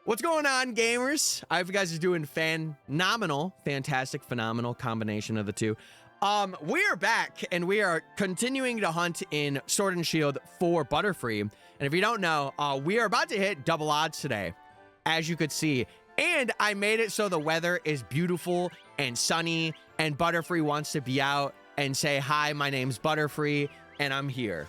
What's going on, gamers? I hope you guys are doing phenomenal, fantastic, phenomenal combination of the two. We are back and we are continuing to hunt in Sword and Shield for Butterfree. And if you don't know, we are about to hit double odds today, as you could see. And I made it so the weather is beautiful and sunny, and Butterfree wants to be out and say, hi, my name's Butterfree, and I'm here.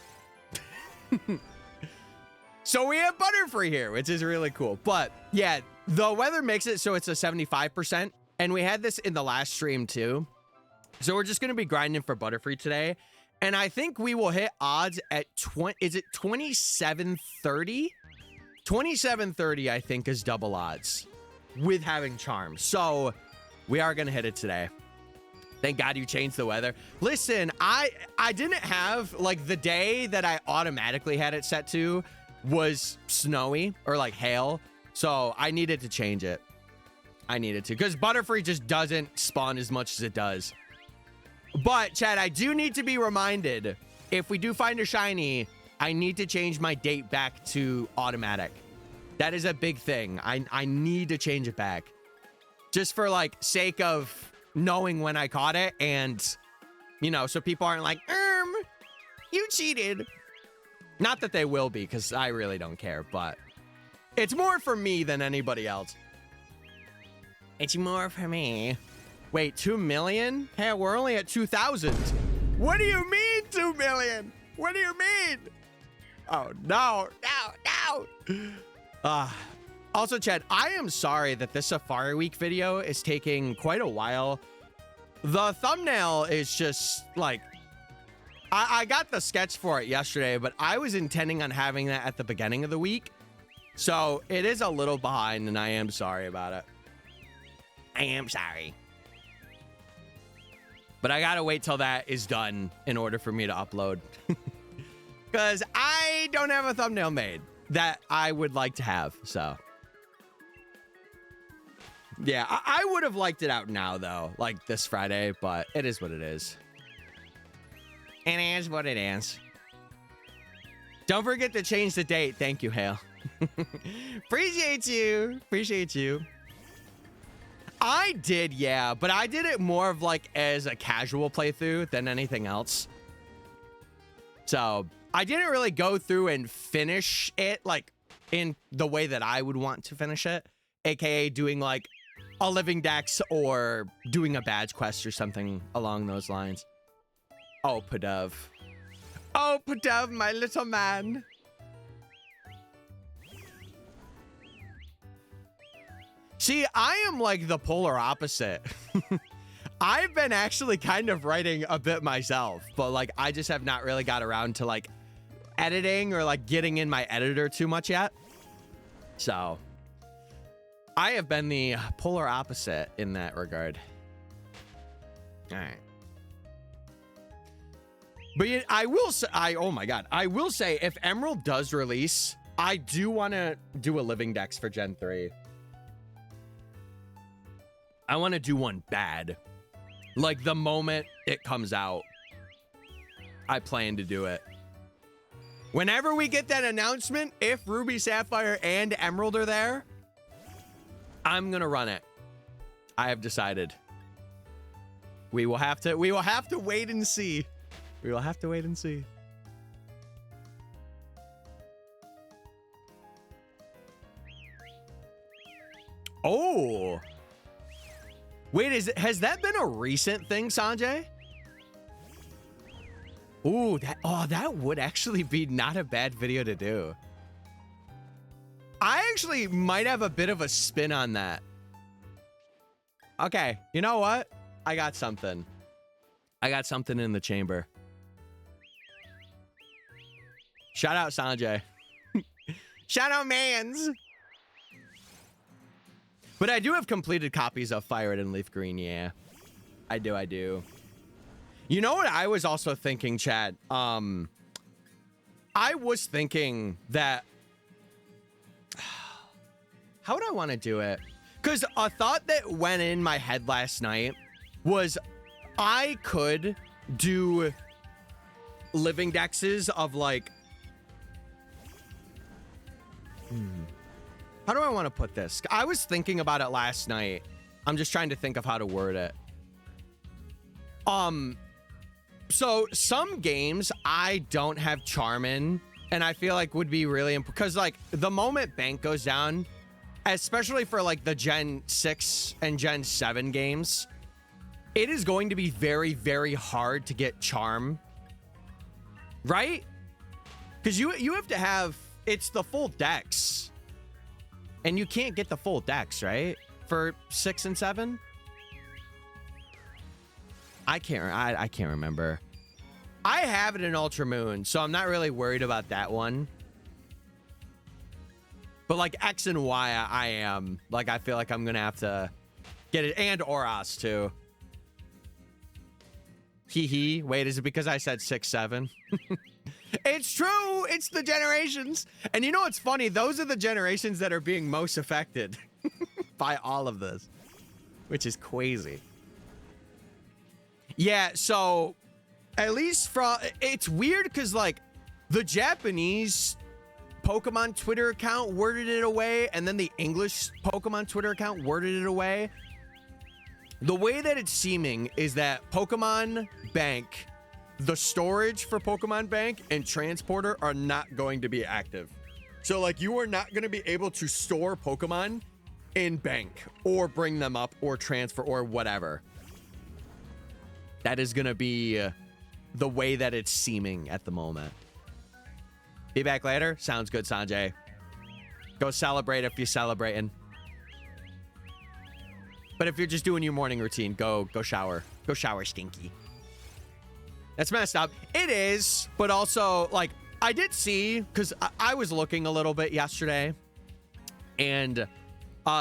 So we have Butterfree here, which is really cool. But yeah, the weather makes it so it's a 75%. And we had this in the last stream too. So we're just going to be grinding for Butterfree today. And I think we will hit odds at 2730? 2730, I think, is double odds with having charm. So we are going to hit it today. Thank God you changed the weather. Listen, I didn't have, like, the day that I automatically had it set to was snowy or like hail. So I needed to change it. I needed to, because Butterfree just doesn't spawn as much as it does. But Chad, I do need to be reminded, if we do find a shiny, I need to change my date back to automatic. That is a big thing. I need to change it back, just for like sake of knowing when I caught it, and you know, so people aren't like, you cheated. Not that they will be, because I really don't care, but it's more for me than anybody else. It's more for me. Wait, 2 million? Hey, we're only at 2,000. What do you mean 2 million? What do you mean? Oh, no, no. Also, Chad, I am sorry that this Safari Week video is taking quite a while. The thumbnail is just like, I got the sketch for it yesterday, but I was intending on having that at the beginning of the week. So it is a little behind, and I am sorry about it. I am sorry. But I gotta wait till that is done in order for me to upload. Because I don't have a thumbnail made that I would like to have, so. Yeah, I would have liked it out now, though, like this Friday, but it is what it is. It is what it is. Don't forget to change the date. Thank you, Hale. Appreciate you. Appreciate you. I did, yeah, but I did it more of like as a casual playthrough than anything else. So I didn't really go through and finish it like in the way that I would want to finish it, aka doing like a living dex or doing a badge quest or something along those lines. Oh, Padov. Oh, Padov, my little man. See, I am like the polar opposite. I've been actually kind of writing a bit myself, but like I just have not really got around to like editing or like getting in my editor too much yet. So I have been the polar opposite in that regard. All right. But I will say, oh my God, I will say if Emerald does release, I do want to do a living dex for Gen 3. I want to do one bad. Like the moment it comes out, I plan to do it. Whenever we get that announcement, if Ruby, Sapphire, and Emerald are there, I'm going to run it. I have decided. We will have to wait and see. We will have to wait and see. Oh. Wait, has that been a recent thing, Sanjay? Ooh, that would actually be not a bad video to do. I actually might have a bit of a spin on that. Okay, you know what? I got something. I got something in the chamber. Shout out Sanjay. Shout out Mans. But I do have completed copies of Fire Red and Leaf Green, yeah. I do. You know what I was also thinking, Chad? I was thinking that... How would I want to do it? Because a thought that went in my head last night was I could do living dexes of like... How do I want to put this? I was thinking about it last night. I'm just trying to think of how to word it. So some games I don't have charm in, and I feel like would be really important because like the moment bank goes down, especially for like the Gen 6 and Gen 7 games, it is going to be very, very hard to get charm, right? Because you have to have, it's the full dex, and you can't get the full dex, right? For 6 and 7? I can't remember. I have it in Ultra Moon, so I'm not really worried about that one. But like X and Y, I am. Like, I feel like I'm gonna have to get it, and Oros too. Hee. Wait, is it because I said 6, 7? It's true. It's the generations. And you know what's funny? Those are the generations that are being most affected by all of this, which is crazy. Yeah, so at least from, it's weird because like the Japanese Pokemon Twitter account worded it away, and then the English Pokemon Twitter account worded it away. The way that it's seeming is that Pokemon Bank, the storage for Pokemon Bank and Transporter are not going to be active. So like you are not going to be able to store Pokemon in Bank or bring them up or transfer or whatever. That is going to be the way that it's seeming at the moment. Be back later? Sounds good, Sanjay. Go celebrate if you're celebrating. But if you're just doing your morning routine, go shower. Go shower, Stinky. That's messed up. It is, but also, like, I did see, because I was looking a little bit yesterday, and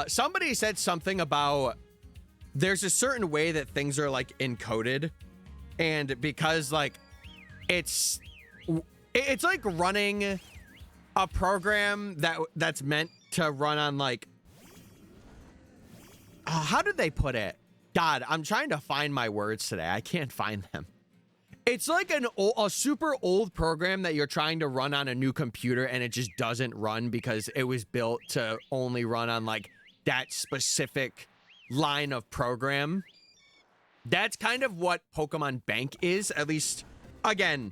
somebody said something about there's a certain way that things are, like, encoded, and because, like, it's like running a program that's meant to run on, like, how did they put it? God, I'm trying to find my words today. I can't find them. It's like a super old program that you're trying to run on a new computer, and it just doesn't run because it was built to only run on like that specific line of program. That's kind of what Pokemon Bank is, at least. Again,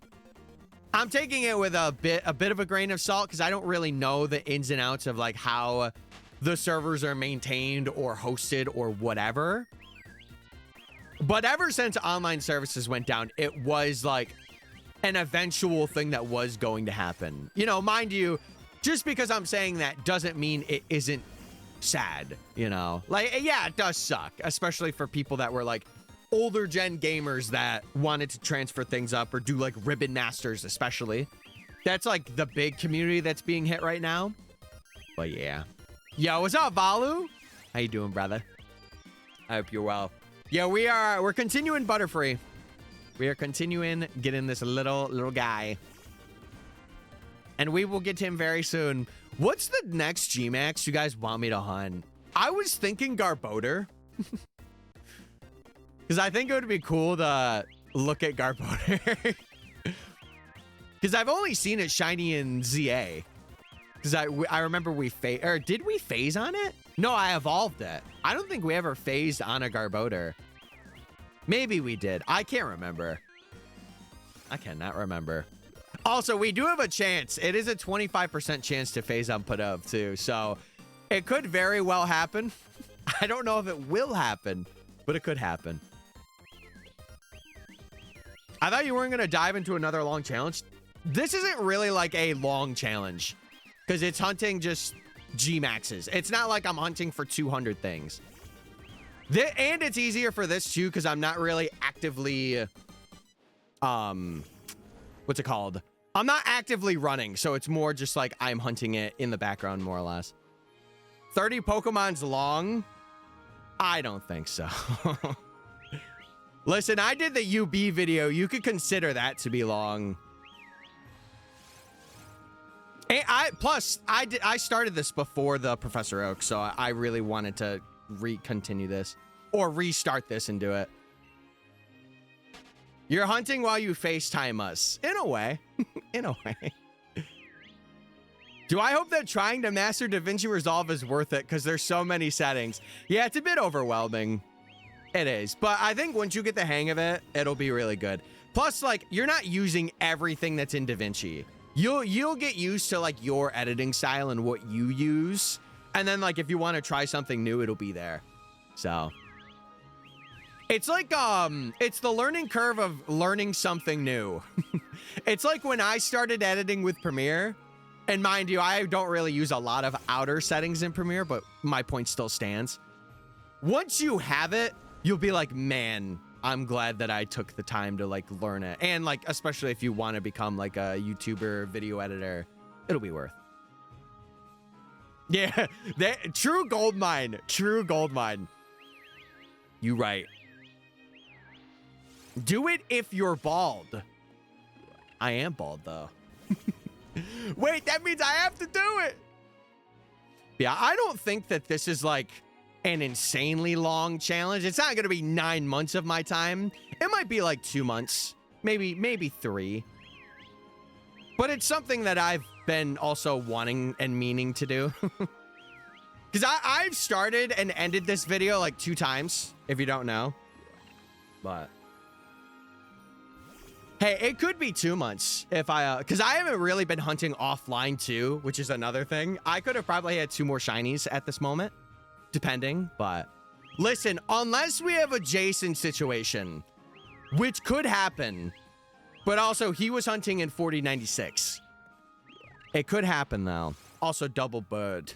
I'm taking it with a bit of a grain of salt because I don't really know the ins and outs of like how the servers are maintained or hosted or whatever. But ever since online services went down, it was like an eventual thing that was going to happen. You know, mind you, just because I'm saying that doesn't mean it isn't sad, you know? Like, yeah, it does suck, especially for people that were like older gen gamers that wanted to transfer things up or do like Ribbon Masters, especially. That's like the big community that's being hit right now. But yeah. Yo, what's up, Valu? How you doing, brother? I hope you're well. Yeah, we're continuing Butterfree. We are continuing getting this little guy. And we will get him very soon. What's the next G-Max you guys want me to hunt? I was thinking Garbodor. Because I think it would be cool to look at Garbodor. Because I've only seen it shiny in ZA. Because I remember did we phase on it? No, I evolved it. I don't think we ever phased on a Garbodor. Maybe we did. I can't remember. I cannot remember. Also, we do have a chance. It is a 25% chance to phase on Pudov too. So it could very well happen. I don't know if it will happen, but it could happen. I thought you weren't going to dive into another long challenge. This isn't really like a long challenge because it's hunting just G-Maxes. It's not like I'm hunting for 200 things. And it's easier for this too because I'm not really actively, what's it called? I'm not actively running, so it's more just like I'm hunting it in the background more or less. 30 Pokemon's long? I don't think so. Listen, I did the UB video. You could consider that to be long. And I started this before the Professor Oak, so I really wanted to continue this or restart this and do it. You're hunting while you FaceTime us. In a way. In a way. Do I hope that trying to master DaVinci Resolve is worth it? Because there's so many settings. Yeah, it's a bit overwhelming. It is. But I think once you get the hang of it, it'll be really good. Plus, like, you're not using everything that's in DaVinci. You'll get used to, like, your editing style and what you use. And then, like, if you want to try something new, it'll be there. So it's like, it's the learning curve of learning something new. It's like when I started editing with Premiere. And mind you, I don't really use a lot of outer settings in Premiere, but my point still stands. Once you have it, you'll be like, man, I'm glad that I took the time to like learn it. And like, especially if you want to become like a YouTuber, video editor, it'll be worth. Yeah, true gold mine, true gold mine. You right. Do it if you're bald. I am bald though. Wait, that means I have to do it. Yeah, I don't think that this is like an insanely long challenge. It's not going to be 9 months of my time. It might be like 2 months, maybe 3. But it's something that I've been also wanting and meaning to do. Because I've started and ended this video like 2 times, if you don't know. But hey, it could be 2 months if I, because I haven't really been hunting offline too, which is another thing. I could have probably had 2 more shinies at this moment, depending. But listen, unless we have a Jason situation, which could happen, but also he was hunting in 4096. It could happen though. Also double bird.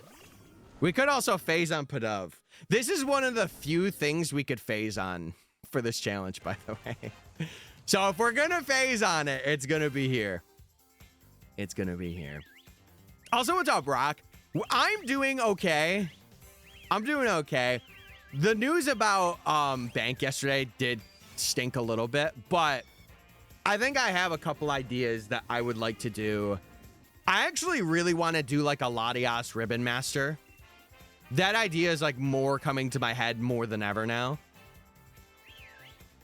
We could also phase on Pidove. This is one of the few things we could phase on for this challenge, by the way. So if we're gonna phase on it, it's gonna be here. It's gonna be here. Also, what's up, Brock? I'm doing okay. I'm doing okay. The news about Bank yesterday did stink a little bit, but I think I have a couple ideas that I would like to do. I actually really want to do like a Latias Ribbon Master. That idea is like more coming to my head more than ever now.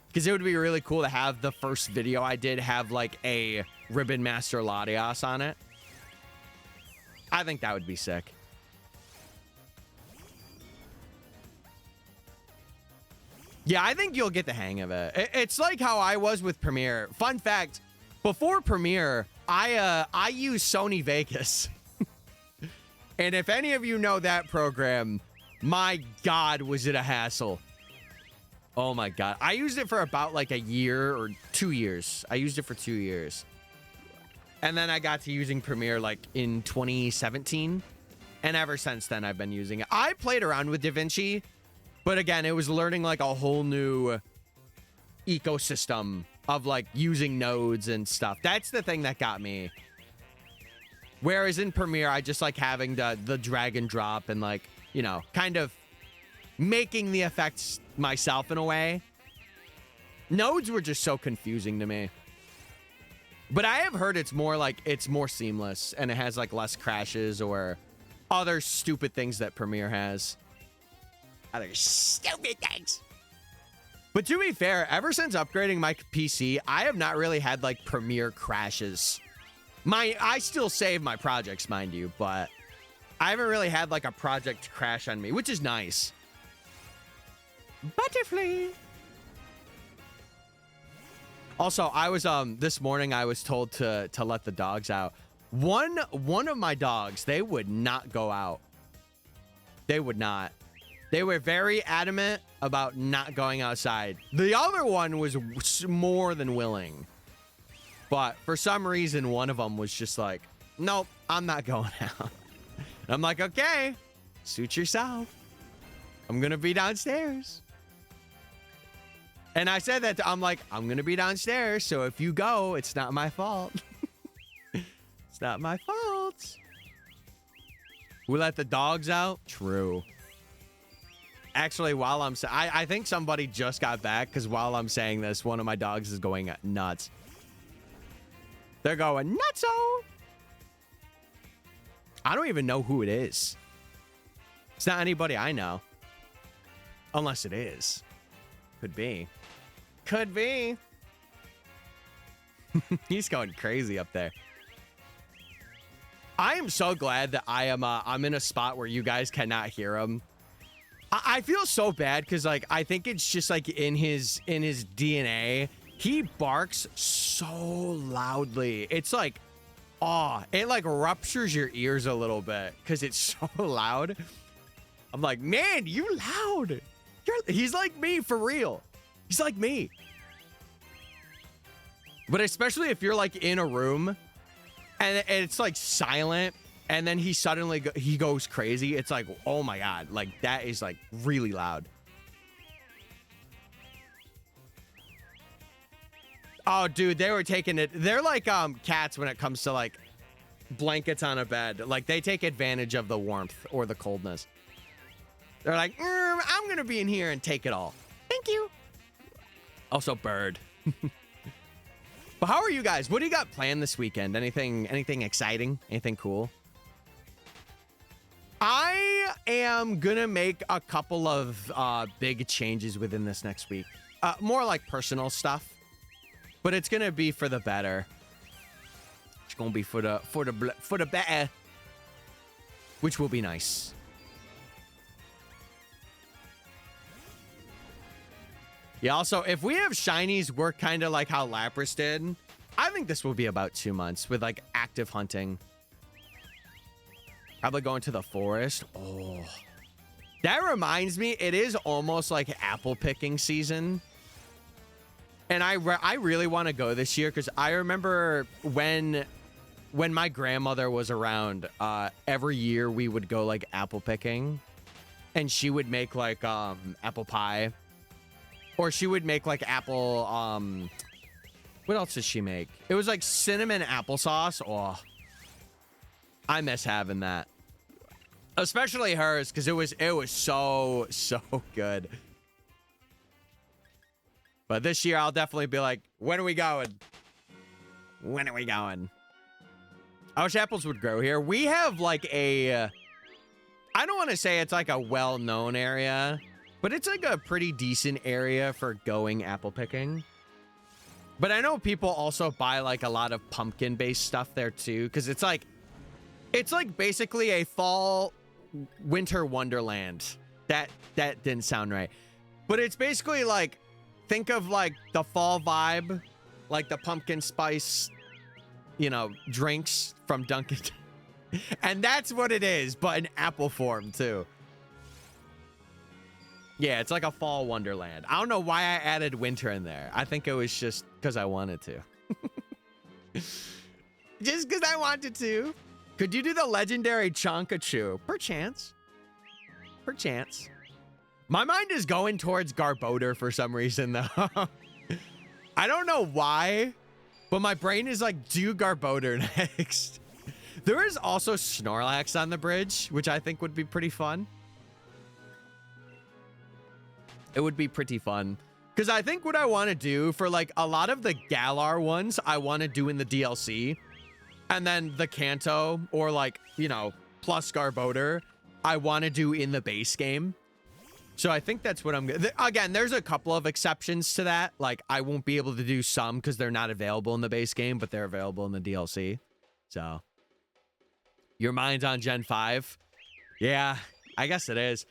Because it would be really cool to have the first video I did have like a Ribbon Master Latias on it. I think that would be sick. Yeah, I think you'll get the hang of it. It's like how I was with Premiere. Fun fact, before Premiere, I used Sony Vegas. And if any of you know that program, my God, was it a hassle. Oh my God. I used it for about like a year or 2 years. I used it for 2 years. And then I got to using Premiere like in 2017. And ever since then, I've been using it. I played around with DaVinci, but again, it was learning like a whole new ecosystem of like using nodes and stuff. That's the thing that got me. Whereas in Premiere, I just like having the drag and drop and like, you know, kind of making the effects myself in a way. Nodes were just so confusing to me. But I have heard it's more like, it's more seamless and it has like less crashes or other stupid things that Premiere has. Other stupid things. But to be fair, ever since upgrading my PC, I have not really had like Premiere crashes. I still save my projects, mind you, but I haven't really had like a project crash on me, which is nice. Butterfree. Also, I was this morning I was told to let the dogs out. One of my dogs, they would not go out. They would not. They were very adamant about not going outside. The other one was more than willing. But for some reason, one of them was just like, nope, I'm not going out. And I'm like, okay, suit yourself. I'm going to be downstairs. And I said that I'm like, I'm going to be downstairs. So if you go, it's not my fault. It's not my fault. We let the dogs out. True. Actually, while I'm I think somebody just got back because while I'm saying this, one of my dogs is going nuts. They're going nutso. I don't even know who it is. It's not anybody I know. Unless it is. Could be. Could be. He's going crazy up there. I am so glad that I'm in a spot where you guys cannot hear him. I feel so bad because like I think it's just like in his DNA. He barks so loudly. It's like, oh, it like ruptures your ears a little bit because it's so loud. I'm like, man, you loud. He's like me for real. He's like me. But especially if you're like in a room and it's like silent and then he suddenly he goes crazy. It's like, oh my God, like that is like really loud. Oh, dude, they were taking it. They're like cats when it comes to like blankets on a bed. Like they take advantage of the warmth or the coldness. They're like, I'm going to be in here and take it all. Thank you. Also, bird. But how are you guys? What do you got planned this weekend? Anything exciting? Anything cool? I am going to make a couple of big changes within this next week. More like personal stuff. But it's going to be for the better. It's going to be for the better. Which will be nice. Yeah, also, if we have shinies work kind of like how Lapras did, I think this will be about 2 months with, like, active hunting. Probably going to the forest. Oh. That reminds me, it is almost like apple picking season. And I really want to go this year because I remember when my grandmother was around, every year we would go, like, apple picking. And she would make, like, apple pie. Or she would make like apple, what else did she make? It was like cinnamon applesauce. Oh, I miss having that. Especially hers, because it was so good. But this year I'll definitely be like, when are we going? When are we going? I wish apples would grow here. We have like a, I don't want to say it's like a well-known area, but it's like a pretty decent area for going apple picking. But I know people also buy like a lot of pumpkin-based stuff there too, because it's like basically a fall winter wonderland. That didn't sound right. But it's basically like, think of like the fall vibe, like the pumpkin spice, you know, drinks from Dunkin'. And that's what it is, but in apple form too. Yeah, it's like a fall wonderland. I don't know why I added winter in there. I think it was just because I wanted to. Just because I wanted to. Could you do the legendary Chonkachu? Perchance. Perchance. My mind is going towards Garbodor for some reason, though. I don't know why, but my brain is like, do Garbodor next. There is also Snorlax on the bridge, which I think would be pretty fun. It would be pretty fun. Because I think what I want to do for like a lot of the Galar ones, I want to do in the DLC. And then the Kanto or like, you know, plus Garbodor, I want to do in the base game. So I think that's what I'm going to... Again, there's a couple of exceptions to that. Like, I won't be able to do some because they're not available in the base game, but they're available in the DLC. So, your mind's on Gen 5? Yeah, I guess it is.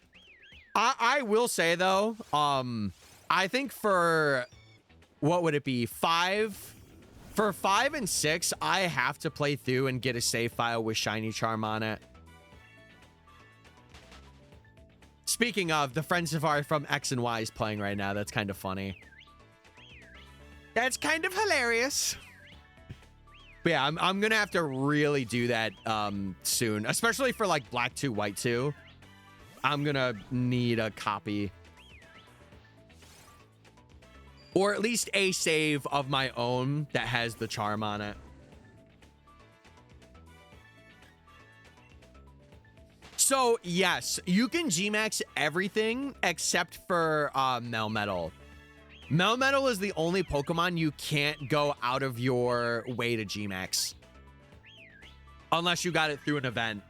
I will say, though, I think for... What would it be? 5... For 5 and 6, I have to play through and get a save file with Shiny Charm on it. Speaking of, the Friend Safari from X and Y is playing right now. That's kind of funny. That's kind of hilarious. But yeah, I'm going to have to really do that soon. Especially for like Black 2, White 2. I'm going to need a copy. Or at least a save of my own that has the charm on it. So, yes, you can Gmax everything except for Melmetal. Melmetal is the only Pokemon you can't go out of your way to Gmax. Unless you got it through an event.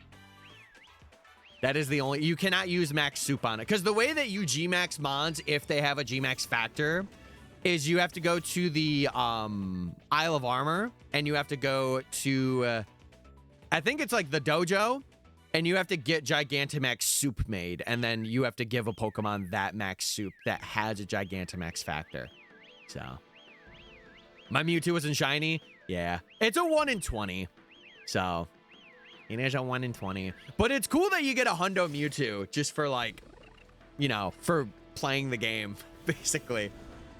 That is the only... You cannot use Max Soup on it. Because the way that you Gmax Mons, if they have a Gmax factor, is you have to go to the Isle of Armor, and you have to go to... I think it's like the dojo, and you have to get Gigantamax soup made, and then you have to give a Pokemon that max soup that has a Gigantamax factor. So, my Mewtwo wasn't shiny. Yeah, it's a 1 in 20. So, it is a 1 in 20. But it's cool that you get a Hundo Mewtwo just for like, you know, for playing the game, basically.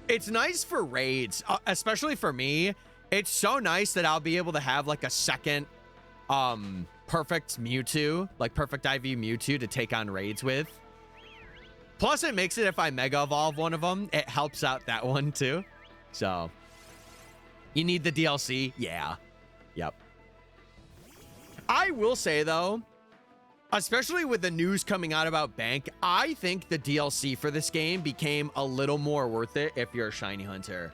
It's nice for raids, especially for me. It's so nice that I'll be able to have like a second perfect Mewtwo, like perfect IV Mewtwo to take on raids with. Plus it makes it, if I Mega Evolve one of them, it helps out that one too. So you need the DLC. Yeah. Yep. I will say though, especially with the news coming out about Bank, I think the DLC for this game became a little more worth it if you're a shiny hunter.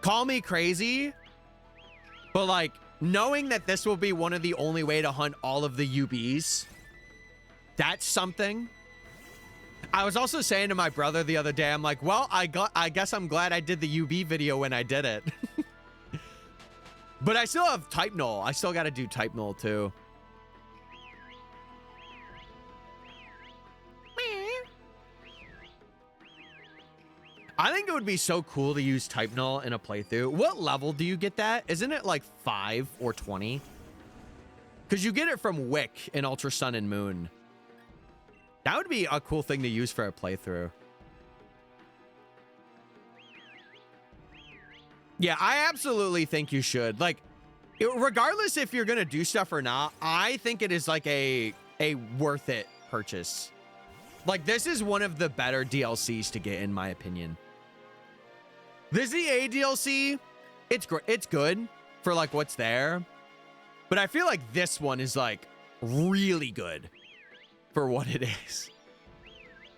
Call me crazy, but like knowing that this will be one of the only way to hunt all of the UBs, that's something. I was also saying to my brother the other day, I'm like, well, I guess I'm glad I did the UB video when I did it. But I still have Type Null. I still got to do Type Null too. I think it would be so cool to use Type Null in a playthrough. What level do you get that? Isn't it like 5 or 20? Because you get it from Wick in Ultra Sun and Moon. That would be a cool thing to use for a playthrough. Yeah, I absolutely think you should. Like, regardless if you're going to do stuff or not, I think it is like a worth it purchase. Like, this is one of the better DLCs to get, in my opinion. This EA DLC, it's great. It's good for like what's there. But I feel like this one is like really good for what it is.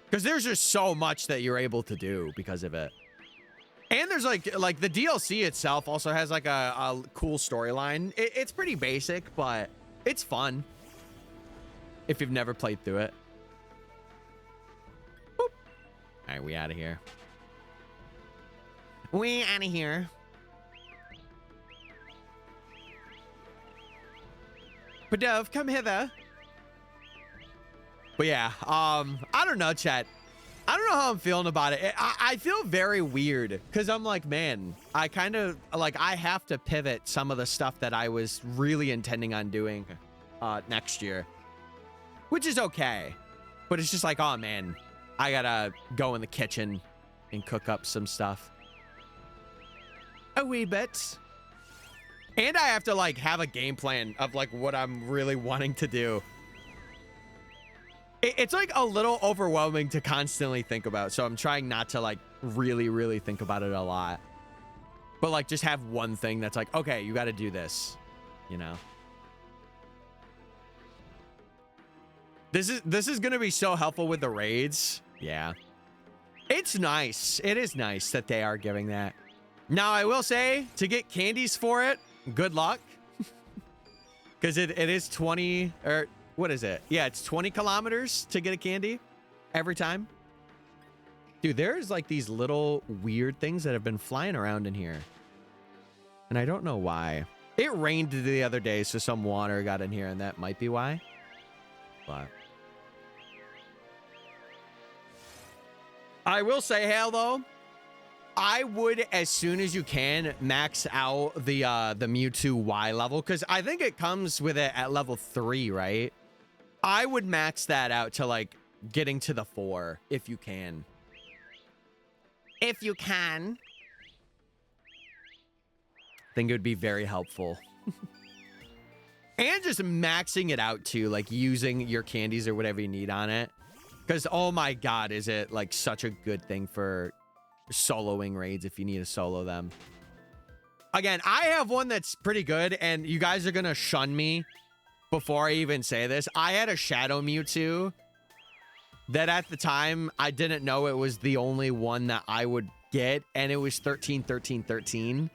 Because there's just so much that you're able to do because of it. And there's like the DLC itself also has like a cool storyline. It's pretty basic, but it's fun if you've never played through it. Boop. All right, we out of here. We out of here. Padove, come hither. But yeah, I don't know, chat. I don't know how I'm feeling about it. I feel very weird because I'm like, man, I kind of like I have to pivot some of the stuff that I was really intending on doing next year, which is okay. But it's just like, oh man, I gotta go in the kitchen and cook up some stuff. A wee bit. And I have to like have a game plan of like what I'm really wanting to do. It's like a little overwhelming to constantly think about. So I'm trying not to like really think about it a lot. But like just have one thing that's like, okay, you got to do this, you know? This is going to be so helpful with the raids. Yeah. It's nice. It is nice that they are giving that. Now, I will say to get candies for it, good luck. Because it is 20 or what is it? Yeah, it's 20 kilometers to get a candy every time. Dude, there's like these little weird things that have been flying around in here. And I don't know why. It rained the other day, so some water got in here, and that might be why. But I will say, Hale, though, I would, as soon as you can, max out the Mewtwo Y level, because I think it comes with it at level 3, right? I would max that out to like getting to the 4 if you can. If you can. I think it would be very helpful. And just maxing it out too, like using your candies or whatever you need on it. Because, oh my God, is it like such a good thing for soloing raids if you need to solo them. Again, I have one that's pretty good, and you guys are going to shun me before I even say this. I had a Shadow Mewtwo that at the time, I didn't know it was the only one that I would get, and it was 13, 13, 13.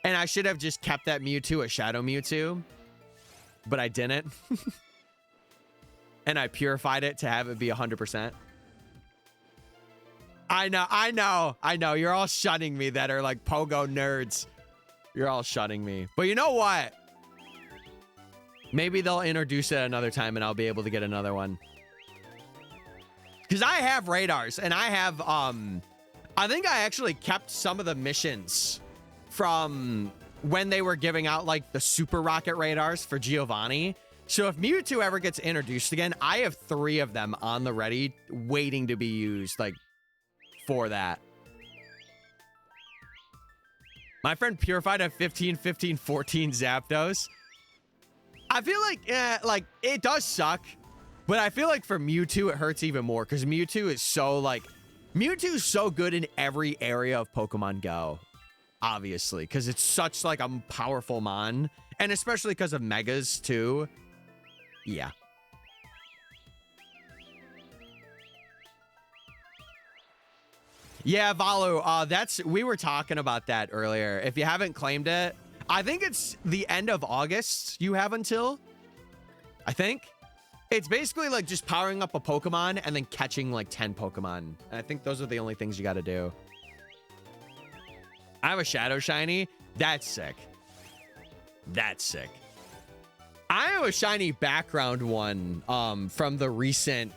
And I should have just kept that Mewtwo a Shadow Mewtwo, but I didn't. And I purified it to have it be 100%. I know. You're all shunning me that are like Pogo nerds. You're all shunning me. But you know what? Maybe they'll introduce it another time and I'll be able to get another one. Because I have radars and I have, I think I actually kept some of the missions from when they were giving out like the super rocket radars for Giovanni. So if Mewtwo ever gets introduced again, I have 3 of them on the ready waiting to be used like for that. My friend Purified have 15, 15, 14 Zapdos. I feel like it does suck, but I feel like for Mewtwo, it hurts even more because Mewtwo is so like, Mewtwo's so good in every area of Pokemon Go, obviously, because it's such like a powerful mon, and especially because of Megas too. Yeah. Yeah, Valu, we were talking about that earlier. If you haven't claimed it, I think it's the end of August you have until, I think. It's basically like just powering up a Pokemon and then catching like 10 Pokemon. And I think those are the only things you got to do. I have a Shadow Shiny. That's sick. That's sick. I have a shiny background one from the recent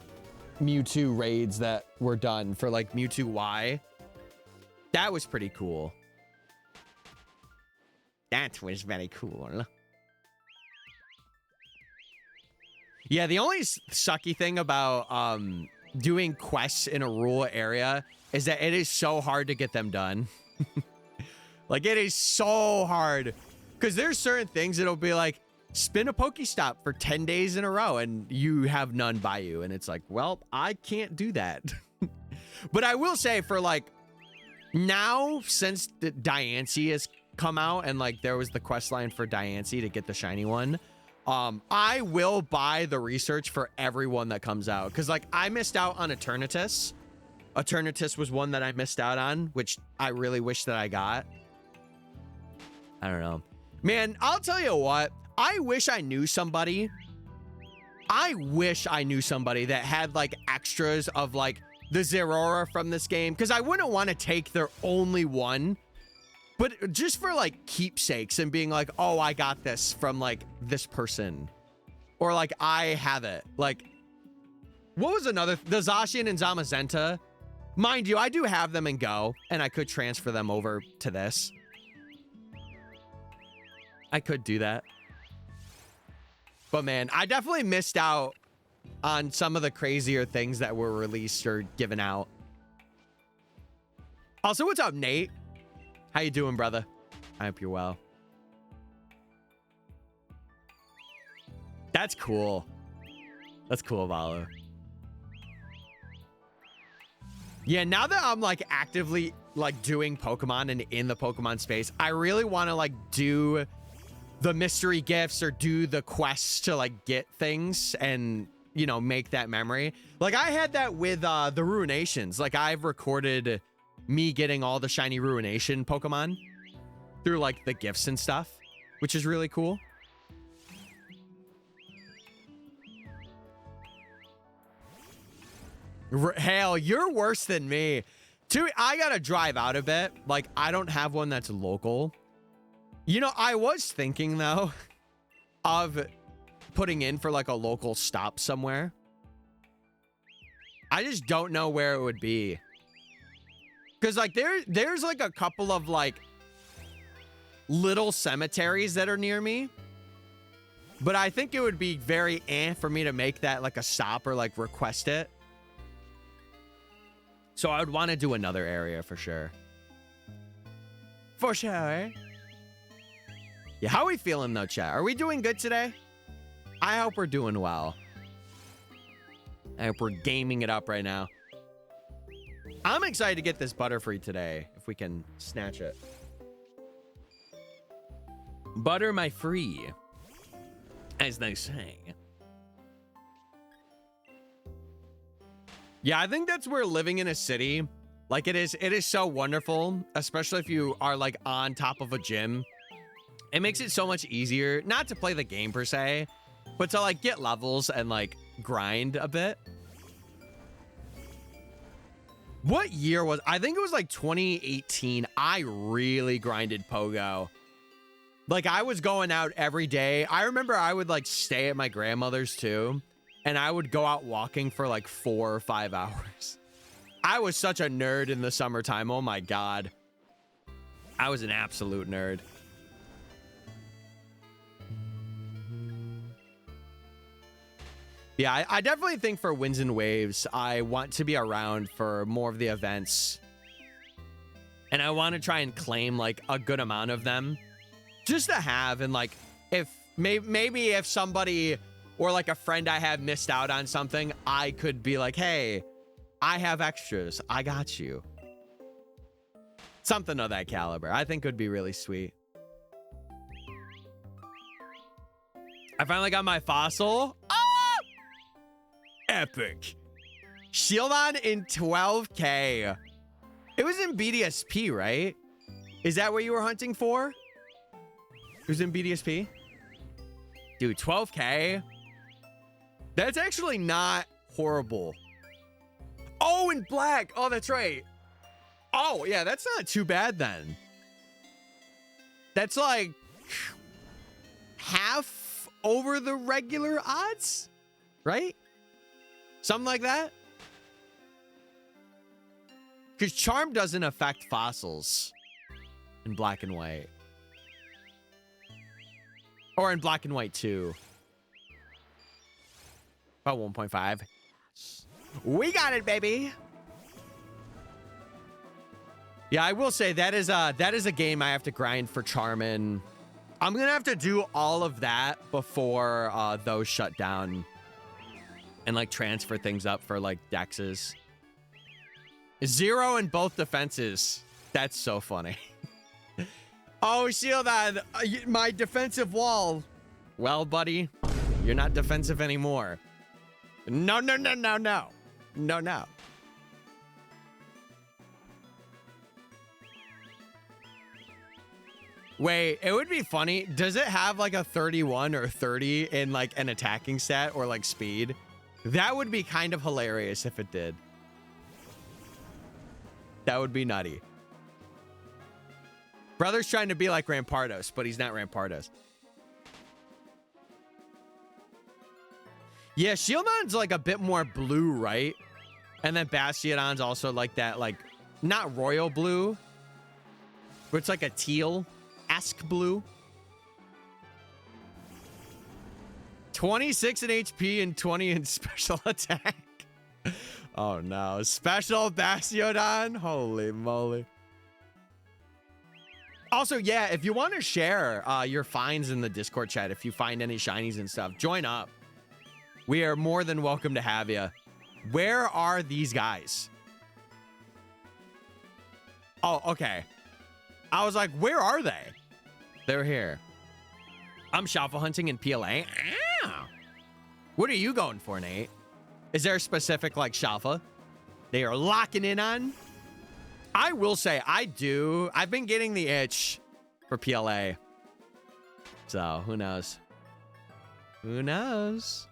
Mewtwo raids that were done for like Mewtwo Y. That was pretty cool. That was very cool. Yeah, the only sucky thing about doing quests in a rural area is that it is so hard to get them done. Like, it is so hard. Because there's certain things that'll be like, spin a Pokestop for 10 days in a row and you have none by you. And it's like, well, I can't do that. But I will say for like, now, since the Diancie has come out and like there was the quest line for Diancie to get the shiny one, I will buy the research for everyone that comes out. Because like I missed out on Eternatus. Eternatus was one that I missed out on, which I really wish that I got. I don't know. Man, I'll tell you what. I wish I knew somebody. I wish I knew somebody that had like extras of like the Zeraora from this game. Because I wouldn't want to take their only one. But just for like keepsakes and being like, oh, I got this from like this person. Or like I have it. Like, what was another? The Zacian and Zamazenta. Mind you, I do have them in Go. And I could transfer them over to this. I could do that. But man, I definitely missed out on some of the crazier things that were released or given out. Also, what's up, Nate? How you doing, brother? I hope you're well. That's cool. That's cool, Valu. Yeah, now that I'm like actively like doing Pokemon and in the Pokemon space, I really want to like do the mystery gifts or do the quests to like get things and, you know, make that memory. Like I had that with the Ruinations. Like I've recorded me getting all the shiny Ruination Pokemon through like the gifts and stuff, which is really cool. Hell, you're worse than me. I gotta drive out a bit. Like I don't have one that's local. You know, I was thinking, though, of putting in for, like, a local stop somewhere. I just don't know where it would be. Because, like, there's, like, a couple of, like, little cemeteries that are near me. But I think it would be very for me to make that, like, a stop or, like, request it. So I would want to do another area for sure. For sure. Yeah, how are we feeling though, chat? Are we doing good today? I hope we're doing well. I hope we're gaming it up right now. I'm excited to get this Butterfree today, if we can snatch it. Butter my free, as they say. Yeah, I think that's where living in a city, like it is so wonderful, especially if you are like on top of a gym. It makes it so much easier, not to play the game per se, but to like get levels and like grind a bit. What year was, I think it was like 2018. I really grinded Pogo. Like, I was going out every day. I remember I would, like, stay at my grandmother's, too. And I would go out walking for, like, 4 or 5 hours. I was such a nerd in the summertime. Oh, my God. I was an absolute nerd. Yeah, I definitely think for Winds and Waves, I want to be around for more of the events. And I want to try and claim, like, a good amount of them. Just to have, and, like, if maybe if somebody or, like, a friend I have missed out on something, I could be like, hey, I have extras. I got you. Something of that caliber. I think would be really sweet. I finally got my fossil. Oh! Epic. Shieldon in 12K. It was in BDSP, right? Is that what you were hunting for? It was in BDSP? Dude, 12K? That's actually not horrible. Oh, in black. Oh, that's right. Oh, yeah, that's not too bad then. That's like half over the regular odds, right? Something like that. Because Charm doesn't affect fossils in black and white. Or in black and white too. About 1.5. We got it, baby. Yeah, I will say that is a game I have to grind for Charm in. I'm gonna have to do all of that before those shut down. And like transfer things up for like dexes. 0 in both defenses. That's so funny. Oh, Shieldon, my defensive wall. Well, buddy, you're not defensive anymore. No, no, no, no, no. No, no. Wait, it would be funny. Does it have like a 31 or 30 in like an attacking stat or like speed? That would be kind of hilarious if it did. That would be nutty. Brother's trying to be like Rampardos, but he's not Rampardos. Yeah, Shieldon's like a bit more blue, right? And then Bastiodon's also like that, like, not royal blue, but it's like a teal-esque blue. 26 in HP and 20 in special attack. Oh no, special Bastiodon. Holy moly. Also, yeah, if you want to share your finds in the Discord chat, if you find any shinies and stuff, join up. We are more than welcome to have you. Where are these guys? Oh, okay. I was like, where are they? They're here. I'm Shalfa hunting in PLA. Ow. What are you going for, Nate? Is there a specific, like, Shalfa they are locking in on? I will say, I've been getting the itch for PLA. So, who knows? Who knows?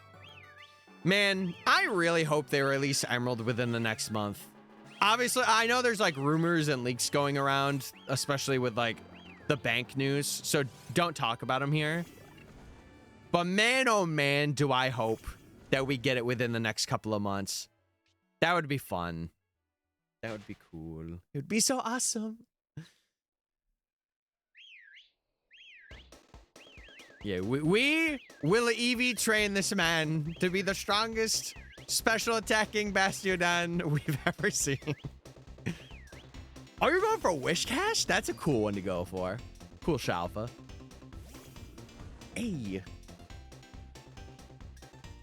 Man, I really hope they release Emerald within the next month. Obviously, I know there's, like, rumors and leaks going around, especially with, like, the bank news. So, don't talk about them here. But man, oh man, do I hope that we get it within the next couple of months. That would be fun. That would be cool. It would be so awesome. Yeah, we will EV train this man to be the strongest special attacking Bastiodon we've ever seen. Oh, you're going for Wish Cash? That's a cool one to go for. Cool, Shalfa. Hey.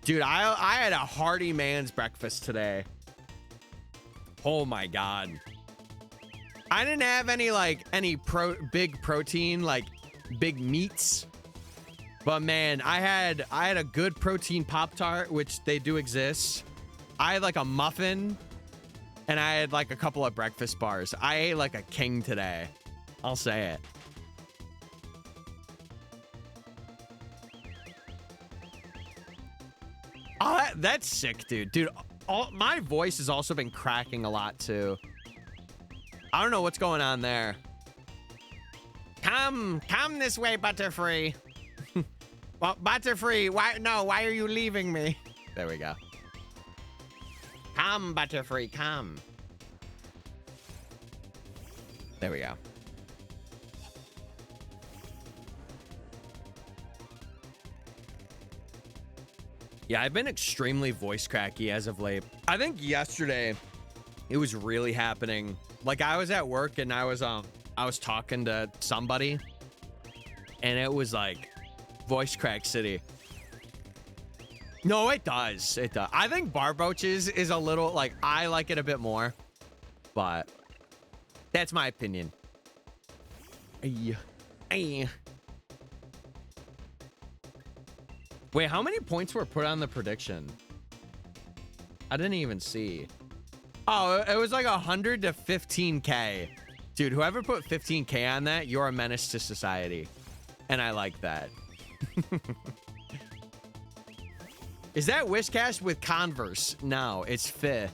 Dude, I had a hearty man's breakfast today. Oh my god. I didn't have any like big protein, like big meats. But man, I had a good protein Pop-Tart, which they do exist. I had like a muffin and I had like a couple of breakfast bars. I ate like a king today. I'll say it. Oh, that's sick, dude. Dude, my voice has also been cracking a lot, too. I don't know what's going on there. Come this way, Butterfree. Well, Butterfree, why are you leaving me? There we go. Come, Butterfree, come. There we go. Yeah, I've been extremely voice cracky as of late. I think yesterday it was really happening. Like, I was at work and I was talking to somebody and it was like voice crack city. No, it does. It does. I think Barboach's is a little, like, I like it a bit more, but that's my opinion. Wait, how many points were put on the prediction? I didn't even see. Oh, it was like 100 to 15K. Dude, whoever put 15K on that, you're a menace to society. And I like that. Is that Wishcash with Converse? No, it's Fi.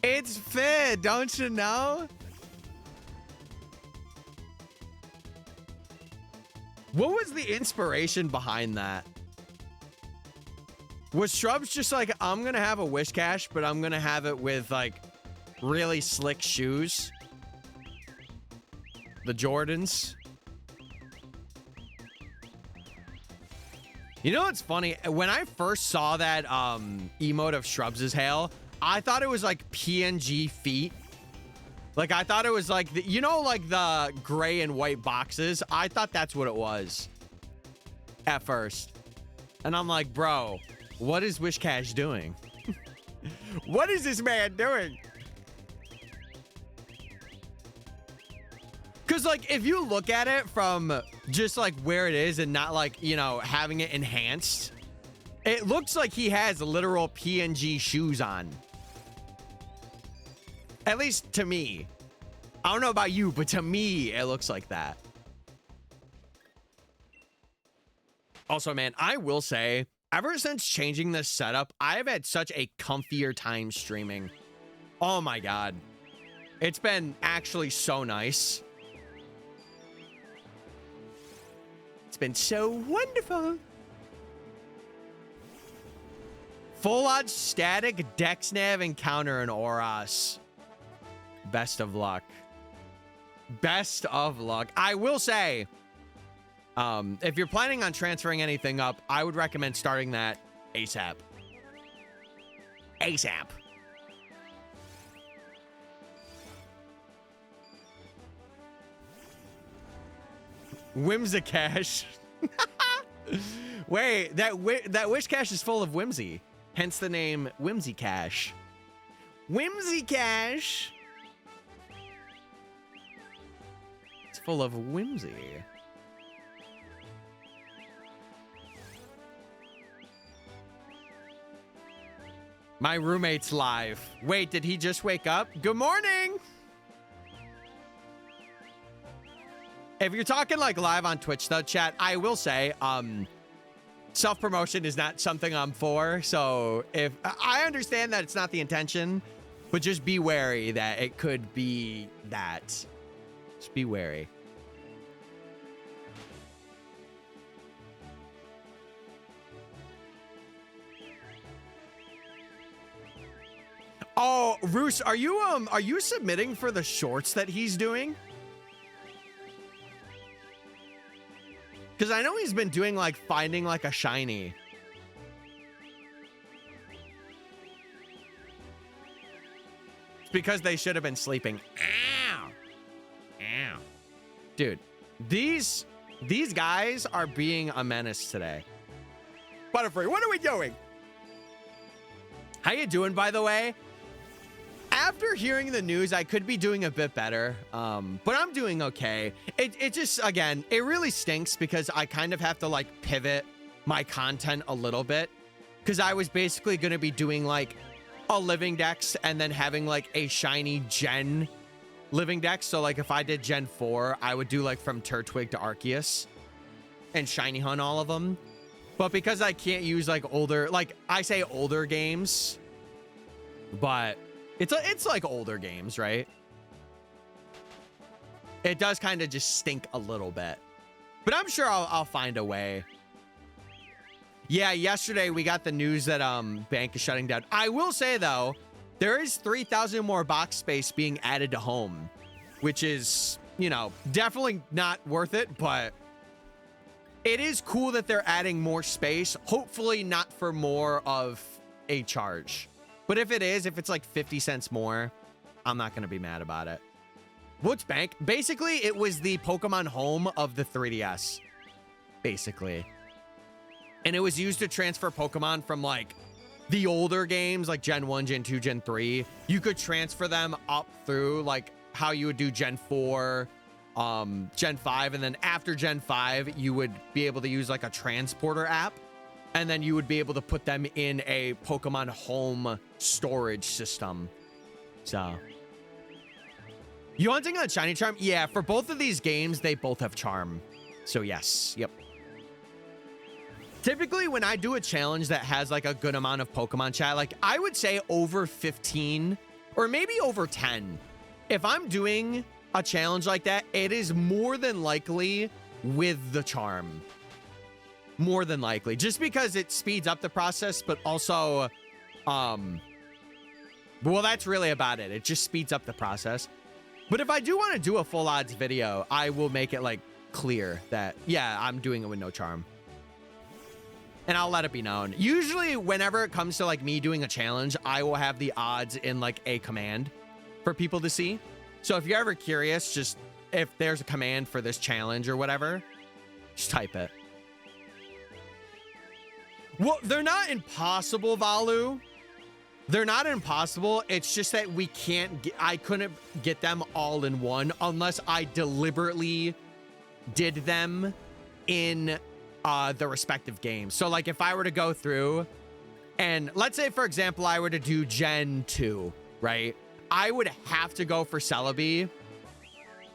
It's Fi, don't you know? What was the inspiration behind that? Was Shrubs just like, I'm gonna have a Wishcash, but I'm gonna have it with like really slick shoes? The Jordans. You know what's funny? When I first saw that emote of Shrubs' hail, I thought it was like PNG feet. Like, I thought it was like, you know, like the gray and white boxes? I thought that's what it was at first. And I'm like, bro, what is Wishcash doing? What is this man doing? Because, like, if you look at it from just, like, where it is and not, like, you know, having it enhanced, it looks like he has literal PNG shoes on. At least to me. I don't know about you, but to me, it looks like that. Also, man, I will say, ever since changing this setup, I've had such a comfier time streaming. Oh my God. It's been actually so nice. It's been so wonderful. Full-on static Dexnav encounter in Oros. Best of luck. Best of luck. I will say, if you're planning on transferring anything up, I would recommend starting that ASAP. ASAP. Whimsicash. Wait, that Wishcash is full of whimsy. Hence the name Whimsicash. Whimsicash. It's full of whimsy. My roommate's live. Wait, did he just wake up? Good morning. If you're talking like live on Twitch though, chat, I will say, self-promotion is not something I'm for. So if I understand that it's not the intention, but just be wary that it could be that. Just be wary. Oh, Roos, are you submitting for the shorts that he's doing? Because I know he's been doing like finding like a shiny. It's because they should have been sleeping. Ow. Ow. Dude, these guys are being a menace today. Butterfree, what are we doing? How you doing, by the way? After hearing the news, I could be doing a bit better, but I'm doing okay. It just, again, it really stinks because I kind of have to like pivot my content a little bit because I was basically going to be doing like a living dex and then having like a shiny gen living dex. So like if I did Gen 4, I would do like from Turtwig to Arceus and shiny hunt all of them. But because I can't use like older, like I say older games, but it's like older games, right? It does kind of just stink a little bit. But I'm sure I'll find a way. Yeah, yesterday we got the news that bank is shutting down. I will say, though, there is 3,000 more box space being added to home, which is, you know, definitely not worth it, but it is cool that they're adding more space. Hopefully not for more of a charge. But if it is, if it's like 50 cents more, I'm not going to be mad about it. What's bank? Basically, it was the Pokemon Home of the 3DS. Basically. And it was used to transfer Pokemon from like the older games, like Gen 1, Gen 2, Gen 3. You could transfer them up through like how you would do Gen 4, Gen 5. And then after Gen 5, you would be able to use like a transporter app. And then you would be able to put them in a Pokemon Home storage system. So... You hunting on Shiny Charm? Yeah, for both of these games, they both have Charm. So yes, yep. Typically, when I do a challenge that has like a good amount of Pokemon chat, like I would say over 15 or maybe over 10. If I'm doing a challenge like that, it is more than likely with the Charm. More than likely. Just because it speeds up the process, but also, well, that's really about it. It just speeds up the process. But if I do want to do a full odds video, I will make it like clear that, yeah, I'm doing it with no charm. And I'll let it be known. Usually whenever it comes to like me doing a challenge, I will have the odds in like a command for people to see. So if you're ever curious, just if there's a command for this challenge or whatever, just type it. Well, they're not impossible, Valu. They're not impossible. It's just that we can't get, I couldn't get them all in one unless I deliberately did them in the respective games. So like if I were to go through and let's say, for example, I were to do Gen 2, right? I would have to go for Celebi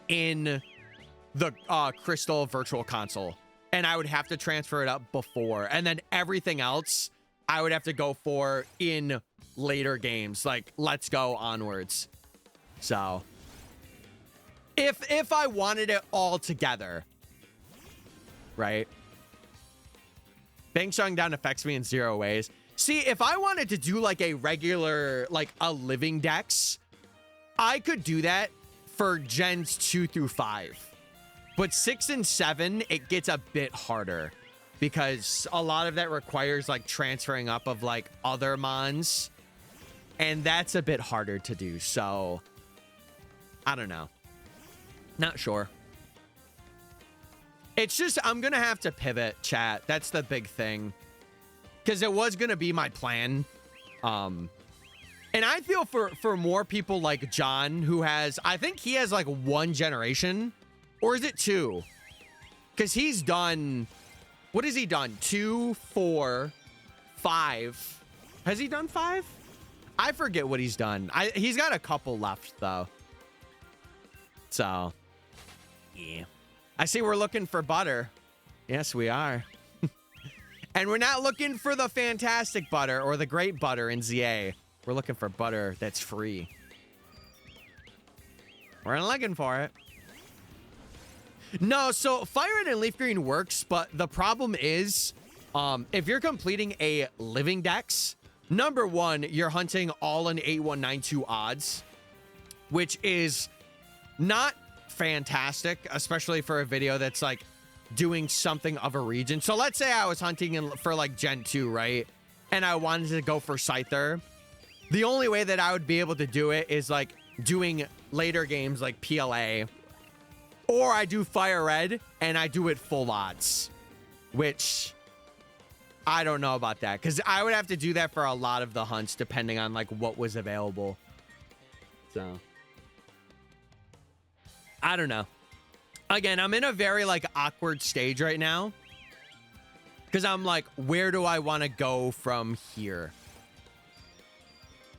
in the Crystal Virtual Console. And I would have to transfer it up before. And then everything else I would have to go for in later games, like Let's Go onwards. So if I wanted it all together, right? Bank shutting down affects me in 0 ways. See, if I wanted to do like a regular, like a living dex, I could do that for gens 2 through 5. But 6 and 7, it gets a bit harder because a lot of that requires like transferring up of like other mons. And that's a bit harder to do. So I don't know. Not sure. It's just, I'm going to have to pivot, chat. That's the big thing. Because it was going to be my plan. And I feel for more people like John, who has, I think he has like 1 generation. Or is it 2? Because he's done, what has he done? 2, 4, 5. Has he done 5? I forget what he's done. He's got a couple left, though. So, yeah. I see we're looking for butter. Yes, we are. And we're not looking for the fantastic butter or the great butter in ZA. We're looking for butter that's free. We're looking for it. No, so Fire Red and Leaf Green works, but the problem is, if you're completing a living dex, number 1, you're hunting all in 8192 odds, which is not fantastic, especially for a video that's like doing something of a region. So let's say I was hunting for like Gen 2, right? And I wanted to go for Scyther. The only way that I would be able to do it is like doing later games like PLA, or I do Fire Red and I do it full odds, which I don't know about that because I would have to do that for a lot of the hunts depending on like what was available. So I don't know. Again, I'm in a very like awkward stage right now because I'm like, where do I want to go from here?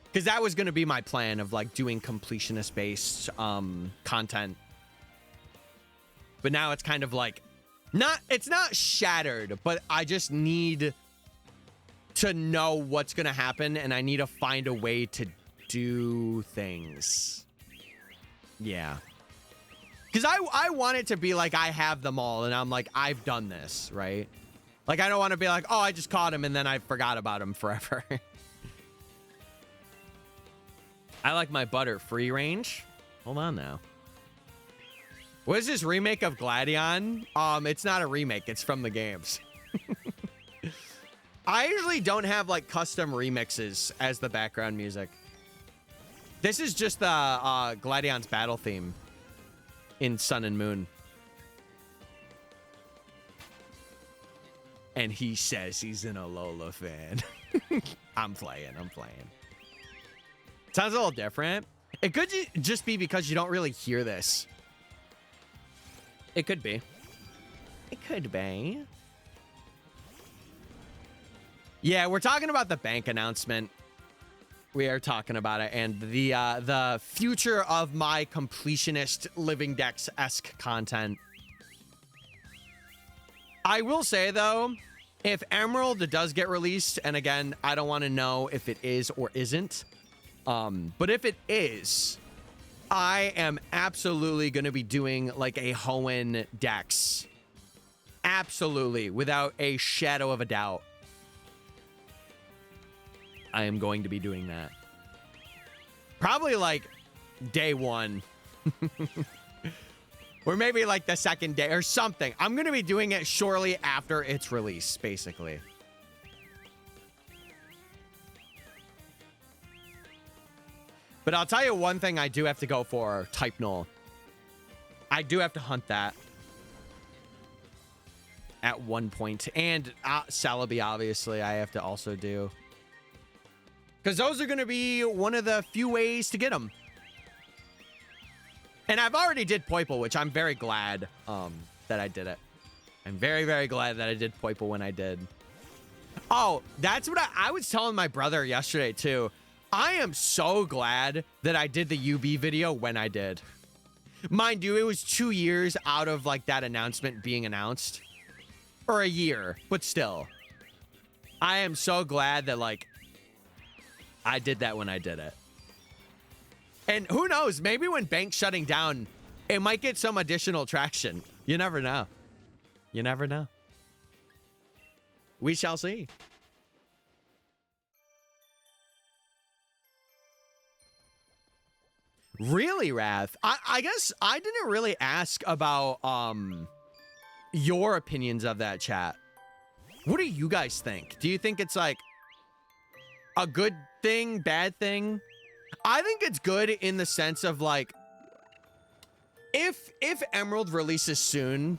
Because that was going to be my plan of like doing completionist based content. But now it's kind of like it's not shattered, but I just need to know what's going to happen and I need to find a way to do things. Yeah. Because I want it to be like I have them all and I'm like, I've done this, right? Like, I don't want to be like, oh, I just caught him and then I forgot about him forever. I like my Butterfree range. Hold on now. What is this remake of Gladion? It's not a remake. It's from the games. I usually don't have like custom remixes as the background music. This is just the Gladion's battle theme in Sun and Moon. And he says he's an Alola fan. I'm playing. Sounds a little different. It could just be because you don't really hear this. It could be. It could be. Yeah, we're talking about the bank announcement. We are talking about it and the future of my completionist Living Dex-esque content. I will say though, if Emerald does get released, and again, I don't want to know if it is or isn't, but if it is, I am absolutely going to be doing like a Hoenn Dex. Absolutely, without a shadow of a doubt. I am going to be doing that. Probably like day one. Or maybe like the second day or something. I'm going to be doing it shortly after its release, basically. But I'll tell you one thing I do have to go for, Type Null. I do have to hunt that. At one point. And Celebi, obviously, I have to also do. Because those are going to be one of the few ways to get them. And I've already did Poiple, which I'm very glad that I did it. I'm very, very glad that I did Poiple when I did. Oh, that's what I was telling my brother yesterday, too. I am so glad that I did the UB video when I did. Mind you, it was 2 years out of, like, that announcement being announced. Or a year, but still. I am so glad that, like, I did that when I did it. And who knows, maybe when Bank's shutting down, it might get some additional traction. You never know. You never know. We shall see. Really, Wrath? I guess I didn't really ask about your opinions of that, chat. What do you guys think? Do you think it's like a good thing, bad thing? I think it's good in the sense of like, if Emerald releases soon,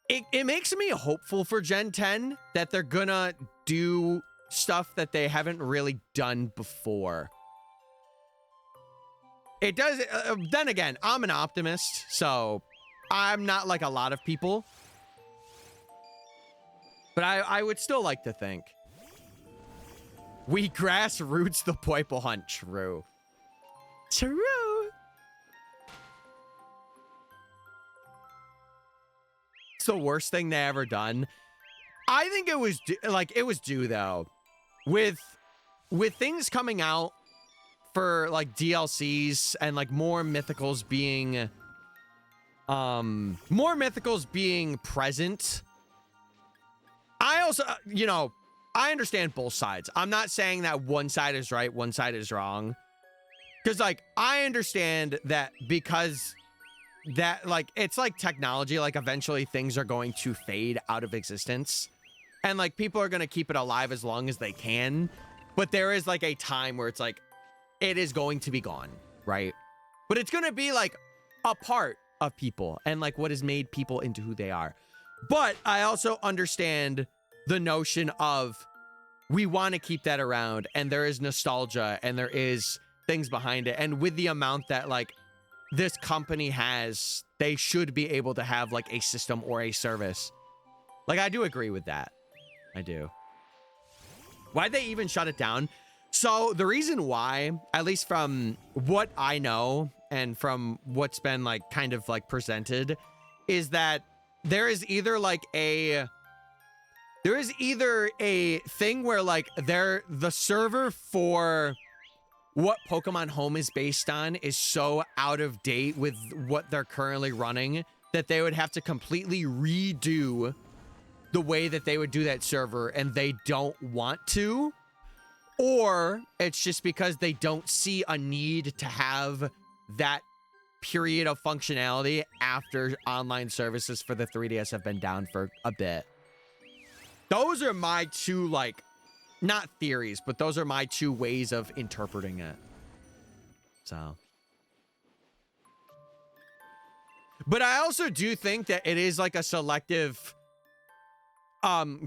it makes me hopeful for Gen 10 that they're gonna do stuff that they haven't really done before. It does. Then again, I'm an optimist, so I'm not like a lot of people. But I would still like to think. We grassroots the Poiple hunt. True. True. It's the worst thing they ever done. I think it was it was due though. With things coming out for like DLCs and like more mythicals being present. I also, you know, I understand both sides. I'm not saying that one side is right, one side is wrong. Because, like, I understand that because that, like, it's like technology. Like, eventually things are going to fade out of existence. And, like, people are going to keep it alive as long as they can. But there is, like, a time where it's, like, it is going to be gone, right? But it's going to be, like, a part of people and, like, what has made people into who they are. But I also understand the notion of we want to keep that around, and there is nostalgia and there is things behind it. And with the amount that like this company has, they should be able to have like a system or a service. Like, I do agree with that. I do. Why'd they even shut it down? So the reason why, at least from what I know and from what's been like kind of like presented, is that there is either a thing where like the server for what Pokemon Home is based on is so out of date with what they're currently running that they would have to completely redo the way that they would do that server, and they don't want to. Or it's just because they don't see a need to have that period of functionality after online services for the 3DS have been down for a bit. Those are my two, like, not theories, but those are my two ways of interpreting it. So. But I also do think that it is like a selective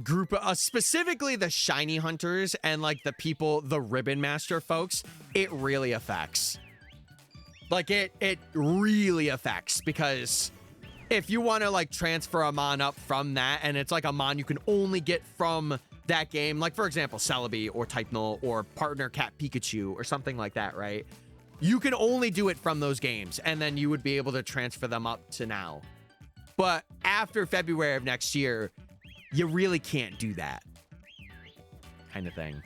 group, specifically the shiny hunters and like the people, the ribbon master folks, it really affects. Like it really affects, because if you want to like transfer a mon up from that, and it's like a mon you can only get from that game, like for example, Celebi or Typenol or Partner Cat Pikachu or something like that, right? You can only do it from those games, and then you would be able to transfer them up to now. But after February of next year, you really can't do that kind of thing.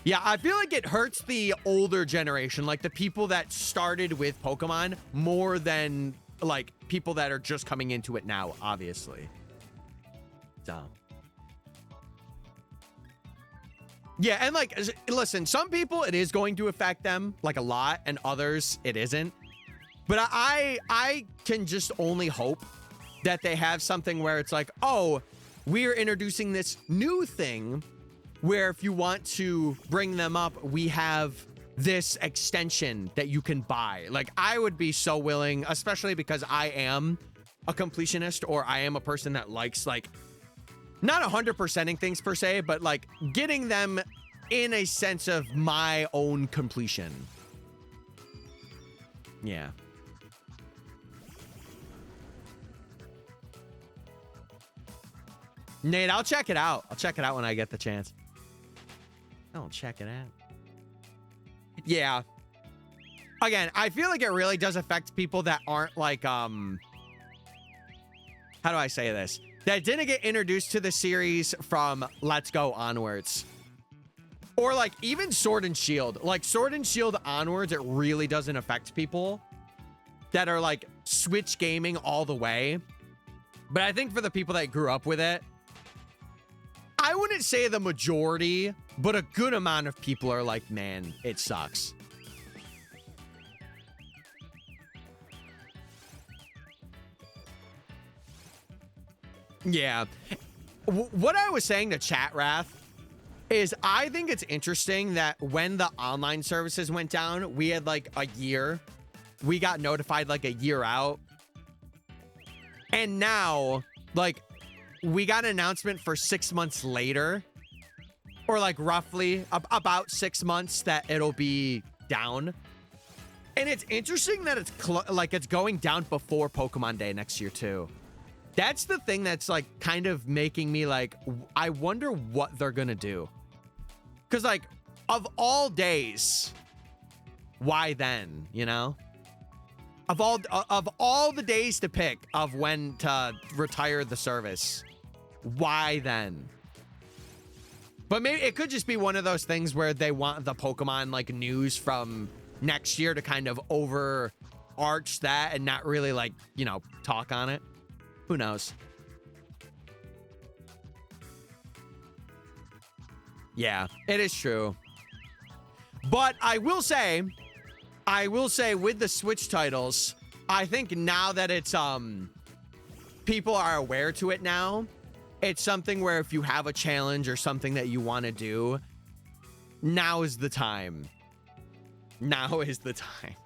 Yeah, I feel like it hurts the older generation, like the people that started with Pokemon, more than like people that are just coming into it now, obviously. So. Yeah, and like, listen, some people it is going to affect them like a lot, and others it isn't. But I can just only hope that they have something where it's like, oh, we're introducing this new thing where if you want to bring them up, we have this extension that you can buy. Like, I would be so willing, especially because I am a completionist, or I am a person that likes, like, not 100%ing things per se, but like getting them in a sense of my own completion. Yeah. Nate, I'll check it out. I'll check it out when I get the chance. I'll check it out. Yeah. Again, I feel like it really does affect people that aren't like, how do I say this? That didn't get introduced to the series from Let's Go onwards. Or like even Sword and Shield. Like Sword and Shield onwards, it really doesn't affect people that are like Switch gaming all the way. But I think for the people that grew up with it, I wouldn't say the majority, but a good amount of people are like, man, it sucks. Yeah. What I was saying to Chat Wrath is I think it's interesting that when the online services went down, we had like a year. We got notified like a year out. And now, like, we got an announcement for 6 months later, or like roughly about 6 months, that it'll be down. And it's interesting that it's like it's going down before Pokemon Day next year too. That's the thing that's like kind of making me like, I wonder what they're gonna do. Because like, of all days, why then, you know? Of all the days to pick of when to retire the service, why then? But maybe it could just be one of those things where they want the Pokemon like news from next year to kind of overarch that and not really like, you know, talk on it. Who knows? Yeah, it is true. But I will say with the Switch titles, I think now that it's people are aware to it now, it's something where if you have a challenge or something that you want to do, now is the time. Now is the time.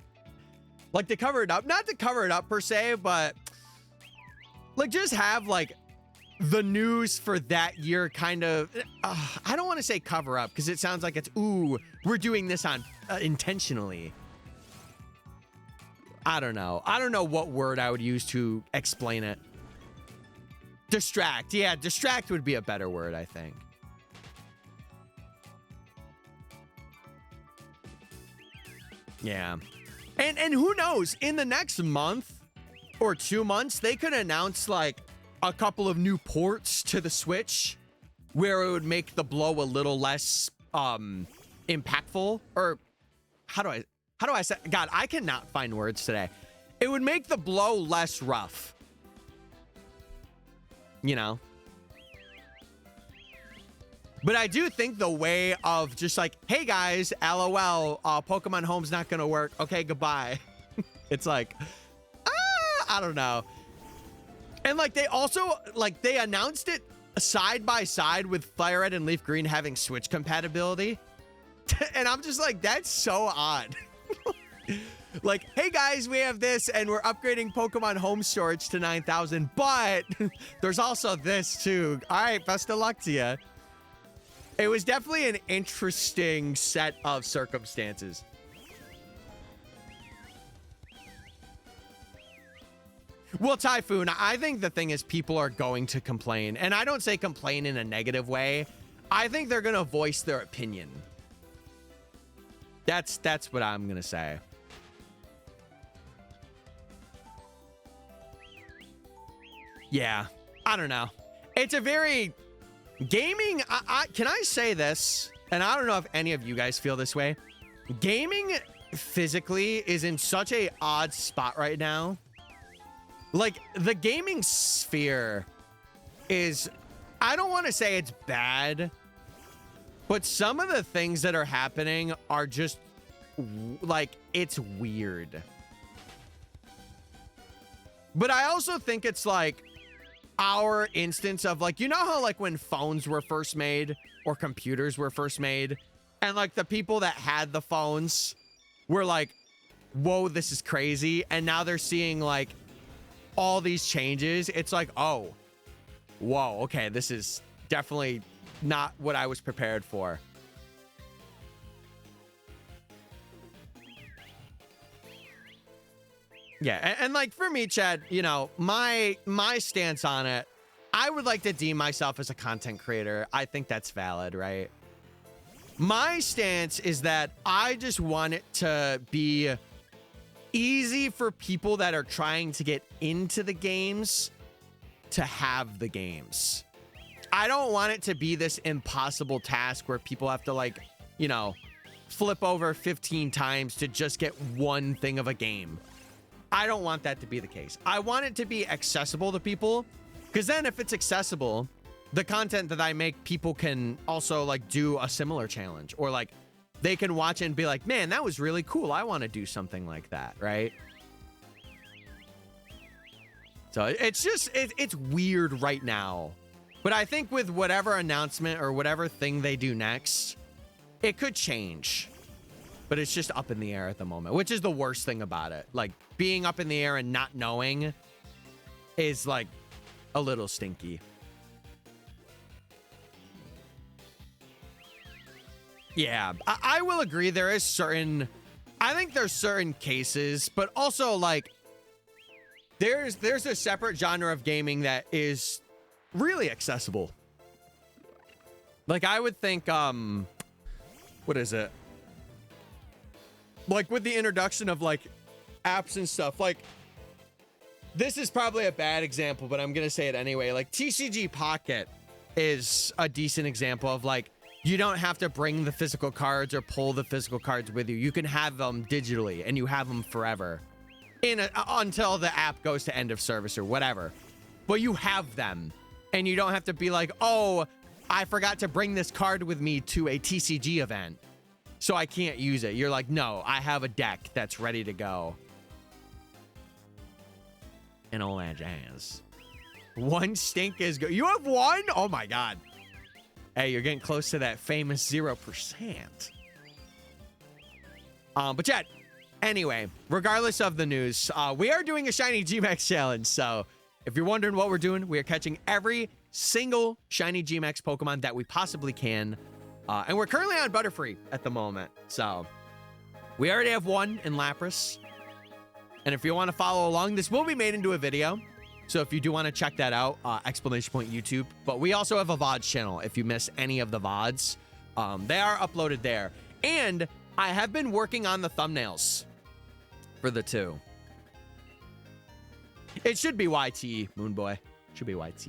Like to cover it up, not to cover it up per se, but like just have like the news for that year kind of, I don't want to say cover up because it sounds like it's, ooh, we're doing this on intentionally. I don't know. I don't know what word I would use to explain it. Distract. Yeah, distract would be a better word, I think. Yeah. And who knows, in the next month or 2 months, they could announce like a couple of new ports to the Switch where it would make the blow a little less impactful, or how do I say, God, I cannot find words today. It would make the blow less rough. You know? But I do think the way of just like, hey guys, LOL, Pokemon Home's not gonna work. Okay, goodbye. It's like, I don't know. And like they also, like they announced it side by side with Fire Red and Leaf Green having Switch compatibility. And I'm just like, that's so odd. Like, hey guys, we have this and we're upgrading Pokemon Home storage to 9,000, but there's also this too. All right, best of luck to you. It was definitely an interesting set of circumstances. Well, Typhoon, I think the thing is people are going to complain. And I don't say complain in a negative way. I think they're going to voice their opinion. That's what I'm going to say. Yeah, I don't know. It's a very... Gaming, can I say this? And I don't know if any of you guys feel this way. Gaming physically is in such a odd spot right now. Like, the gaming sphere is, I don't want to say it's bad, but some of the things that are happening are just, like, it's weird. But I also think it's, like, our instance of, like, you know how, like, when phones were first made or computers were first made, and, like, the people that had the phones were like, whoa, this is crazy, and now they're seeing, like, all these changes. It's like, oh, whoa, okay, this is definitely not what I was prepared for. Yeah, and like for me, Chad, you know, my stance on it, I would like to deem myself as a content creator. I think that's valid, right? My stance is that I just want it to be easy for people that are trying to get into the games to have the games. I don't want it to be this impossible task where people have to, like, you know, flip over 15 times to just get one thing of a game. I don't want that to be the case. I want it to be accessible to people, because then if it's accessible, the content that I make, people can also, like, do a similar challenge, or, like, they can watch it and be like, man, that was really cool. I want to do something like that, right? So it's just, it's weird right now. But I think with whatever announcement or whatever thing they do next, it could change. But it's just up in the air at the moment, which is the worst thing about it. Like, being up in the air and not knowing is, like, a little stinky. Yeah, I will agree. There is certain, I think there's certain cases, but also, like, there's a separate genre of gaming that is really accessible. Like, I would think, what is it? Like, with the introduction of, like, apps and stuff, like, this is probably a bad example, but I'm gonna say it anyway. Like, TCG Pocket is a decent example of, like, you don't have to bring the physical cards or pull the physical cards with you. You can have them digitally, and you have them forever until the app goes to end of service or whatever. But you have them, and you don't have to be like, oh, I forgot to bring this card with me to a TCG event, so I can't use it. You're like, no, I have a deck that's ready to go. And all that jazz. One stink is good. You have one? Oh my God. Hey, you're getting close to that famous 0%. But Chad, anyway, regardless of the news, we are doing a Shiny G-Max challenge. So if you're wondering what we're doing, we are catching every single Shiny G-Max Pokemon that we possibly can. And we're currently on Butterfree at the moment. So we already have one in Lapras. And if you want to follow along, this will be made into a video. So if you do want to check that out, exclamation point YouTube. But we also have a VODs channel if you miss any of the VODs. They are uploaded there. And I have been working on the thumbnails for the two. It should be YT, Moonboy. Should be YT.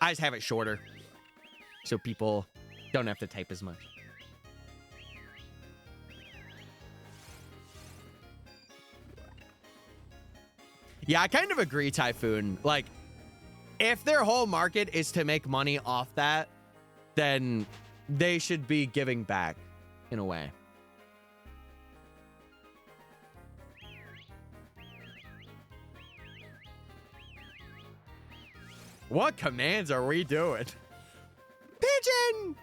I just have it shorter so people don't have to type as much. Yeah, I kind of agree, Typhoon. Like, if their whole market is to make money off that, then they should be giving back in a way. What commands are we doing? Pigeon!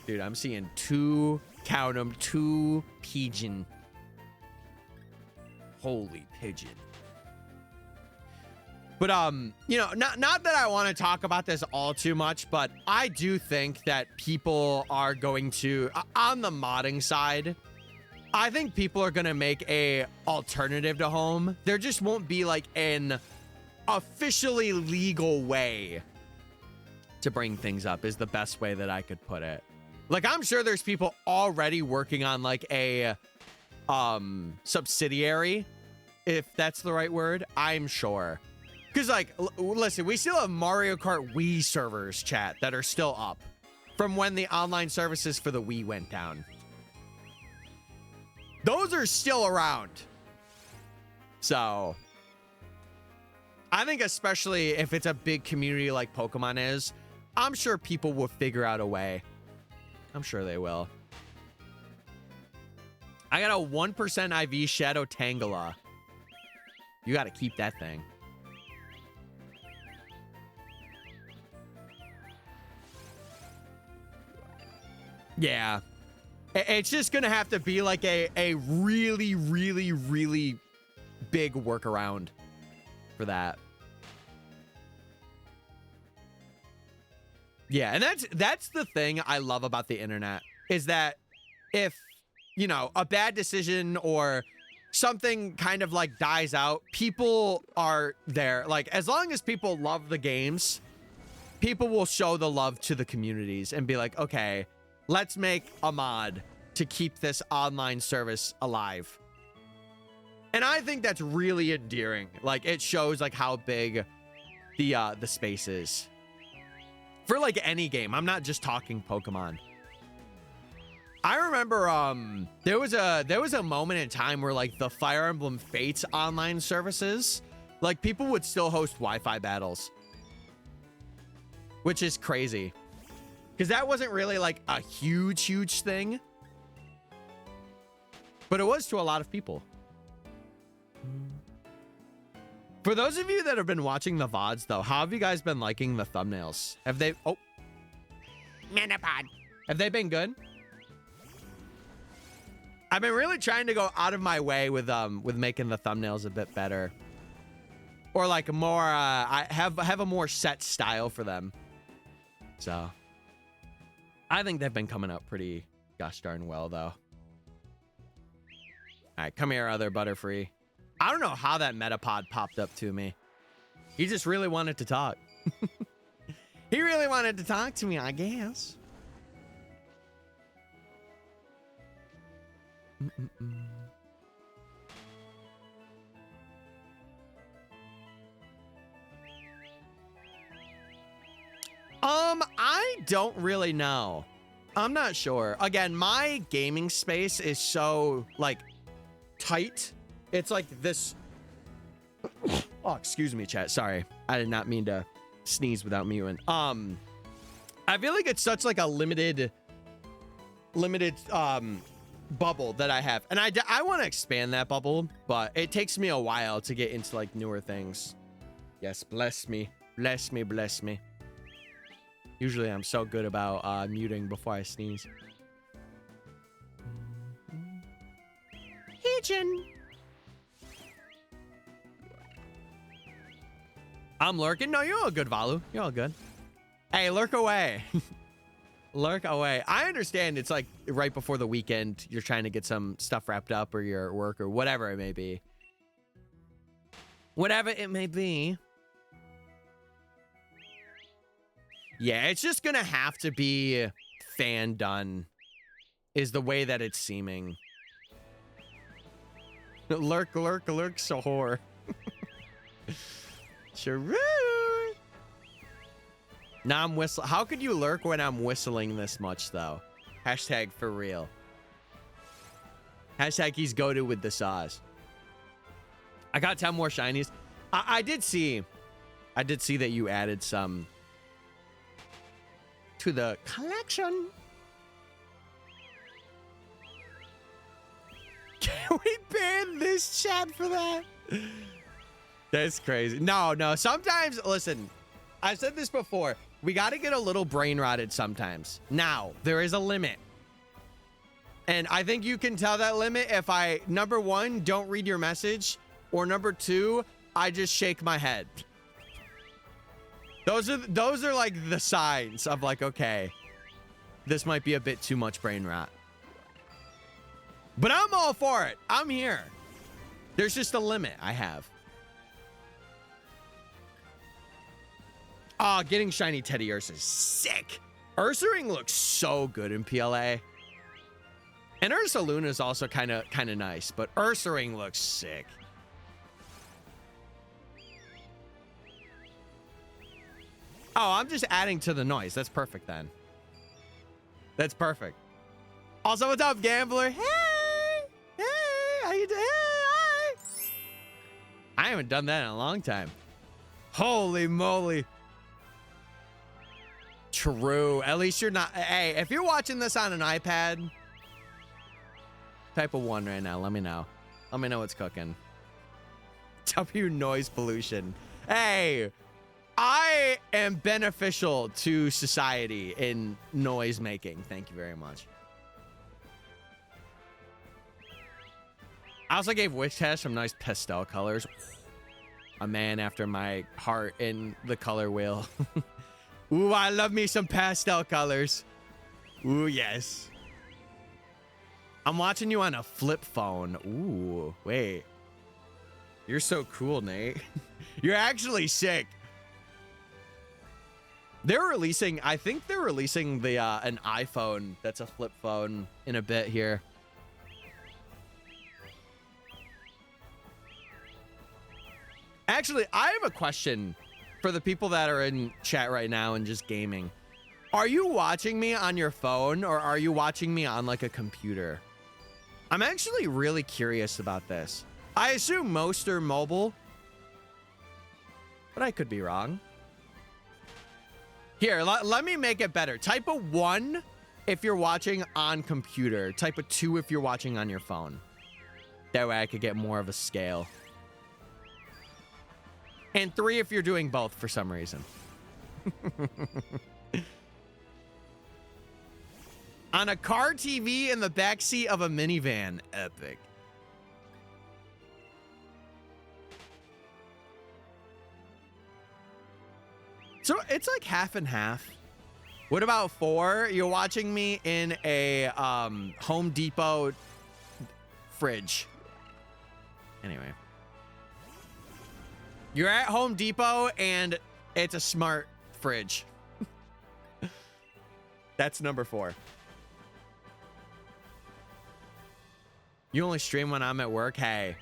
Dude, I'm seeing 2, count them, 2 pigeon. Holy pigeon. But, you know, not that I want to talk about this all too much, but I do think that people are going to, on the modding side, I think people are going to make a alternative to home. There just won't be like an officially legal way to bring things up is the best way that I could put it. Like, I'm sure there's people already working on like a subsidiary, if that's the right word. I'm sure. Because, like, listen, we still have Mario Kart Wii servers, chat, that are still up from when the online services for the Wii went down. Those are still around. So, I think especially if it's a big community like Pokemon is, I'm sure people will figure out a way. I'm sure they will. I got a 1% IV Shadow Tangela. You got to keep that thing. Yeah. It's just going to have to be like a really, really, really big workaround for that. Yeah, and that's the thing I love about the internet is that if, you know, a bad decision or something kind of like dies out, people are there. Like, as long as people love the games, people will show the love to the communities and be like, okay, let's make a mod to keep this online service alive. And I think that's really endearing. Like, it shows like how big the space is. For like any game. I'm not just talking Pokemon. I remember there was a moment in time where like the Fire Emblem Fates online services, like people would still host Wi-Fi battles. Which is crazy. Because that wasn't really like a huge thing. But it was to a lot of people. For those of you that have been watching the VODs, though, how have you guys been liking the thumbnails? Have they... Oh. Manapod. Have they been good? I've been really trying to go out of my way with making the thumbnails a bit better. Or like more... I have a more set style for them. So... I think they've been coming up pretty gosh darn well, though. All right, come here, other Butterfree. I don't know how that Metapod popped up to me. He just really wanted to talk. He really wanted to talk to me, I guess. I don't really know. I'm not sure. Again, my gaming space is so, like, tight. It's like this. Oh, excuse me, chat. Sorry. I did not mean to sneeze without muting. I feel like it's such like a limited bubble that I have. And I want to expand that bubble, but it takes me a while to get into like newer things. Yes, bless me. Bless me, bless me. Usually I'm so good about muting before I sneeze. Pigeon. I'm lurking. No, you're all good, Valu. You're all good. Hey, lurk away. Lurk away. I understand it's like right before the weekend. You're trying to get some stuff wrapped up or your work or whatever it may be. Whatever it may be. Yeah, it's just going to have to be fan done is the way that it's seeming. Lurk, lurk, lurk, sahor. Sure. Now I'm whistling. How could you lurk when I'm whistling this much, though? Hashtag for real. Hashtag he's go-to with the sauce. I got 10 more shinies. I did see that you added some to the collection. Can we ban this chat for that? That's crazy. No. Sometimes, listen, I've said this before. We got to get a little brain rotted sometimes. Now, there is a limit. And I think you can tell that limit if I, number one, don't read your message, or number two, I just shake my head. Those are like the signs of like, okay, this might be a bit too much brain rot. But I'm all for it. I'm here. There's just a limit I have. Oh, getting shiny Teddy Ursa is sick. Ursaring looks so good in PLA. And Ursa Luna is also kind of nice, but Ursaring looks sick. Oh, I'm just adding to the noise. That's perfect then. That's perfect. Also, what's up, Gambler? Hey, how you doing? Hey, hi. I haven't done that in a long time. Holy moly. True. At least you're not. Hey, if you're watching this on an iPad, type of 1 right now. Let me know. Let me know what's cooking. W noise pollution. Hey, I am beneficial to society in noise making. Thank you very much. I also gave Witch Test some nice pastel colors. A man after my heart in the color wheel. Ooh, I love me some pastel colors. Ooh, yes. I'm watching you on a flip phone. Ooh, wait. You're so cool, Nate. You're actually sick. They're releasing, I think they're releasing the an iPhone that's a flip phone in a bit here. Actually, I have a question for the people that are in chat right now and just gaming. Are you watching me on your phone or are you watching me on like a computer? I'm actually really curious about this. I assume most are mobile, but I could be wrong. Here, let me make it better. Type a 1 if you're watching on computer. Type a 2 if you're watching on your phone. That way I could get more of a scale. And 3 if you're doing both for some reason. On a car TV in the backseat of a minivan. Epic. So it's like half and half. What about 4? You're watching me in a Home Depot fridge. Anyway. You're at Home Depot and it's a smart fridge. That's number 4. You only stream when I'm at work? Hey,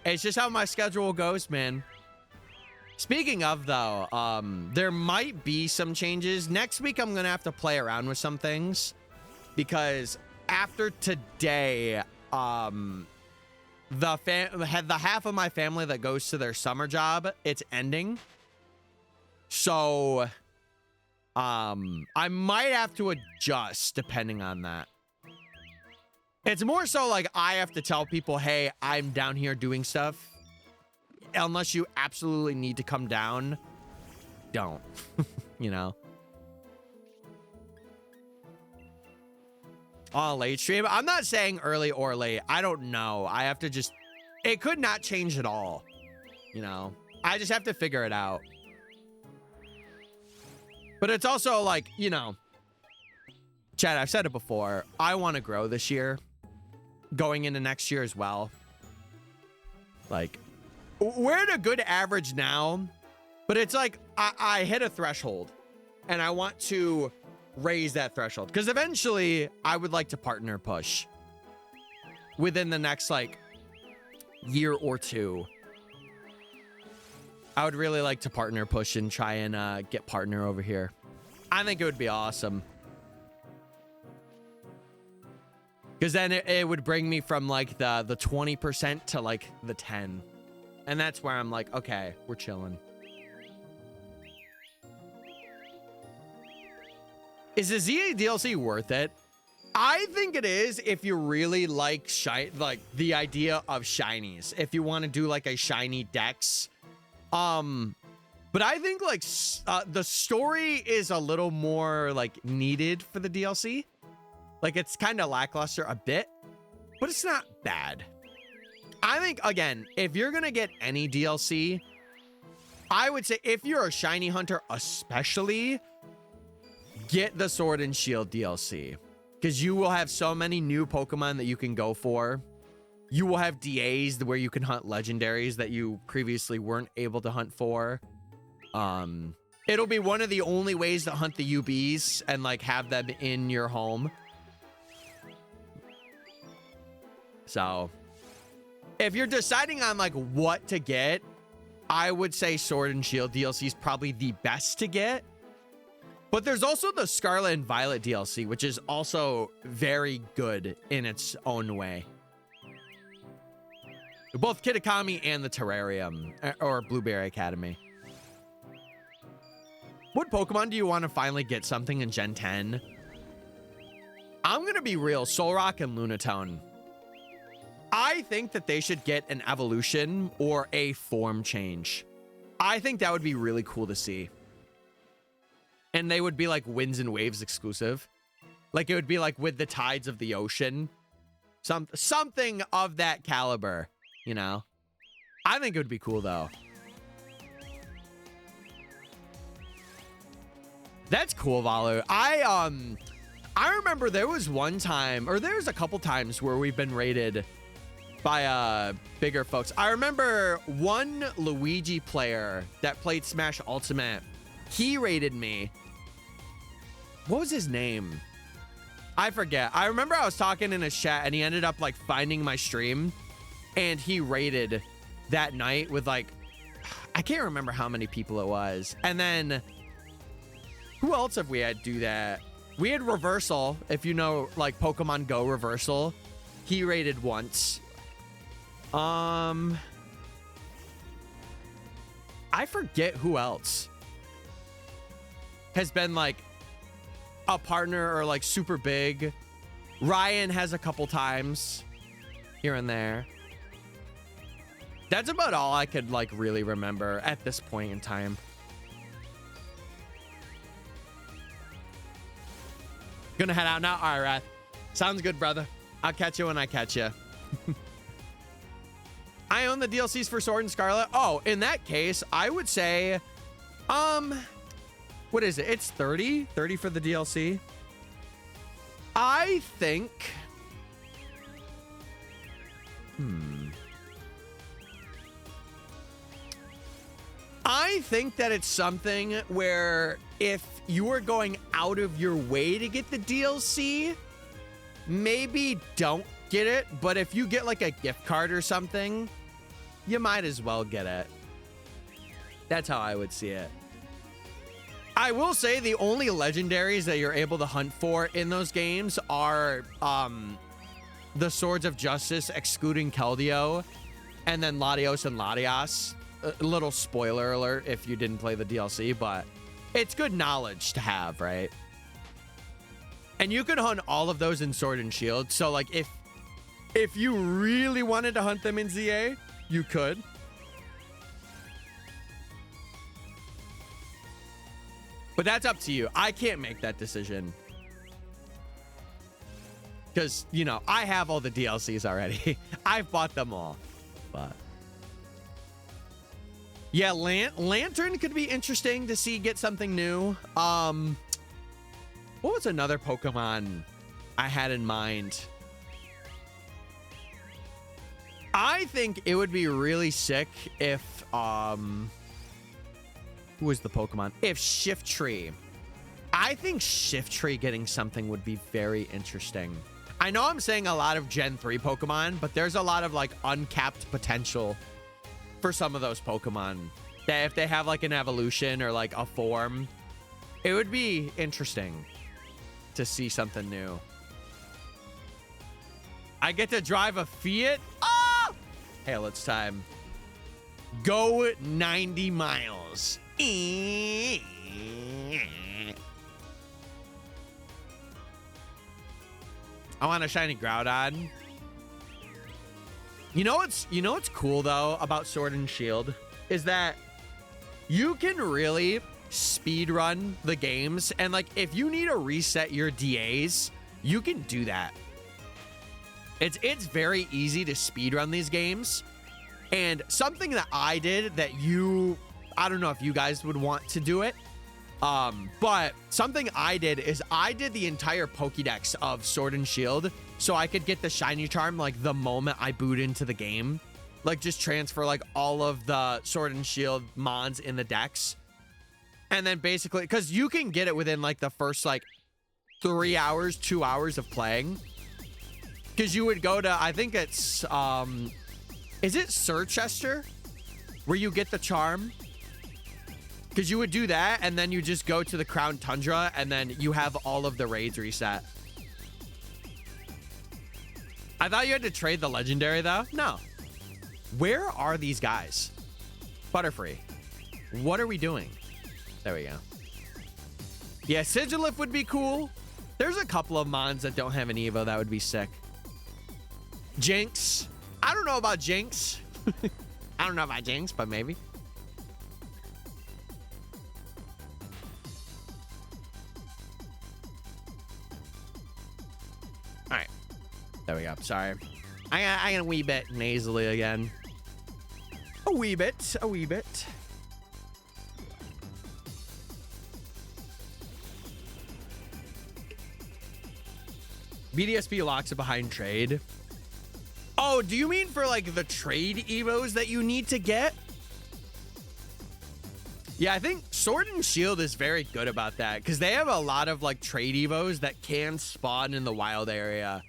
it's just how my schedule goes, man. Speaking of, though, there might be some changes. Next week, I'm going to have to play around with some things. Because after today, the half of my family that goes to their summer job, it's ending. So, I might have to adjust depending on that. It's more so like I have to tell people, hey, I'm down here doing stuff. Unless you absolutely need to come down, don't. You know? On late stream. I'm not saying early or late. I don't know. I have to just... It could not change at all. You know? I just have to figure it out. But it's also like, you know... Chad, I've said it before. I want to grow this year. Going into next year as well. Like... We're at a good average now, but it's like I hit a threshold and I want to raise that threshold because eventually I would like to partner push within the next like year or 2. I would really like to partner push and try and get partner over here. I think it would be awesome because then it would bring me from like the 20% to like the 10. And that's where I'm like, okay, we're chilling. Is the ZA DLC worth it? I think it is if you really like the idea of shinies. If you want to do like a shiny dex. But I think like the story is a little more like needed for the DLC. Like it's kind of lackluster a bit, but it's not bad. I think, again, if you're going to get any DLC, I would say if you're a shiny hunter especially, get the Sword and Shield DLC. Because you will have so many new Pokemon that you can go for. You will have DAs where you can hunt legendaries that you previously weren't able to hunt for. It'll be one of the only ways to hunt the UBs and like have them in your home. So if you're deciding on like what to get, I would say Sword and Shield DLC is probably the best to get. But there's also the Scarlet and Violet DLC, which is also very good in its own way. Both Kitakami and the Terrarium, or Blueberry Academy. What Pokemon do you want to finally get something in Gen 10? I'm going to be real, Solrock and Lunatone. I think that they should get an evolution or a form change. I think that would be really cool to see. And they would be like Winds and Waves exclusive. Like it would be like with the tides of the ocean. Something of that caliber, you know? I think it would be cool though. That's cool, Valu. I remember there was one time, or there's a couple times where we've been raided by bigger folks. I remember one Luigi player that played Smash Ultimate. He raided me. What was his name? I forget. I remember I was talking in his chat and he ended up like finding my stream and he raided that night with like, I can't remember how many people it was. And then who else have we had do that? We had Reversal, if you know like Pokemon Go Reversal. He raided once. I forget who else has been like a partner or like super big. Ryan has a couple times here and there. That's about all I could like really remember at this point in time. Gonna head out now. All right, Wrath. Sounds good, brother. I'll catch you when I catch you. I own the DLCs for Sword and Scarlet. Oh, in that case, I would say, what is it? It's 30 for the DLC. I think, I think that it's something where if you are going out of your way to get the DLC, maybe don't get it. But if you get like a gift card or something, you might as well get it. That's how I would see it. I will say the only legendaries that you're able to hunt for in those games are the Swords of Justice, excluding Keldeo, and then Latios and Latias. A little spoiler alert if you didn't play the DLC, but it's good knowledge to have, right? And you can hunt all of those in Sword and Shield. So like if you really wanted to hunt them in ZA, you could. But that's up to you. I can't make that decision. Because, you know, I have all the DLCs already. I've bought them all. But yeah, Lantern could be interesting to see get something new. What was another Pokemon I had in mind? I think it would be really sick if who is the Pokemon? If Shiftry. I think Shiftry getting something would be very interesting. I know I'm saying a lot of Gen 3 Pokemon, but there's a lot of like uncapped potential for some of those Pokemon that if they have like an evolution or like a form, it would be interesting to see something new. I get to drive a Fiat. Oh! Hail, it's time. Go 90 miles. I want a shiny Groudon. You know what's cool though about Sword and Shield is that you can really speed run the games, and like if you need to reset your DAs, you can do that. It's very easy to speed run these games. And something that I did that I don't know if you guys would want to do it, but something I did is I did the entire Pokédex of Sword and Shield so I could get the shiny charm like the moment I boot into the game. Like just transfer like all of the Sword and Shield mons in the decks. And then basically, because you can get it within like the first like 3 hours, 2 hours of playing. Because you would go to, I think it's, is it Sirchester where you get the charm? Because you would do that and then you just go to the Crown Tundra and then you have all of the raids reset. I thought you had to trade the legendary though. No. Where are these guys? Butterfree. What are we doing? There we go. Yeah, Sigilif would be cool. There's a couple of mons that don't have an Evo that would be sick. Jinx. I don't know about Jinx. I don't know about Jinx, but maybe. All right. There we go. Sorry. I got a wee bit nasally again. A wee bit. A wee bit. BDSP locks it behind trade. Oh, do you mean for like the trade evos that you need to get? Yeah, I think Sword and Shield is very good about that because they have a lot of like trade evos that can spawn in the wild area.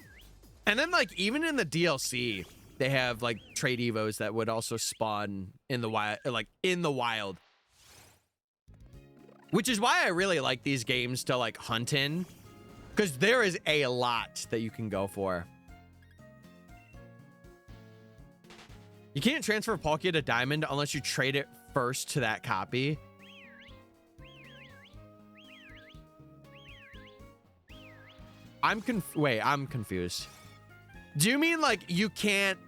And then like even in the DLC, they have like trade evos that would also spawn in the wild, like in the wild. Which is why I really like these games to like hunt in. Because there is a lot that you can go for. You can't transfer Palkia to Diamond unless you trade it first to that copy. I'm confused. Do you mean like you can't?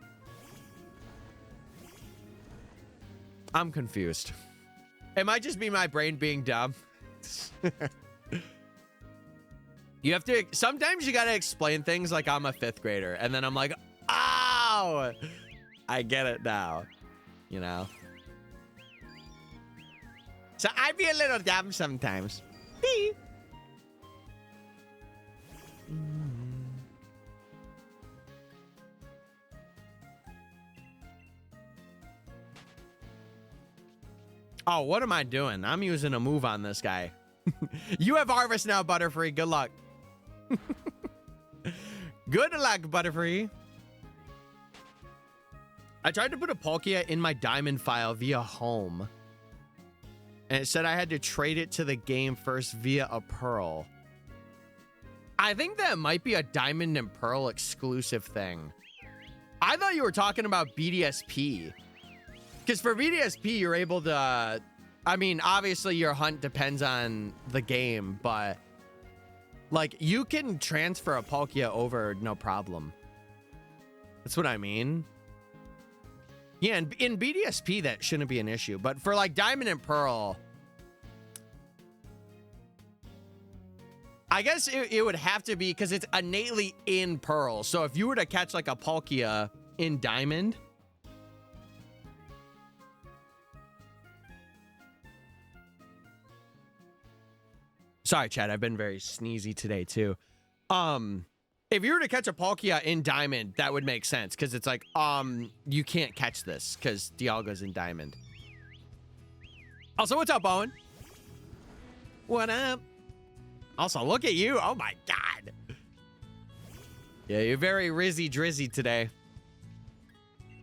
I'm confused. It might just be my brain being dumb. You have to, sometimes you got to explain things like I'm a 5th grader. And then I'm like, oh, I get it now, you know? So I be a little dumb sometimes. Oh, what am I doing? I'm using a move on this guy. You have Harvest now, Butterfree. Good luck. Good luck, Butterfree. I tried to put a Palkia in my diamond file via home. And it said I had to trade it to the game first via a pearl. I think that might be a diamond and pearl exclusive thing. I thought you were talking about BDSP. Because for BDSP, you're able to... I mean, obviously your hunt depends on the game, but... like, you can transfer a Palkia over no problem. That's what I mean. Yeah, in BDSP, that shouldn't be an issue. But for, like, Diamond and Pearl... I guess it would have to be because it's innately in Pearl. So if you were to catch, like, a Palkia in Diamond... Sorry, Chad. I've been very sneezy today, too. If you were to catch a Palkia in Diamond, that would make sense. Because it's like, you can't catch this. Because Dialga's in Diamond. Also, what's up, Owen? What up? Also, look at you. Oh, my God. Yeah, you're very rizzy drizzy today.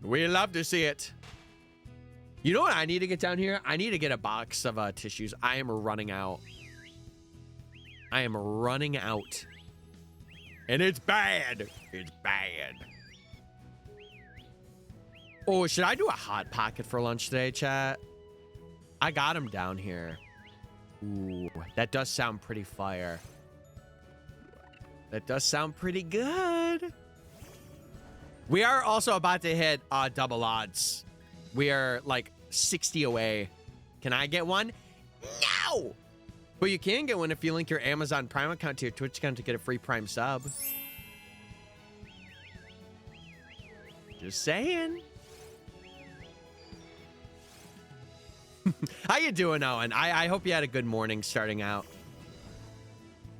We love to see it. You know what I need to get down here? I need to get a box of tissues. I am running out. I am running out. And it's bad. It's bad. Oh, should I do a hot pocket for lunch today, chat? I got him down here. Ooh, that does sound pretty fire. That does sound pretty good. We are also about to hit double odds. We are like 60 away. Can I get one? No! But you can get one if you link your Amazon Prime account to your Twitch account to get a free Prime sub. Just saying. How you doing, Owen? I hope you had a good morning starting out.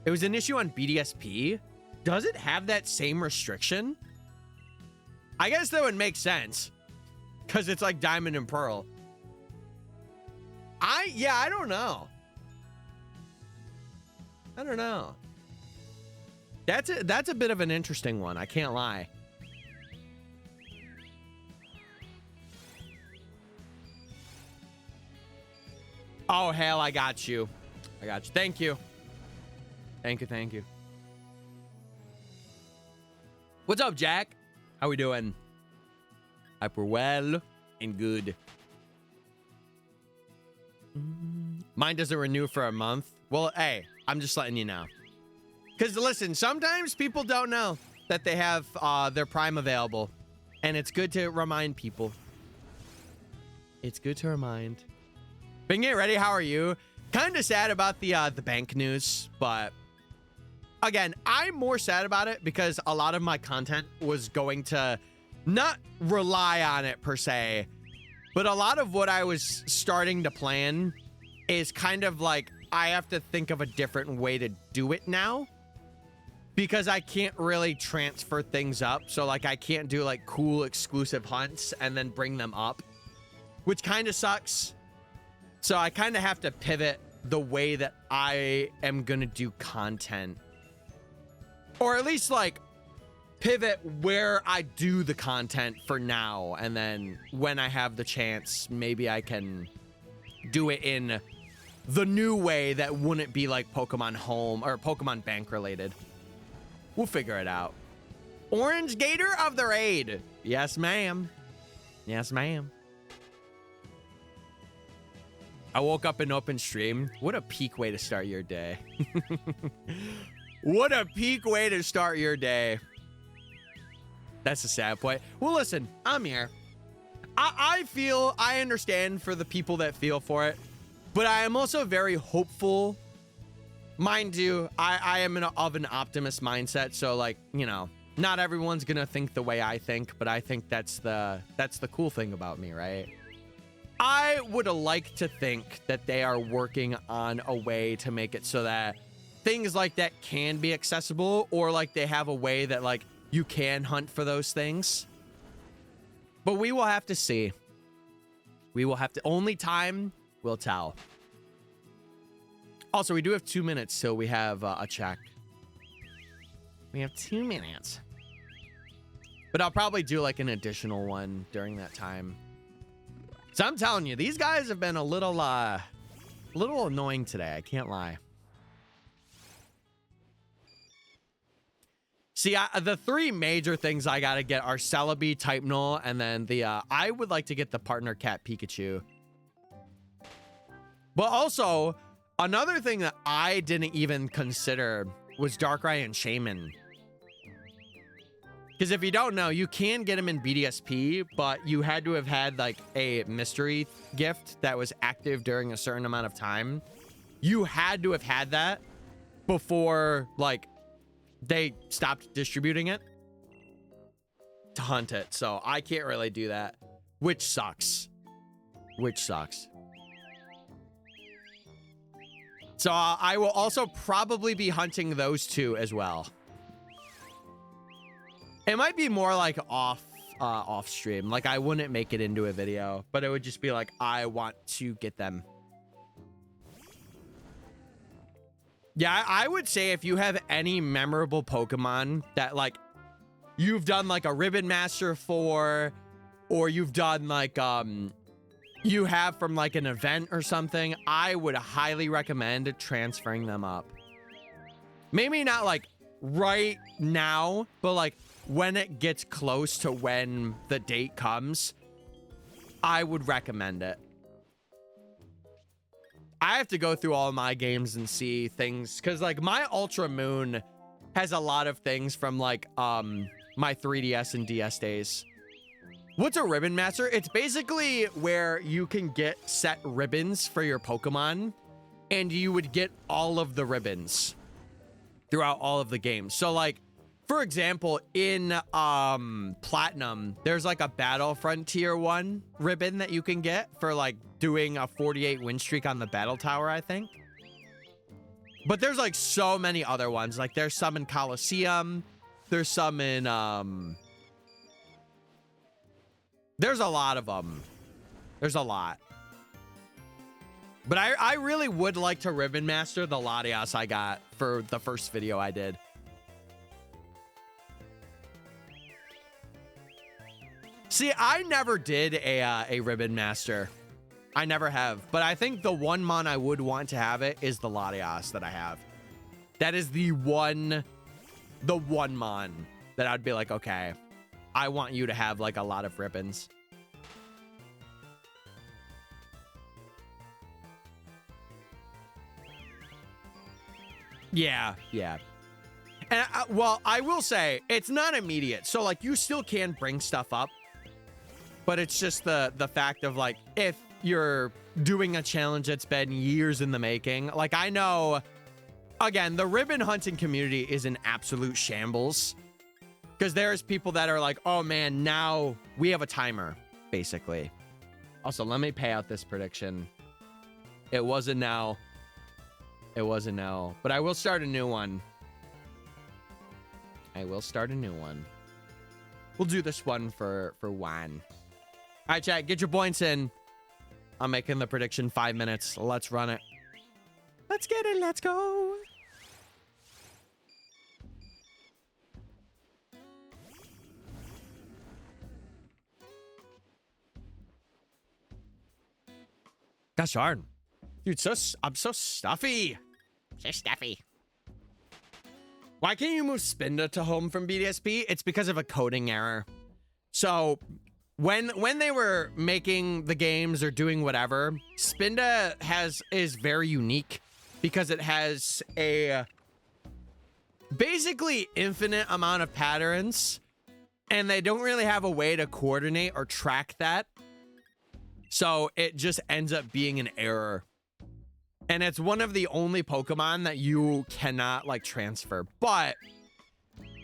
It was an issue on BDSP. Does it have that same restriction? I guess that would make sense. Because it's like Diamond and Pearl. I don't know. I don't know. That's a bit of an interesting one. I can't lie. Oh, hell, I got you. I got you. Thank you. Thank you, thank you. What's up, Jack? How we doing? Hyper well and good. Mine doesn't renew for a month. Well, hey, I'm just letting you know. Because listen, sometimes people don't know that they have their Prime available. And it's good to remind people. It's good to remind. Been getting ready. How are you? Kind of sad about the bank news, but again, I'm more sad about it because a lot of my content was going to not rely on it per se, but a lot of what I was starting to plan is kind of like I have to think of a different way to do it now because I can't really transfer things up. So like I can't do like cool exclusive hunts and then bring them up, which kind of sucks. So I kind of have to pivot the way that I am going to do content. Or at least like pivot where I do the content for now. And then when I have the chance, maybe I can do it in the new way that wouldn't be like Pokemon Home or Pokemon Bank related. We'll figure it out. Orange Gator of the Raid. Yes, ma'am. Yes, ma'am. I woke up in open stream. What a peak way to start your day. What a peak way to start your day. That's a sad point. Well, listen, I'm here. I understand for the people that feel for it, but I am also very hopeful. Mind you, I am of an optimist mindset. So like, you know, not everyone's going to think the way I think, but I think that's the cool thing about me, right? I would like to think that they are working on a way to make it so that things like that can be accessible, or like they have a way that like you can hunt for those things. But we will have to see. We will have to, only time will tell. Also, we do have 2 minutes till we have a check. We have 2 minutes. But I'll probably do like an additional one during that time. So I'm telling you, these guys have been a little annoying today. I can't lie. See, the three major things I gotta get are Celebi, Type Null, and then the I would like to get the partner cat Pikachu. But also, another thing that I didn't even consider was Darkrai and Shaman. Because if you don't know, you can get them in BDSP, but you had to have had like a mystery gift that was active during a certain amount of time. You had to have had that before like they stopped distributing it to hunt it. So I can't really do that, which sucks. Which sucks. So I will also probably be hunting those two as well. It might be more like off stream. Like I wouldn't make it into a video, but it would just be like, I want to get them. Yeah, I would say if you have any memorable Pokemon that like you've done like a Ribbon Master for, or you've done like, you have from like an event or something, I would highly recommend transferring them up. Maybe not like right now, but like when it gets close to when the date comes, I would recommend it. I have to go through all my games and see things, because like my Ultra Moon has a lot of things from like my 3DS and DS days. What's a Ribbon Master? It's basically where you can get set ribbons for your Pokemon, and you would get all of the ribbons throughout all of the games. So like, for example, in Platinum, there's like a Battlefront Tier 1 ribbon that you can get for like doing a 48 win streak on the Battle Tower, I think. But there's like so many other ones. Like there's some in Coliseum. There's some in, there's a lot of them. There's a lot. But I really would like to Ribbon Master the Latias I got for the first video I did. See, I never did a Ribbon Master. I never have. But I think the one mon I would want to have it is the Latias that I have. That is the one mon that I'd be like, okay, I want you to have like a lot of ribbons. Yeah, yeah. And well, I will say it's not immediate. So like you still can bring stuff up. But it's just the fact of like, if you're doing a challenge that's been years in the making, like I know, again, the ribbon hunting community is an absolute shambles, because there's people that are like, oh man, now we have a timer, basically. Also, let me pay out this prediction. It wasn't now. It wasn't now, but I will start a new one. I will start a new one. We'll do this one for one. All right, chat, get your points in. I'm making the prediction 5 minutes. Let's run it. Let's get it. Let's go. Gosh darn. Dude, I'm so stuffy. So stuffy. Why can't you move Spinda to home from BDSP? It's because of a coding error. So when they were making the games or doing whatever, Spinda is very unique because it has a basically infinite amount of patterns, and they don't really have a way to coordinate or track that. So it just ends up being an error. And it's one of the only Pokemon that you cannot like transfer. But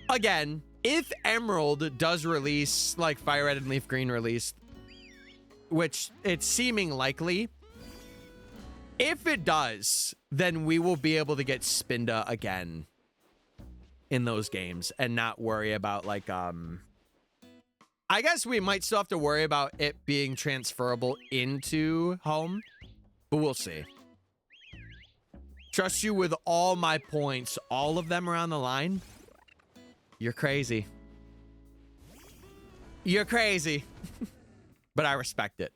again, if Emerald does release like Fire Red and Leaf Green released, which it's seeming likely, if it does, then we will be able to get Spinda again in those games and not worry about like, I guess we might still have to worry about it being transferable into home, but we'll see. Trust you with all my points. All of them are on the line. You're crazy. You're crazy. But I respect it.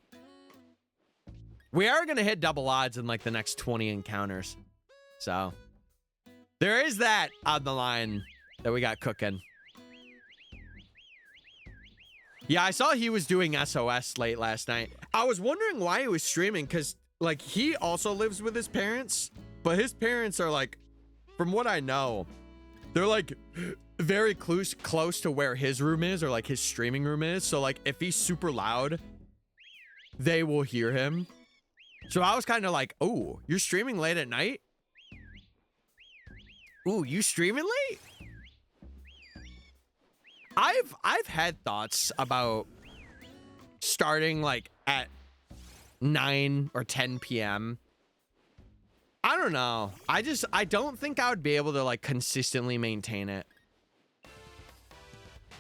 We are going to hit double odds in like the next 20 encounters. So there is that on the line that we got cooking. Yeah, I saw he was doing SOS late last night. I was wondering why he was streaming, because like he also lives with his parents, but his parents are like, from what I know, they're like very close to where his room is, or like his streaming room is. So like if he's super loud, they will hear him. So I was kind of like, oh, you're streaming late at night? Ooh, you streaming late? I've had thoughts about starting like at 9 or 10 p.m. I don't know. I don't think I would be able to like consistently maintain it.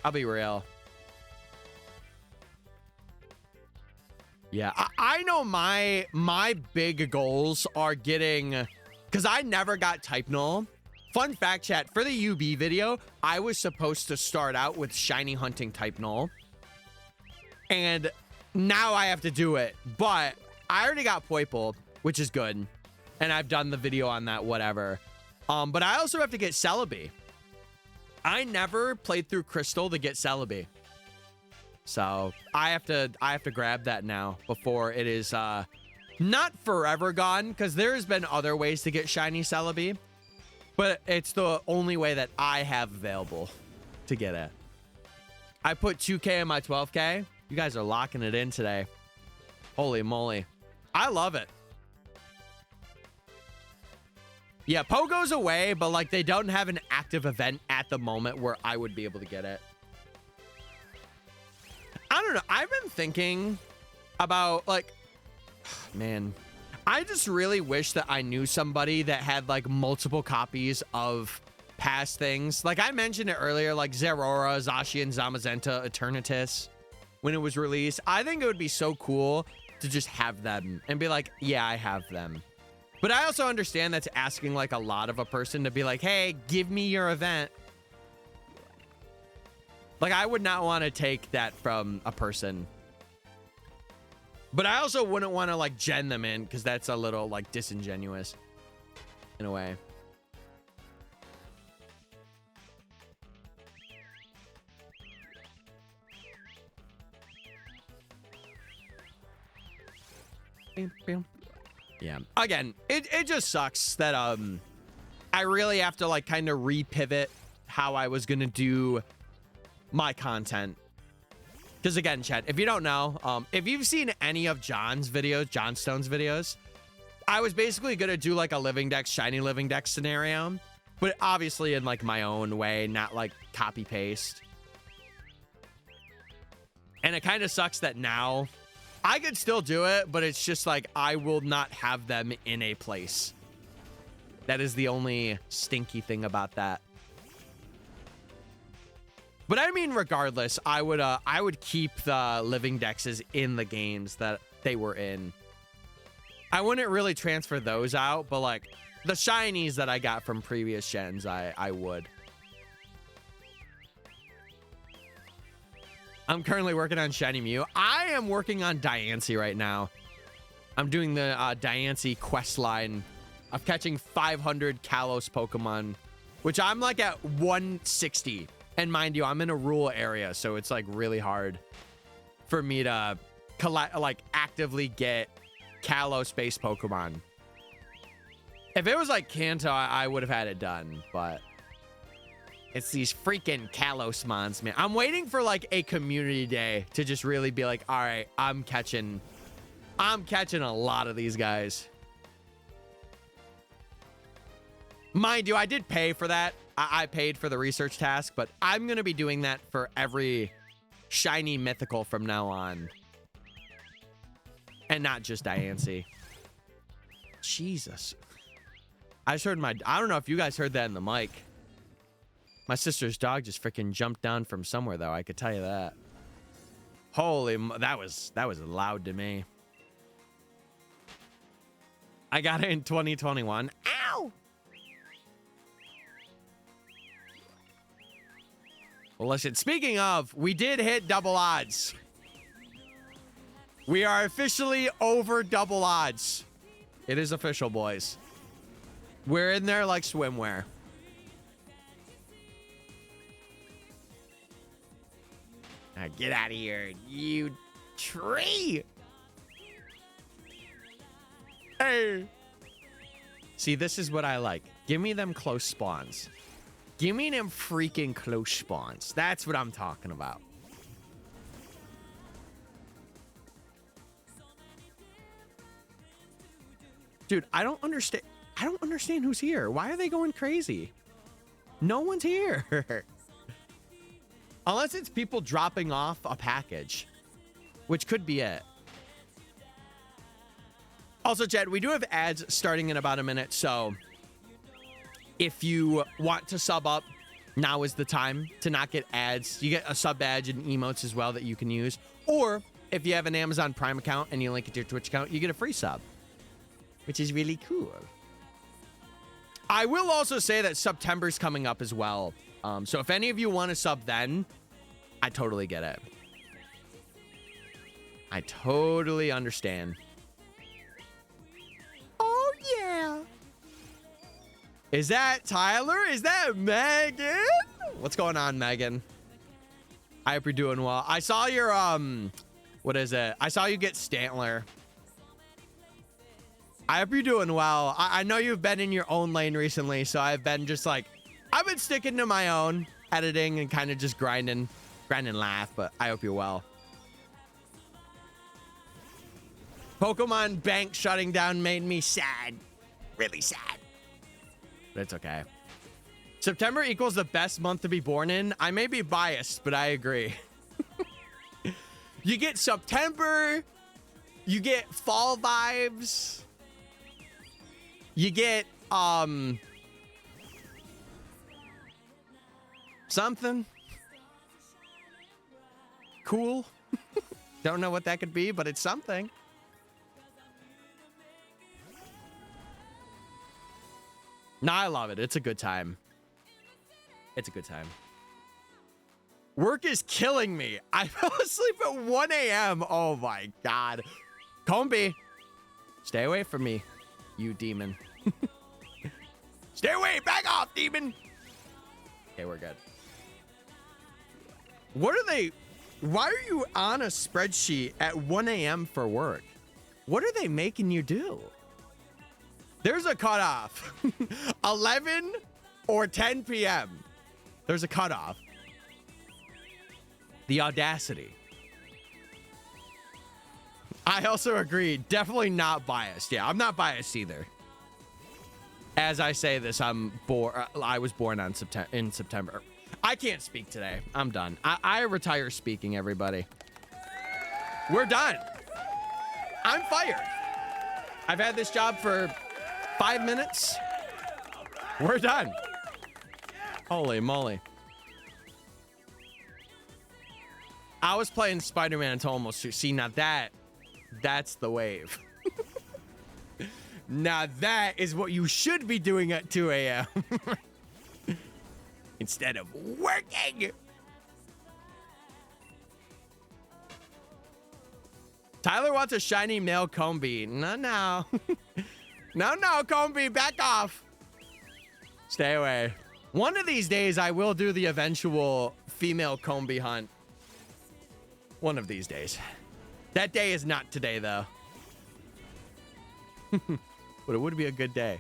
I'll be real. Yeah, I know my big goals are getting, because I never got type null. Fun fact, chat, for the UB video, I was supposed to start out with shiny hunting type null. And now I have to do it. But I already got Poiple, which is good. And I've done the video on that, whatever. But I also have to get Celebi. I never played through Crystal to get Celebi. So I have to grab that now before it is not forever gone, because there's been other ways to get shiny Celebi, but it's the only way that I have available to get it. I put 2K in my 12K. You guys are locking it in today. Holy moly. I love it. Yeah, Pogo's away, but like they don't have an active event at the moment where I would be able to get it. I don't know. I've been thinking about like, man, I just really wish that I knew somebody that had like multiple copies of past things. Like I mentioned it earlier, like Zeraora, Zacian, Zamazenta, Eternatus, when it was released. I think it would be so cool to just have them and be like, yeah, I have them. But I also understand that's asking like a lot of a person to be like, hey, give me your event. Like I would not want to take that from a person. But I also wouldn't want to like gen them in, because that's a little like disingenuous in a way. Yeah. Again, it just sucks that I really have to like kind of repivot how I was gonna do my content. Because again, chat, if you don't know, if you've seen any of John's videos, John Stone's videos, I was basically gonna do like a living dex, shiny living dex scenario, but obviously in like my own way, not like copy paste. And it kind of sucks that now I could still do it, but it's just like I will not have them in a place. That is the only stinky thing about that. But I mean, regardless, I would keep the living dexes in the games that they were in. I wouldn't really transfer those out, but like the shinies that I got from previous gens, I would. I'm currently working on Shiny Mew. I am working on Diancie right now. I'm doing the Diancie quest line of catching 500 Kalos Pokemon, which I'm like at 160. And mind you, I'm in a rural area, so it's like really hard for me to collect, like actively get Kalos-based Pokemon. If it was like Kanto, I would have had it done, but it's these freaking Kalos mons, man. I'm waiting for like a community day to just really be like, all right, I'm catching a lot of these guys. Mind you, I did pay for that. I paid for the research task, but I'm going to be doing that for every shiny mythical from now on. And not just Diancie. Jesus. I just heard I don't know if you guys heard that in the mic. My sister's dog just freaking jumped down from somewhere, though. I could tell you that. Holy, that was loud to me. I got it in 2021. Ow! Well, listen, speaking of, we did hit double odds. We are officially over double odds. It is official, boys. We're in there like swimwear. Now get out of here, you tree. Hey. See, this is what I like. Give me them close spawns. Give me them freaking close spawns. That's what I'm talking about. Dude, I don't understand. I don't understand who's here. Why are they going crazy? No one's here. Unless it's people dropping off a package, which could be it. Also, Jed, we do have ads starting in about a minute, so if you want to sub up, now is the time to not get ads. You get a sub badge and emotes as well that you can use. Or if you have an Amazon Prime account and you link it to your Twitch account, you get a free sub, which is really cool. I will also say that September's coming up as well. So if any of you want to sub then, I totally get it. I totally understand. Oh, yeah. Is that Tyler? Is that Megan? What's going on, Megan? I hope you're doing well. I saw your, what is it? I saw you get Stantler. I hope you're doing well. I know you've been in your own lane recently, so I've been just like, I've been sticking to my own editing and kind of just grinding laugh, but I hope you're well. Pokemon Bank shutting down made me sad. Really sad. But it's okay. September equals the best month to be born in. I may be biased, but I agree. You get September. You get fall vibes. You get, something cool. Don't know what that could be, but it's something. No, I love it. It's a good time. It's a good time. Work is killing me. I fell asleep at 1 a.m. Oh my God. Combi, stay away from me, you demon. Stay away. Back off, demon. Okay, we're good. What are they? Why are you on a spreadsheet at 1 a.m. for work? What are they making you do? There's a cutoff. 11 or 10 p.m. There's a cutoff. The audacity. I also agree. Definitely not biased. Yeah, I'm not biased either. As I say this, I was born in September. I can't speak today. I'm done. I retire speaking, everybody. We're done. I'm fired. I've had this job for 5 minutes. We're done. Holy moly. I was playing Spider-Man until almost 2. See, now that's the wave. Now that is what you should be doing at 2 a.m. Instead of working. Tyler wants a shiny male Combi. No. No, Combi, back off. Stay away. One of these days, I will do the eventual female Combi hunt. One of these days. That day is not today, though. But it would be a good day.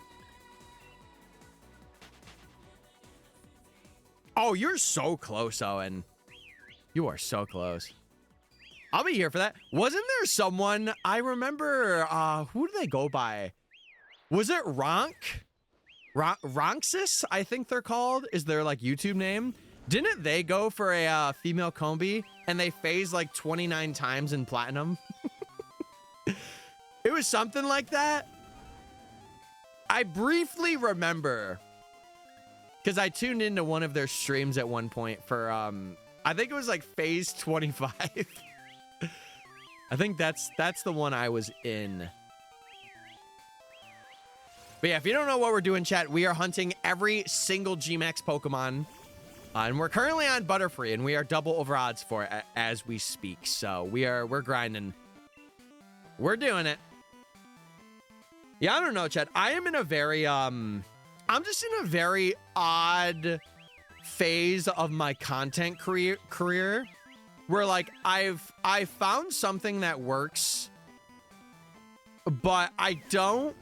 Oh, you're so close, Owen. You are so close. I'll be here for that. Wasn't there someone, I remember, who do they go by? Was it Ronxus, I think they're called, is their like YouTube name. Didn't they go for a female Combi and they phased like 29 times in platinum? It was something like that. I briefly remember because I tuned into one of their streams at one point for, I think it was like phase 25. I think that's the one I was in. But yeah, if you don't know what we're doing, chat, we are hunting every single Gmax Pokemon. And we're currently on Butterfree, and we are double over odds for it as we speak. So we're grinding. We're doing it. Yeah, I don't know, chat. I am in a very, I'm just in a very odd phase of my content career where like I found something that works, but I don't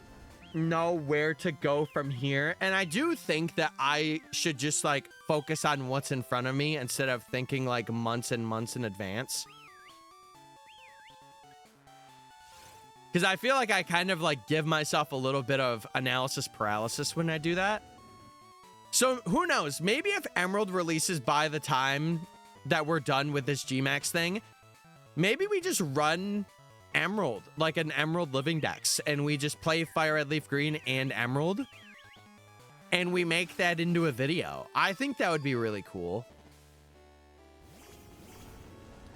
know where to go from here. And I do think that I should just like focus on what's in front of me instead of thinking like months and months in advance. Because I feel like I kind of like give myself a little bit of analysis paralysis when I do that. So who knows? Maybe if Emerald releases by the time that we're done with this Gmax thing, maybe we just run Emerald, like an Emerald Living Dex, and we just play Fire Red Leaf Green and Emerald, and we make that into a video. I think that would be really cool.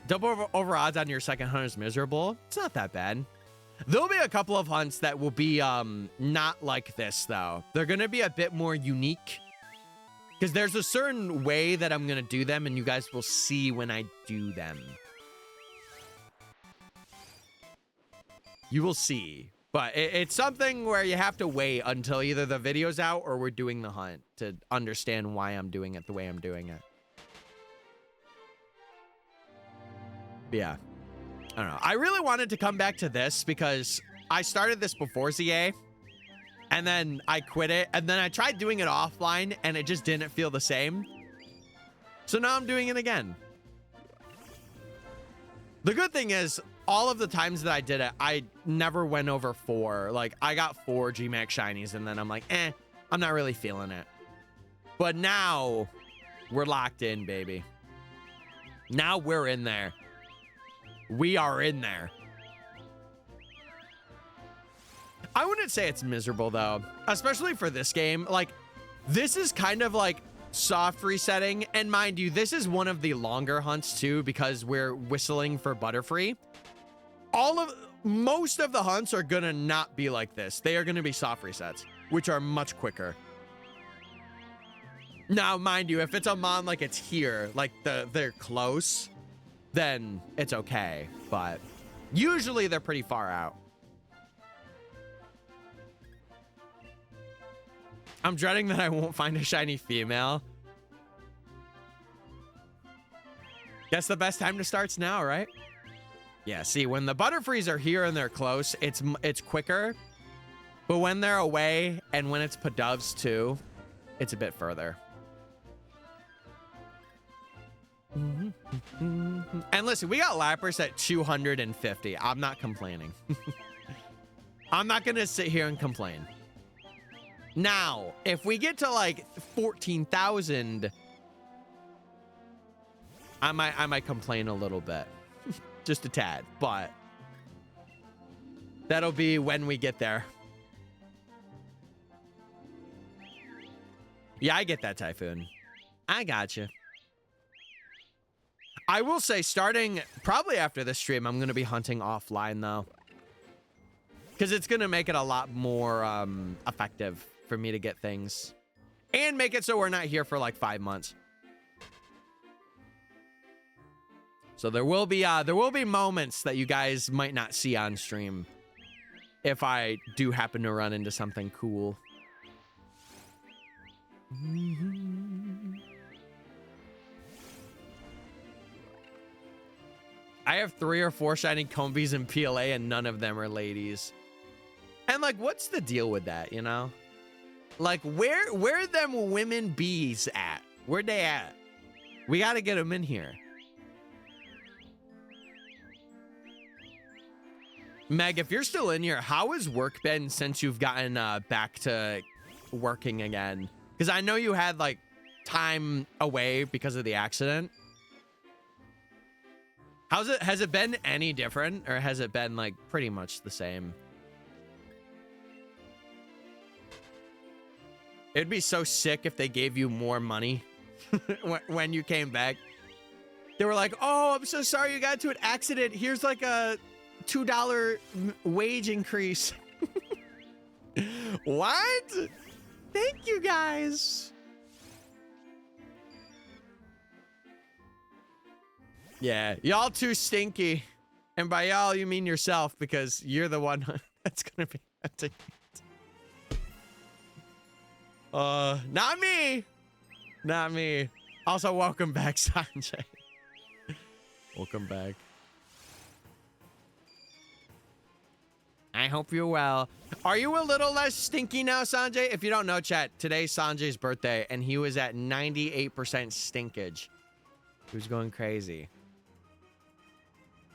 Double over odds on your second hunt is miserable. It's not that bad. There'll be a couple of hunts that will be not like this, though. They're going to be a bit more unique because there's a certain way that I'm going to do them, and you guys will see when I do them. You will see. But it's something where you have to wait until either the video's out or we're doing the hunt to understand why I'm doing it the way I'm doing it. Yeah. I don't know. I really wanted to come back to this because I started this before ZA and then I quit it. And then I tried doing it offline and it just didn't feel the same. So now I'm doing it again. The good thing is all of the times that I did it, I never went over 4. Like I got 4 GMAX shinies and then I'm like, I'm not really feeling it. But now we're locked in, baby. Now we're in there. We are in there. I wouldn't say it's miserable though, especially for this game. Like this is kind of like soft resetting, and mind you, this is one of the longer hunts too because we're whistling for Butterfree. Most of the hunts are gonna not be like this. They are gonna be soft resets, which are much quicker. Now, mind you, if it's a mon like it's here, like they're close, then it's okay. But usually they're pretty far out. I'm dreading that I won't find a shiny female. Guess the best time to start's now, right? Yeah, see, when the Butterfrees are here and they're close, it's quicker. But when they're away and when it's Padoves too, it's a bit further. And listen, we got Lapras at 250. I'm not complaining. I'm not going to sit here and complain. Now, if we get to like 14,000, I might complain a little bit. Just a tad, but that'll be when we get there. Yeah, I get that, Typhoon. I got you. I will say, starting probably after this stream, I'm going to be hunting offline, though. Because it's going to make it a lot more effective for me to get things. And make it so we're not here for like 5 months. So there will be moments that you guys might not see on stream if I do happen to run into something cool. I have 3 or 4 shiny Combies in PLA and none of them are ladies. And like, what's the deal with that, you know? Like, where them women bees at? Where'd they at? We got to get them in here. Meg, if you're still in here, how has work been since you've gotten back to working again? Because I know you had like time away because of the accident. Has it been any different, or has it been like pretty much the same? It'd be so sick if they gave you more money when you came back. They were like, oh, I'm so sorry you got into an accident. Here's like a $2 wage increase. What? Thank you, guys. Yeah, y'all too stinky. And by y'all, you mean yourself, because you're the one that's going to be hunting. Not me. Not me. Also, welcome back, Sanjay. Welcome back. I hope you're well. Are you a little less stinky now, Sanjay? If you don't know, chat, today's Sanjay's birthday, and he was at 98% stinkage. He was going crazy.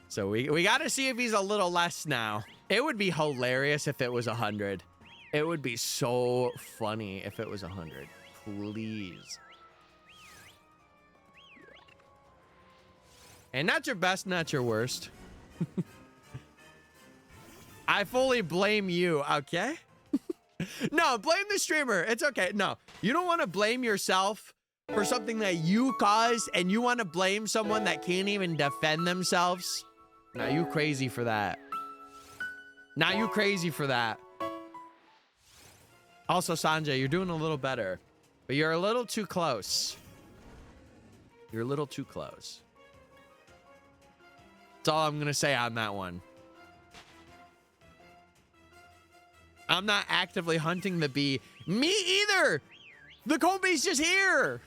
So we got to see if he's a little less now. It would be hilarious if it was 100. It would be so funny if it was 100. Please. And not your best, not your worst. I fully blame you, okay? No, blame the streamer. It's okay. No, you don't want to blame yourself for something that you caused, and you want to blame someone that can't even defend themselves. Now you crazy for that. Now you crazy for that. Also, Sanjay, you're doing a little better, but you're a little too close. You're a little too close. That's all I'm going to say on that one. I'm not actively hunting the bee. Me either. The Colby's just here.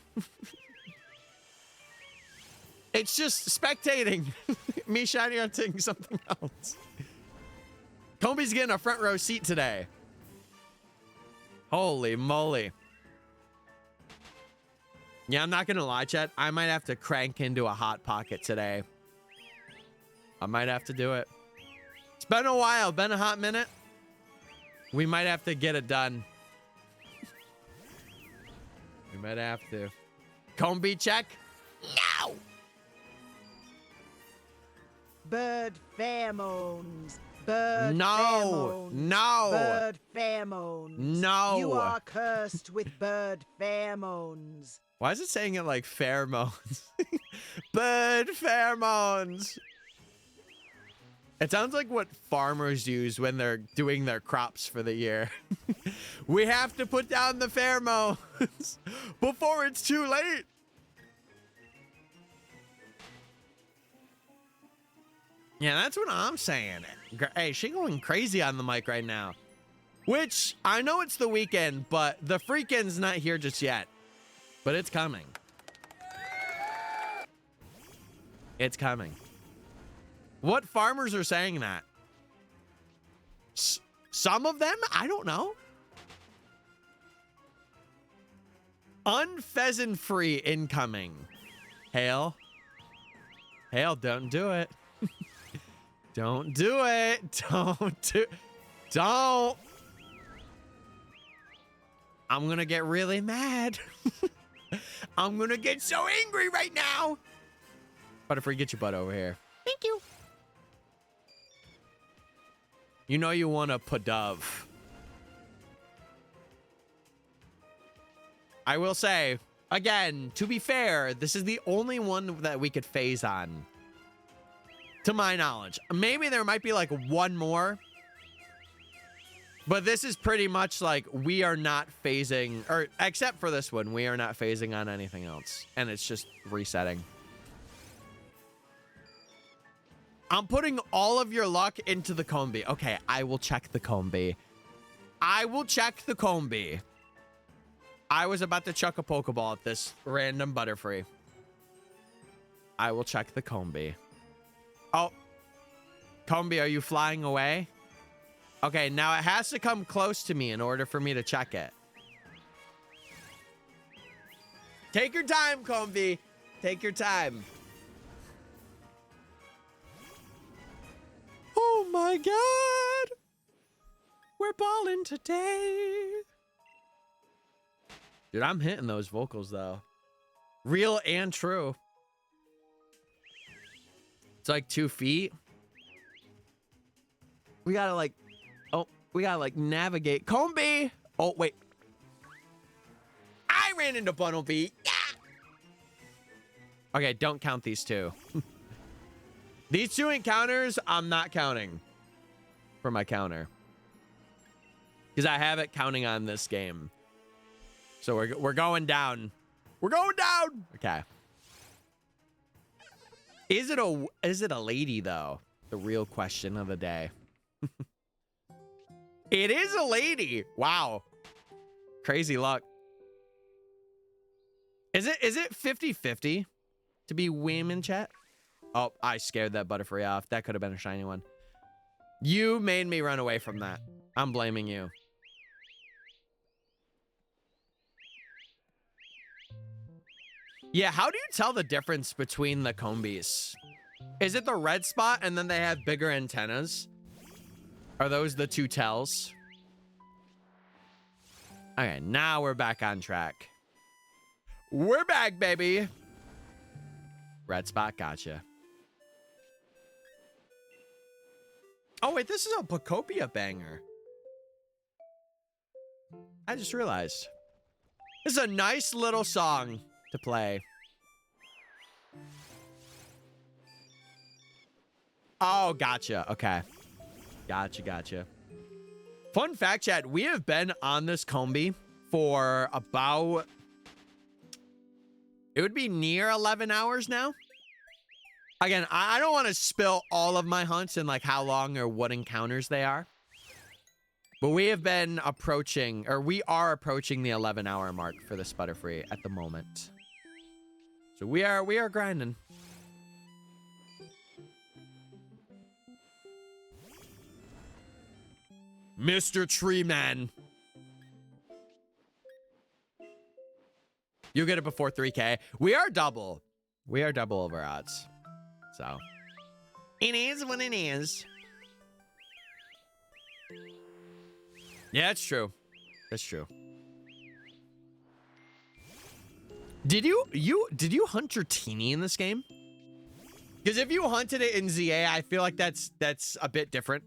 It's just spectating. Me shiny on taking something else. Comby's getting a front row seat today. Holy moly. Yeah, I'm not gonna lie, chat. I might have to crank into a hot pocket today. I might have to do it. It's been a while, been a hot minute. We might have to get it done. We might have to. Comby check? No! Bird pheromones. Bird no! pheromones. No! Bird pheromones. No! You are cursed with bird pheromones. Why is it saying it like pheromones? Bird pheromones! It sounds like what farmers use when they're doing their crops for the year. We have to put down the pheromones before it's too late. Yeah, that's what I'm saying. Hey, she going crazy on the mic right now. Which, I know it's the weekend, but the freakend's not here just yet. But it's coming. It's coming. What farmers are saying that? Some of them? I don't know. Unpheasant free incoming. Hail. Hail, don't do it. Don't do it. Don't. I'm gonna get really mad. I'm gonna get so angry right now. Butterfree, get your butt over here. Thank you. You know you want to dove. I will say, again, to be fair, this is the only one that we could phase on. To my knowledge. Maybe there might be like one more. But this is pretty much like we are not phasing, or except for this one, we are not phasing on anything else. And it's just resetting. I'm putting all of your luck into the Comby. Okay, I will check the Comby. I will check the Comby. I was about to chuck a Pokeball at this random Butterfree. I will check the Comby. Oh. Comby, are you flying away? Okay, now it has to come close to me in order for me to check it. Take your time, Comby. Take your time. Oh my god. We're balling today. Dude, I'm hitting those vocals though. Real and true. It's like 2 feet. We gotta like, oh, we gotta like navigate. Comby! Oh, wait. I ran into Butterfree. Yeah! Okay, don't count these two. These two encounters, I'm not counting for my counter. Because I have it counting on this game. So we're going down. We're going down! Okay. Is it a lady, though? The real question of the day. It is a lady. Wow. Crazy luck. Is it 50-50 to be women, chat? Oh, I scared that Butterfree off. That could have been a shiny one. You made me run away from that. I'm blaming you. Yeah, how do you tell the difference between the Combis? Is it the red spot and then they have bigger antennas? Are those the two tells? Okay, now we're back on track. We're back, baby. Red spot, gotcha. Oh, wait, this is a Pocopia banger. I just realized. This is a nice little song to play. Oh, gotcha. Okay. Gotcha. Fun fact, chat. We have been on this Comby for about... It would be near 11 hours now. Again, I don't want to spill all of my hunts and like how long or what encounters they are. But we have been approaching, or we are approaching the 11-hour mark for this Butterfree at the moment. So we are grinding. Mr. Tree Man. You get it before 3K. We are double. We are double over odds. So it is what it is. Yeah, it's true. That's true. Did you hunt your teeny in this game? Because if you hunted it in ZA, I feel like that's a bit different.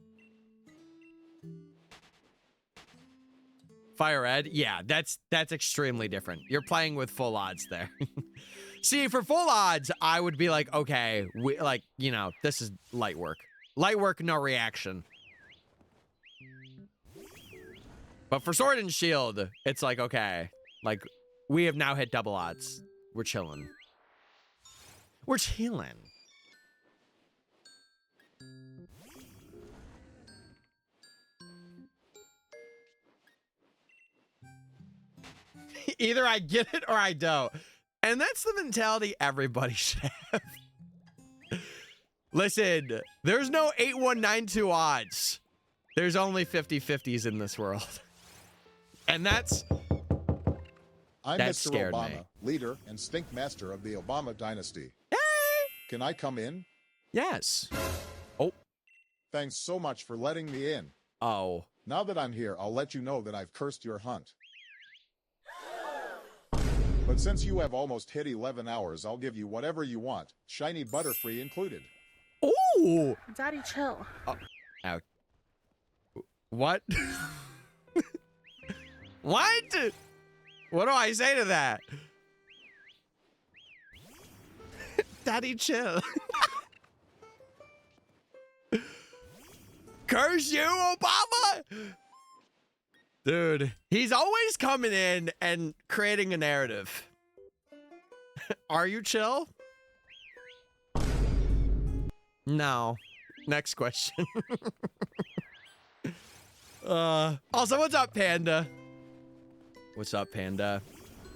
Fire Red, yeah, that's extremely different. You're playing with full odds there. See, for full odds, I would be like, okay, you know, this is light work. Light work, no reaction. But for Sword and Shield, it's like, okay, like, we have now hit double odds. We're chilling. We're chilling. Either I get it or I don't. And that's the mentality everybody should have. Listen, there's no 8192 odds. There's only 50-50s in this world. And that's... I'm that Mr. scared Obama, me. leader and stink master of the Obama dynasty. Hey! Can I come in? Yes. Oh. Thanks so much for letting me in. Oh. Now that I'm here, I'll let you know that I've cursed your hunt. But since you have almost hit 11 hours, I'll give you whatever you want, shiny Butterfree included. Ooh. Daddy, chill. Ow. What? What? What do I say to that? Daddy, chill. Curse you, Obama! Dude, he's always coming in and creating a narrative. Are you chill? No. Next question. Also, what's up, Panda? What's up, Panda?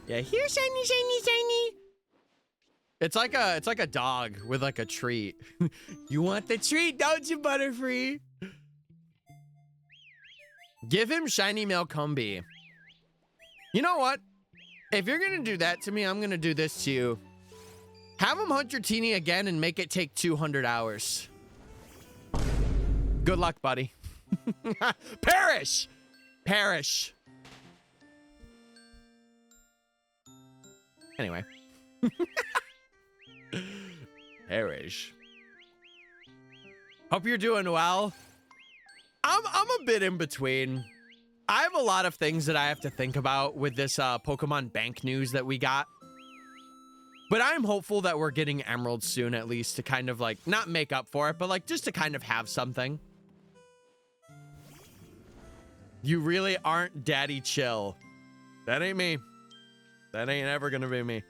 Yeah, here, shiny, shiny, shiny. It's like a dog with like a treat. You want the treat, don't you, Butterfree? Give him shiny Melcumby. You know what? If you're gonna do that to me, I'm gonna do this to you. Have him hunt your teeny again and make it take 200 hours. Good luck, buddy. Perish! Perish. Anyway. Perish. Hope you're doing well. I'm a bit in between. I have a lot of things that I have to think about with this Pokemon Bank news that we got. But I'm hopeful that we're getting Emeralds soon, at least, to kind of like, not make up for it, but like just to kind of have something. You really aren't Daddy Chill. That ain't me. That ain't ever gonna be me.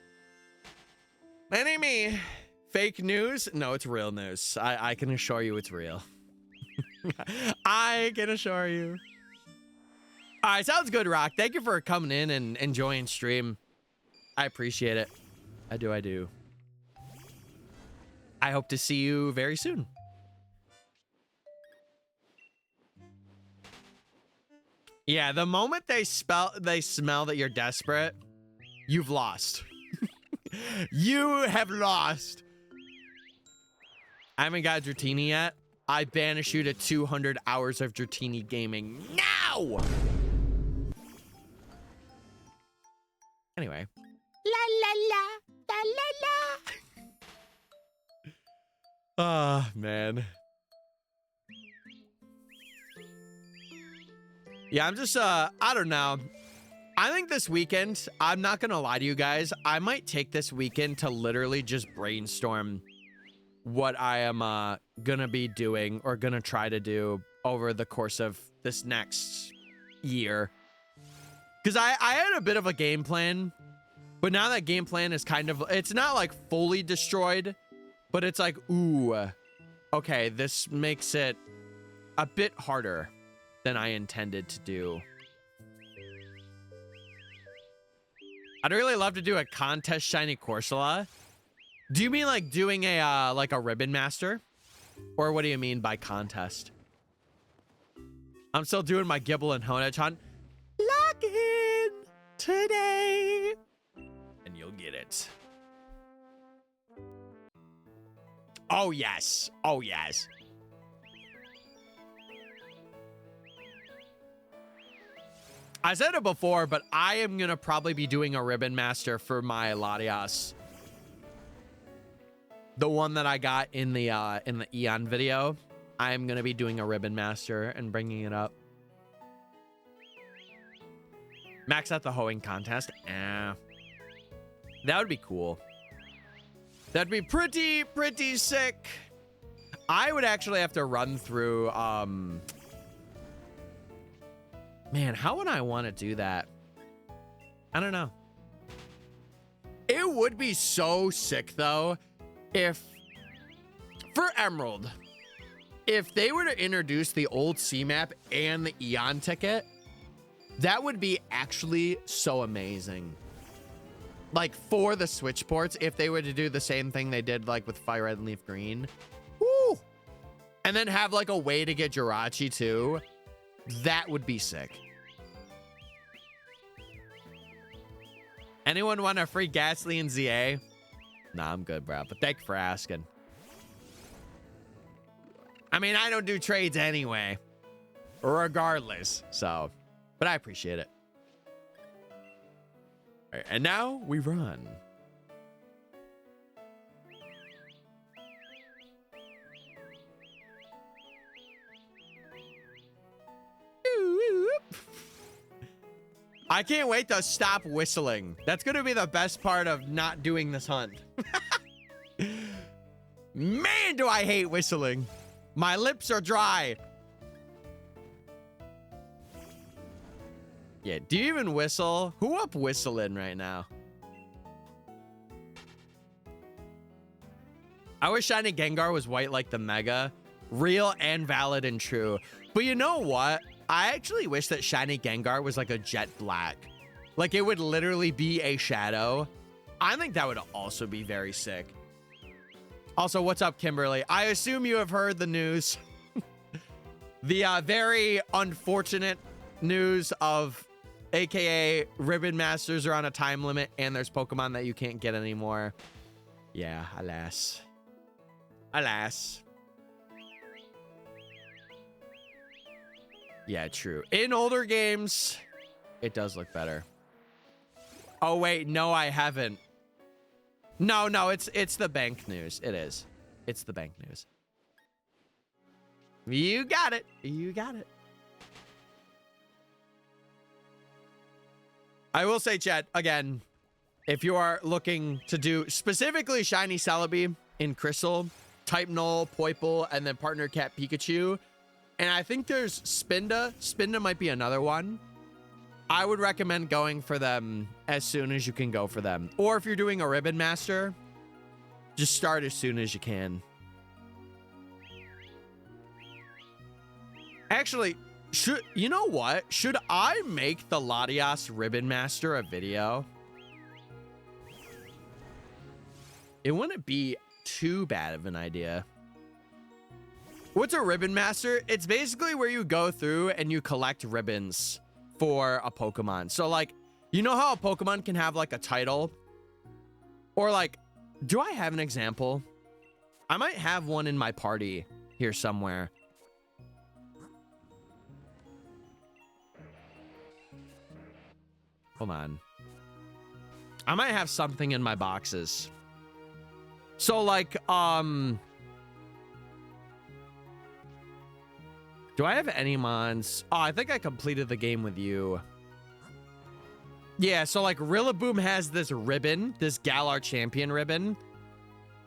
That ain't me. Fake news? No, it's real news. I can assure you it's real. I can assure you. All right, sounds good, Rock. Thank you for coming in and enjoying stream. I appreciate it. I do. I hope to see you very soon. Yeah, the moment they smell that you're desperate, you've lost. You have lost. I haven't got Dratini yet. I banish you to 200 hours of Dratini gaming now. Anyway. La la la, la la la. Ah, man. Yeah, I'm just, I don't know. I think this weekend, I'm not gonna lie to you guys, I might take this weekend to literally just brainstorm what I am gonna be doing or gonna try to do over the course of this next year. Because I had a bit of a game plan, but now that game plan is kind of, it's not like fully destroyed, but it's like, ooh, okay, this makes it a bit harder than I intended to do. I'd really love to do a contest shiny Corsola. Do you mean like doing a like a ribbon master? Or what do you mean by contest? I'm still doing my Gibble and Honedge hunt. Lock in today, and you'll get it. Oh, yes. Oh, yes. I said it before, but I am going to probably be doing a Ribbon Master for my Latias. The one that I got in the Eon video. I am going to be doing a Ribbon Master and bringing it up. Max out the hoeing contest. That would be cool. That'd be pretty sick. I would actually have to run through, man, how would I want to do that? I don't know. It would be so sick, though, if, for Emerald, if they were to introduce the old C map and the Eon ticket, that would be actually so amazing. Like, for the Switch ports, if they were to do the same thing they did, like, with Fire Red and Leaf Green. Woo! And then have, like, a way to get Jirachi, too. That would be sick. Anyone want a free Ghastly and ZA? Nah, I'm good, bro. But thank you for asking. I mean, I don't do trades anyway. Regardless. So, but I appreciate it. All right, and now we run. I can't wait to stop whistling. That's going to be the best part of not doing this hunt. Man, do I hate whistling. My lips are dry. Yeah, do you even whistle? Who up whistling right now? I wish Shiny Gengar was white like the Mega. Real and valid and true. But you know what? I actually wish that Shiny Gengar was like a jet black. Like it would literally be a shadow. I think that would also be very sick. Also, what's up, Kimberly? I assume you have heard the news. The very unfortunate news of AKA Ribbon Masters are on a time limit and there's Pokemon that you can't get anymore. Yeah, alas. Alas. Yeah, true. In older games, it does look better. Oh, wait. No, I haven't. No, it's the bank news. It is. It's the bank news. You got it. You got it. I will say, chat, again, if you are looking to do specifically Shiny Celebi in Crystal, Type Null, Poipole, and then Partner Cat Pikachu, and I think there's Spinda. Spinda might be another one. I would recommend going for them as soon as you can go for them. Or if you're doing a Ribbon Master, just start as soon as you can. Actually, you know what? Should I make the Latias Ribbon Master a video? It wouldn't be too bad of an idea. What's a Ribbon Master? It's basically where you go through and you collect ribbons for a Pokemon. So, like, you know how a Pokemon can have, like, a title? Or, like, do I have an example? I might have one in my party here somewhere. Hold on. I might have something in my boxes. So, like, do I have any mons? Oh, I think I completed the game with you. Yeah, so like Rillaboom has this ribbon, this Galar Champion ribbon.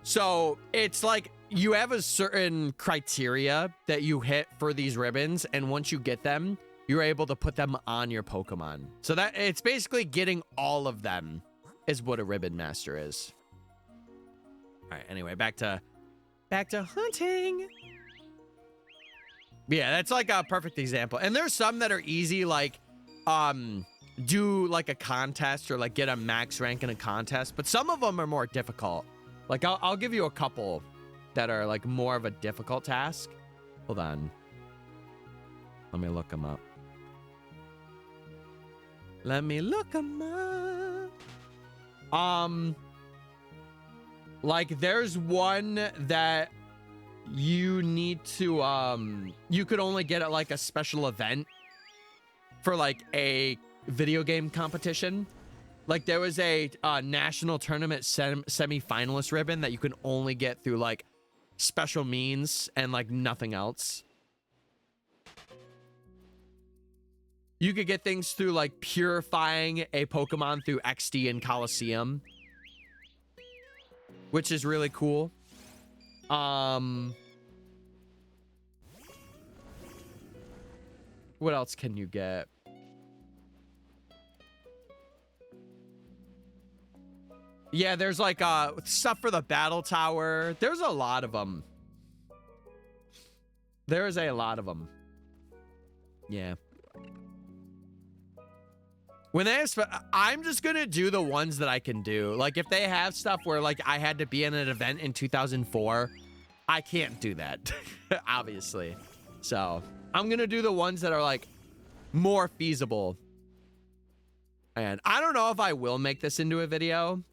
So it's like you have a certain criteria that you hit for these ribbons, and once you get them, you're able to put them on your Pokemon. So that it's basically getting all of them is what a Ribbon Master is. All right, anyway, back to hunting. Yeah, that's like a perfect example. And there's some that are easy, like do like a contest or like get a max rank in a contest, but some of them are more difficult. Like I'll give you a couple that are like more of a difficult task. Hold on. Let me look them up. Let me look them up. Like there's one that you need to you could only get at like a special event for like a video game competition. Like there was a national tournament semi-finalist ribbon that you can only get through like special means and like nothing else. You could get things through like purifying a Pokemon through XD and Coliseum, which is really cool. What else can you get? Yeah, there's like stuff for the battle tower. There's a lot of them. There's a lot of them. Yeah. When they have, I'm just gonna do the ones that I can do. Like if they have stuff where like I had to be in an event in 2004, I can't do that, obviously. So I'm gonna do the ones that are like more feasible. And I don't know if I will make this into a video,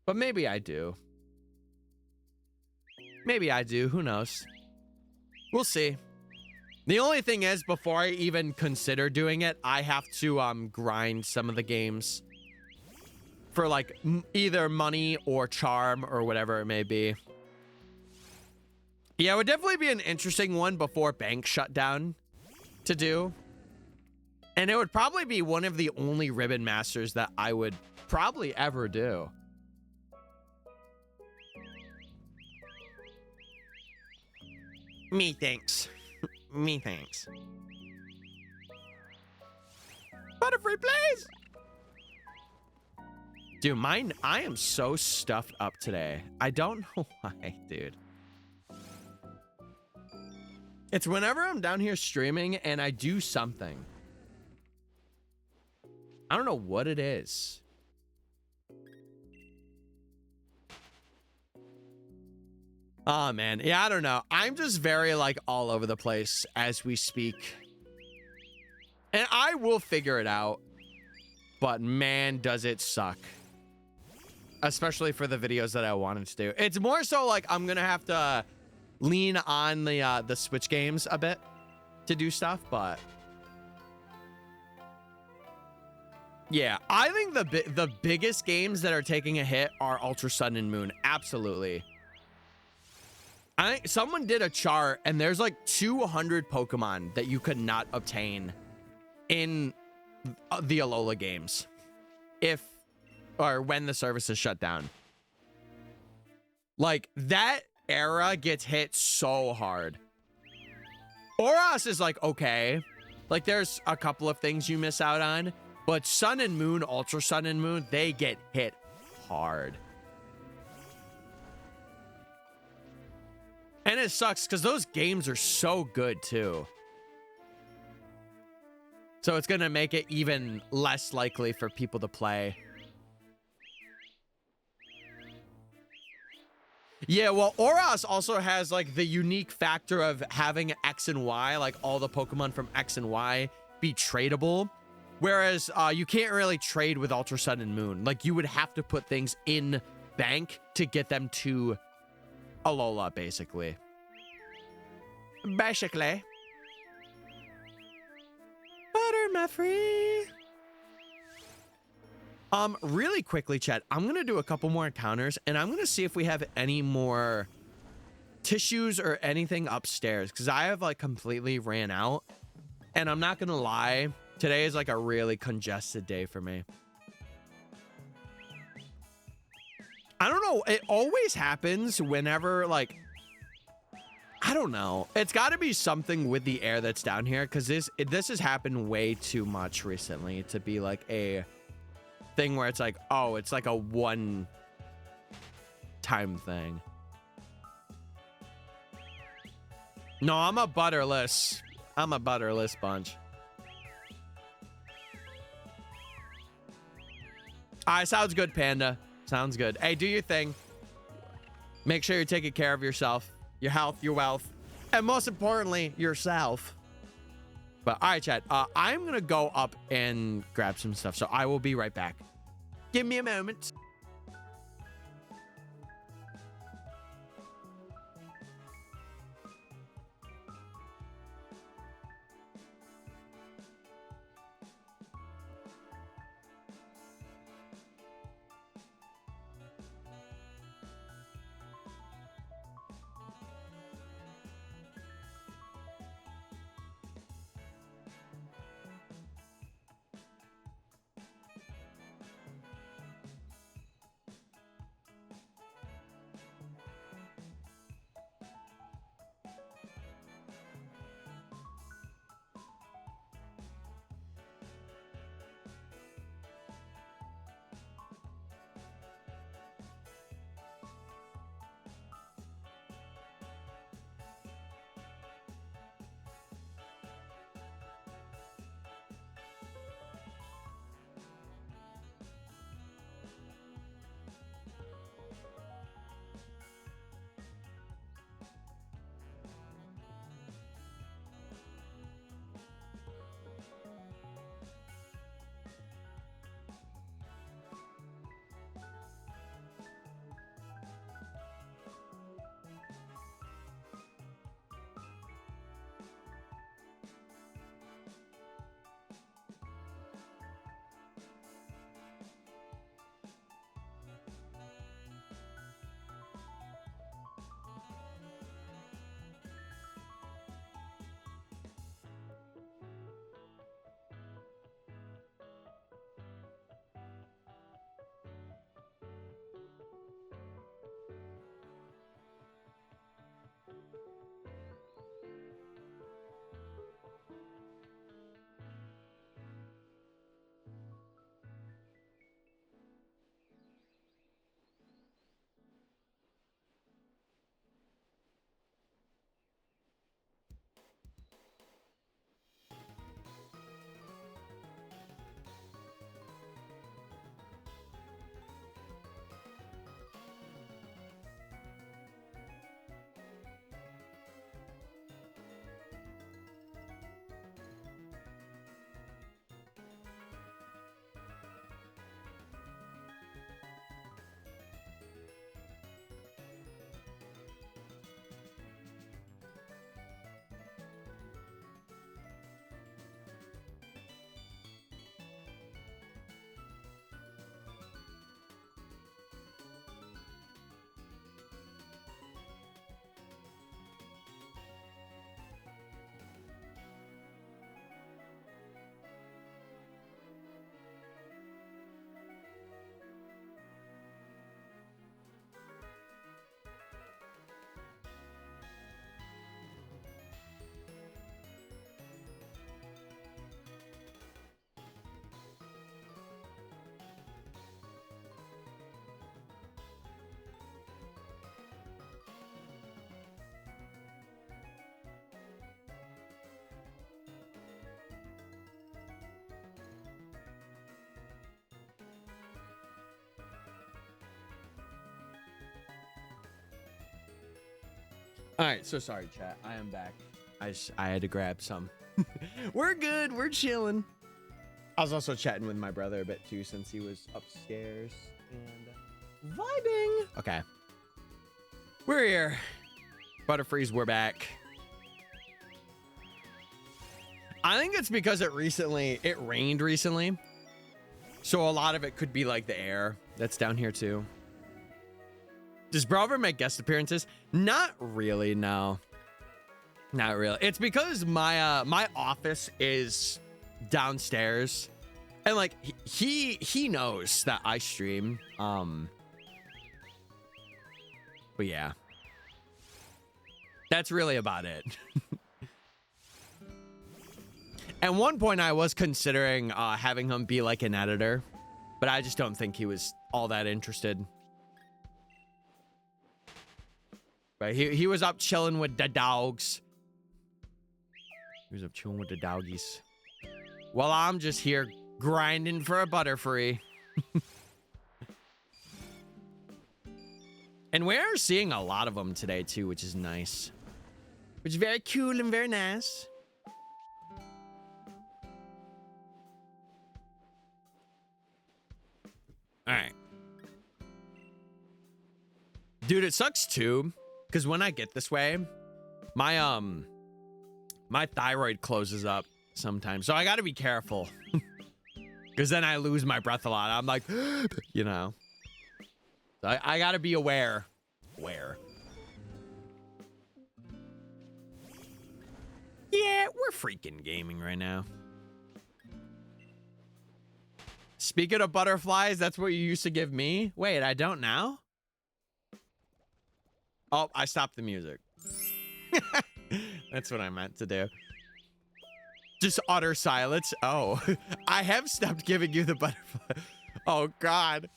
but maybe I do. Maybe I do, who knows? We'll see. The only thing is, before I even consider doing it, I have to grind some of the games for like either money or charm or whatever it may be. Yeah, it would definitely be an interesting one before bank shutdown to do. And it would probably be one of the only ribbon masters that I would probably ever do. Me thanks. Me thanks. Butterfree, please. Dude, mine, I am so stuffed up today. I don't know why, dude. It's whenever I'm down here streaming and I do something. I don't know what it is. Oh, man. Yeah, I don't know. I'm just very, like, all over the place as we speak. And I will figure it out. But, man, does it suck. Especially for the videos that I wanted to do. It's more so, like, I'm going to have to lean on the Switch games a bit to do stuff, but... yeah, I think the biggest games that are taking a hit are Ultra Sun and Moon. Absolutely. I think someone did a chart and there's like 200 Pokemon that you could not obtain in the Alola games when the service is shut down. Like that era gets hit so hard. Oras is like, okay, like there's a couple of things you miss out on, but Sun and Moon, Ultra Sun and Moon, they get hit hard. And it sucks because those games are so good too. So it's going to make it even less likely for people to play. Yeah, well, Oras also has like the unique factor of having X and Y, like all the Pokemon from X and Y be tradable. Whereas you can't really trade with Ultra Sun and Moon. Like you would have to put things in bank to get them to Alola, basically. Basically. Butterfree. Really quickly, chat, I'm gonna do a couple more encounters and I'm gonna see if we have any more tissues or anything upstairs, because I have like completely ran out. And I'm not gonna lie, today is like a really congested day for me. I don't know, it always happens whenever like, I don't know. It's got to be something with the air that's down here, because this has happened way too much recently to be like a thing where it's like, oh, it's like a one-time thing. No, I'm a butterless. I'm a butterless bunch. All right, sounds good, Panda. Sounds good. Hey, do your thing. Make sure you're taking care of yourself. Your health, your wealth, and most importantly, yourself. But all right, chat. I'm gonna go up and grab some stuff, so I will be right back. Give me a moment. All right, so sorry, chat. I am back. I had to grab some. We're good. We're chilling. I was also chatting with my brother a bit too, since he was upstairs and vibing. Okay, we're here. Butterfrees, we're back. I think it's because it rained recently, so a lot of it could be like the air that's down here too. Does Bro ever make guest appearances? Not really, no. Not really. It's because my my office is downstairs, and like he knows that I stream. But yeah, that's really about it. At one point, I was considering having him be like an editor, but I just don't think he was all that interested. But he was up chilling with the dogs. He was up chilling with the doggies. While I'm just here grinding for a Butterfree. And we're seeing a lot of them today too, which is nice. Which is very cool and very nice. All right. Dude, it sucks too, because when I get this way, my my thyroid closes up sometimes. So I got to be careful. Because then I lose my breath a lot. I'm like, you know. So I got to be aware. Yeah, we're freaking gaming right now. Speaking of butterflies, that's what you used to give me? Wait, I don't now? Oh, I stopped the music. That's what I meant to do. Just utter silence. Oh, I have stopped giving you the butterfly. Oh, God.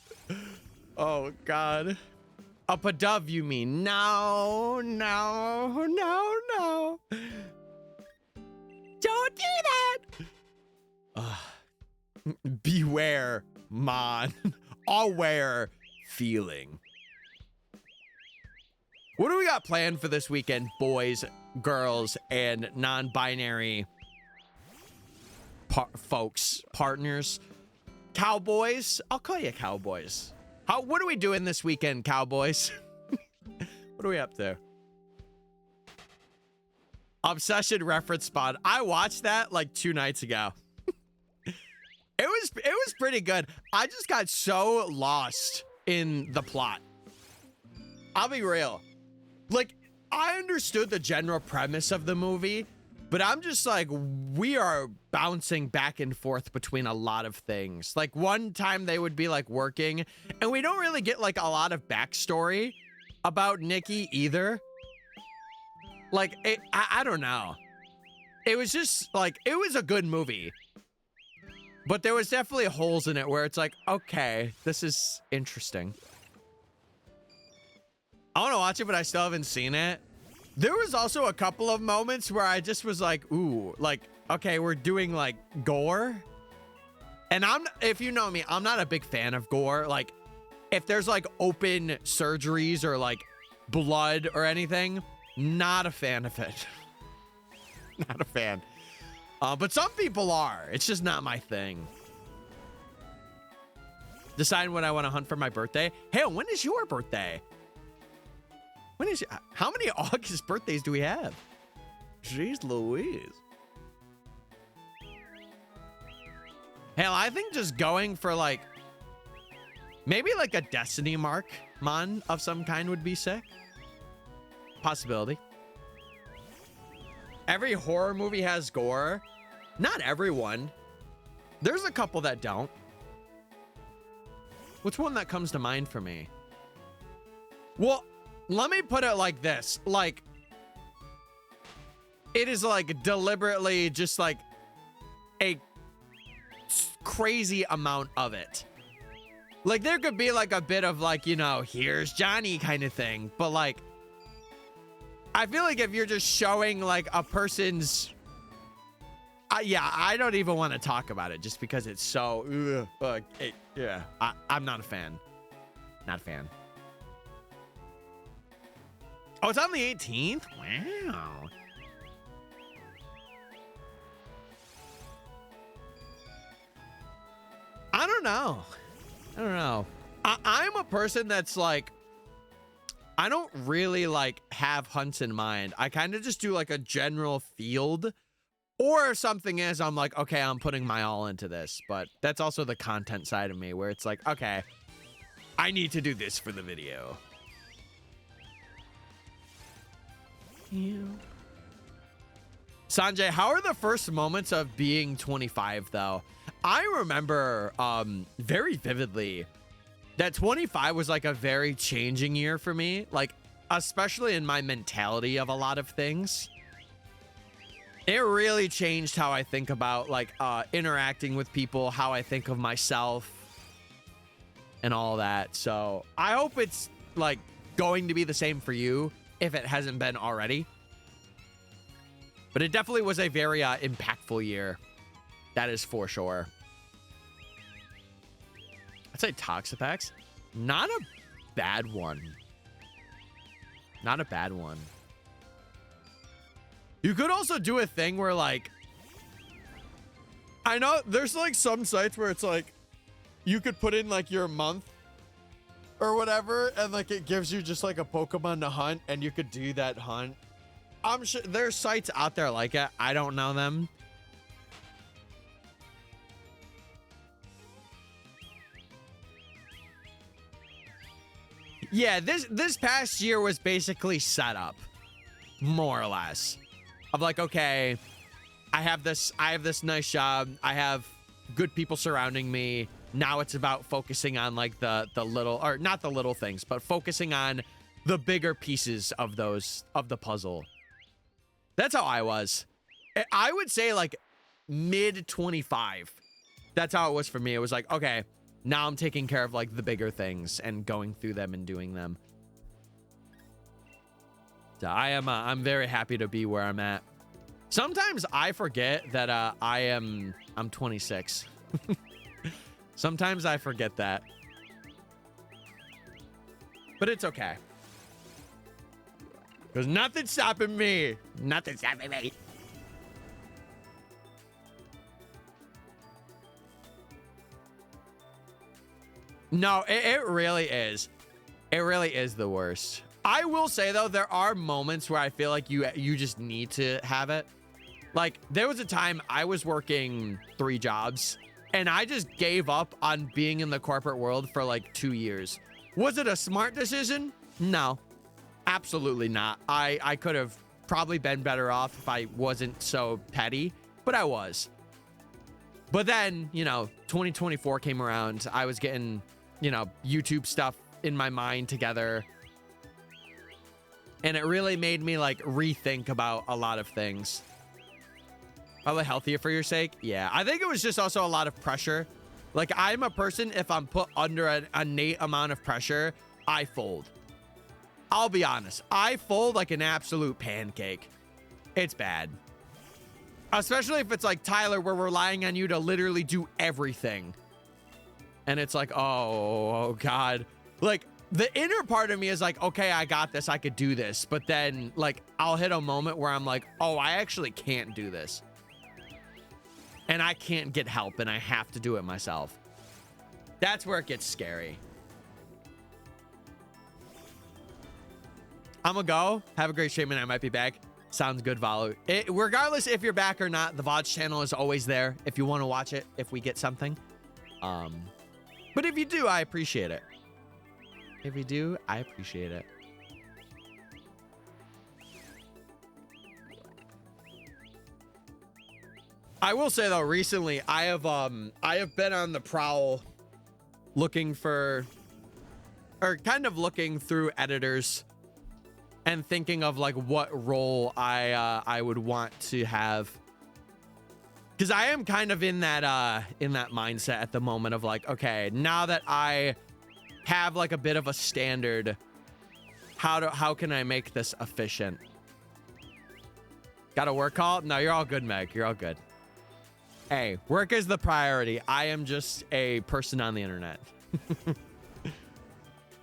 Oh, God. Up a dove, you mean? No, no, no, no. Don't do that. Beware, Mon. Aware feeling. What do we got planned for this weekend, boys, girls, and non-binary folks, partners, cowboys? I'll call you cowboys. What are we doing this weekend, cowboys? What are we up to? Obsession reference spot. I watched that like 2 nights ago. It was pretty good. I just got so lost in the plot. I'll be real. Like, I understood the general premise of the movie, but I'm just like, we are bouncing back and forth between a lot of things. Like, one time they would be like working, and we don't really get like a lot of backstory about Nikki either. Like, I don't know. It was just like, it was a good movie, but there was definitely holes in it where it's like, okay, this is interesting. I want to watch it, but I still haven't seen it. There was also a couple of moments where I just was like, ooh, like, okay, we're doing like gore. And if you know me, I'm not a big fan of gore. Like, if there's like open surgeries or like blood or anything, not a fan of it. Not a fan. But some people are. It's just not my thing. Decide when I want to hunt for my birthday. Hey, when is your birthday? How many August birthdays do we have? Jeez Louise. Hell, I think just going for like, maybe like a destiny mark mon of some kind would be sick. Possibility. Every horror movie has gore. Not everyone. There's a couple that don't. What's one that comes to mind for me? Well, let me put it like this. Like, it is like deliberately just like a crazy amount of it. Like, there could be like a bit of like, you know, here's Johnny kind of thing. But like, I feel like if you're just showing like a person's, yeah, I don't even want to talk about it just because it's so, yeah, I'm not a fan. Not a fan. Oh, it's on the 18th? Wow. I don't know. I'm a person that's like, I don't really like have hunts in mind. I kind of just do like a general field, or if something is, I'm like, okay, I'm putting my all into this. But that's also the content side of me where it's like, okay, I need to do this for the video. Sanjay, how are the first moments of being 25 though? I remember very vividly that 25 was like a very changing year for me, like especially in my mentality of a lot of things. It really changed how I think about like interacting with people, how I think of myself and all that. So I hope it's like going to be the same for you if it hasn't been already. But it definitely was a very impactful year. That is for sure. I'd say Toxapex. Not a bad one. Not a bad one. You could also do a thing where like, I know there's like some sites where it's like, you could put in like your month or whatever, and like it gives you just like a Pokemon to hunt, and you could do that hunt. I'm sure there's sites out there like it. I don't know them. Yeah, this past year was basically set up, more or less, of like, okay, I have this nice job, I have good people surrounding me. Now it's about focusing on like the little, or not the little things, but focusing on the bigger pieces of the puzzle. That's how I was. I would say like mid 25. That's how it was for me. It was like, okay, now I'm taking care of like the bigger things and going through them and doing them. So I'm very happy to be where I'm at. Sometimes I forget that I'm 26. Sometimes I forget that. But it's okay. There's nothing stopping me. Nothing stopping me. No, it really is. It really is the worst. I will say, though, there are moments where I feel like you just need to have it. Like, there was a time I was working 3 jobs, and I just gave up on being in the corporate world for like 2 years. Was it a smart decision? No, absolutely not. I could have probably been better off if I wasn't so petty, but I was. But then, you know, 2024 came around. I was getting, you know, YouTube stuff in my mind together. And it really made me like rethink about a lot of things. Probably healthier for your sake. Yeah, I think it was just also a lot of pressure. Like, I'm a person, if I'm put under an innate amount of pressure, I fold. I'll be honest. I fold like an absolute pancake. It's bad. Especially if it's like, Tyler, we're relying on you to literally do everything. And it's like, oh God. Like, the inner part of me is like, okay, I got this. I could do this. But then, like, I'll hit a moment where I'm like, oh, I actually can't do this. And I can't get help, and I have to do it myself. That's where it gets scary. I'm gonna go. Have a great stream, and I might be back. Sounds good, Valu. Regardless if you're back or not, the VOD channel is always there if you want to watch it, if we get something. But if you do, I appreciate it. If you do, I appreciate it. I will say though, recently I have been on the prowl looking for, or kind of looking through editors and thinking of like what role I would want to have. Because I am kind of in that mindset at the moment of like, okay, now that I have like a bit of a standard, how can I make this efficient? Got a work call? No, you're all good, Meg. You're all good. Hey, work is the priority. I am just a person on the internet.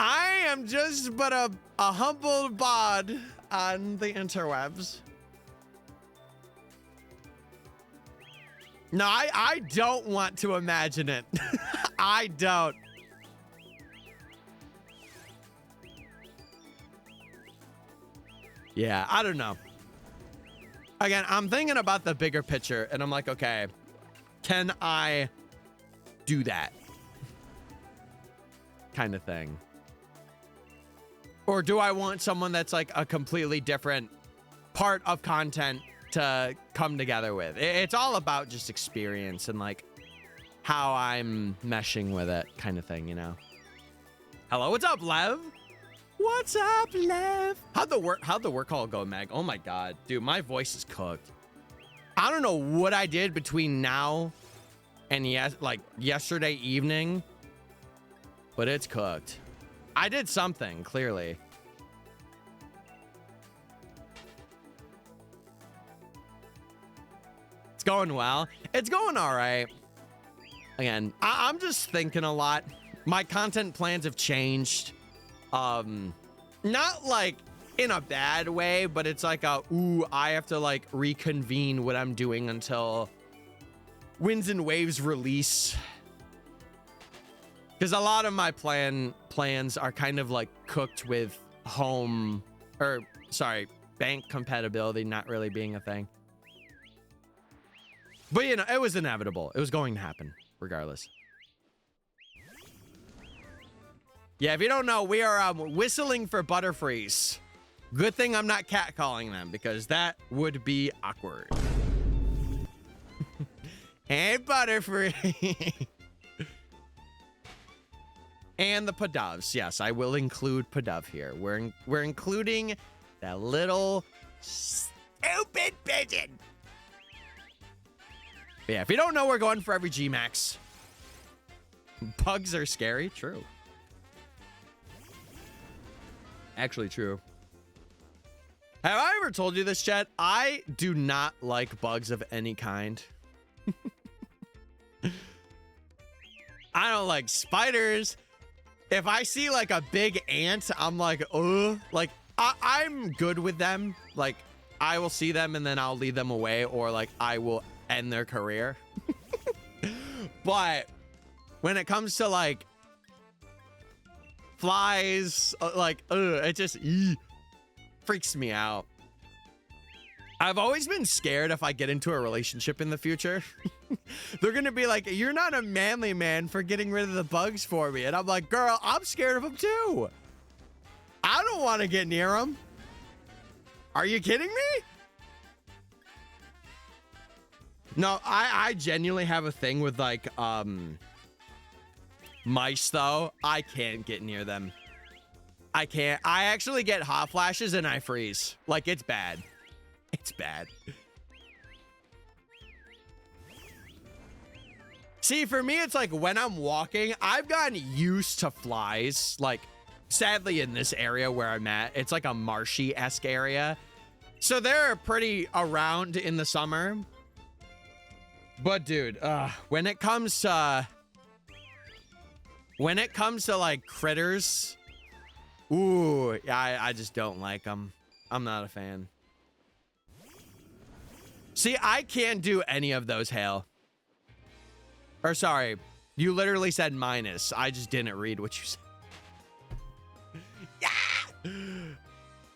I am just but a humble bod on the interwebs. No, I don't want to imagine it. I don't. Yeah, I don't know. Again, I'm thinking about the bigger picture, and I'm like, okay, can I do that? Kind of thing. Or do I want someone that's like a completely different part of content to come together with? It's all about just experience and like how I'm meshing with it, kind of thing, you know? Hello, what's up, Lev? What's up, Lev? How'd the work call go, Meg? Oh my God, dude, my voice is cooked. I don't know what I did between now and yesterday evening, but it's cooked. I did something, clearly. It's going well. It's going all right. Again, I'm just thinking a lot. My content plans have changed. Not like in a bad way, but it's like I have to like reconvene what I'm doing until Winds and Waves release. Because a lot of my plans are kind of like cooked with bank compatibility not really being a thing. But you know, it was inevitable. It was going to happen regardless. Yeah, if you don't know, we are whistling for Butterfrees. Good thing I'm not catcalling them because that would be awkward. Hey, Butterfree. And the Padovs. Yes, I will include Padov here. We're including that little stupid pigeon. But yeah, if you don't know, we're going for every G-Max. Bugs are scary. True. Actually true. Have I ever told you this, Chet? I do not like bugs of any kind. I don't like spiders. If I see like a big ant, I'm like, ugh. Like, I'm good with them. Like, I will see them and then I'll lead them away, or like I will end their career. But when it comes to like flies, like, it just freaks me out. I've always been scared if I get into a relationship in the future. They're gonna be like, you're not a manly man for getting rid of the bugs for me. And I'm like, girl, I'm scared of them too. I don't want to get near them. Are you kidding me? No, I genuinely have a thing with like mice though. I can't get near them. I can't. I actually get hot flashes and I freeze. Like, it's bad. It's bad. See, for me, it's like when I'm walking, I've gotten used to flies. Like, sadly, in this area where I'm at, it's like a marshy-esque area. So they're pretty around in the summer. But, dude, when it comes to like critters, ooh, I just don't like them. I'm not a fan. See, I can't do any of those, Hale. Or sorry, you literally said minus. I just didn't read what you said.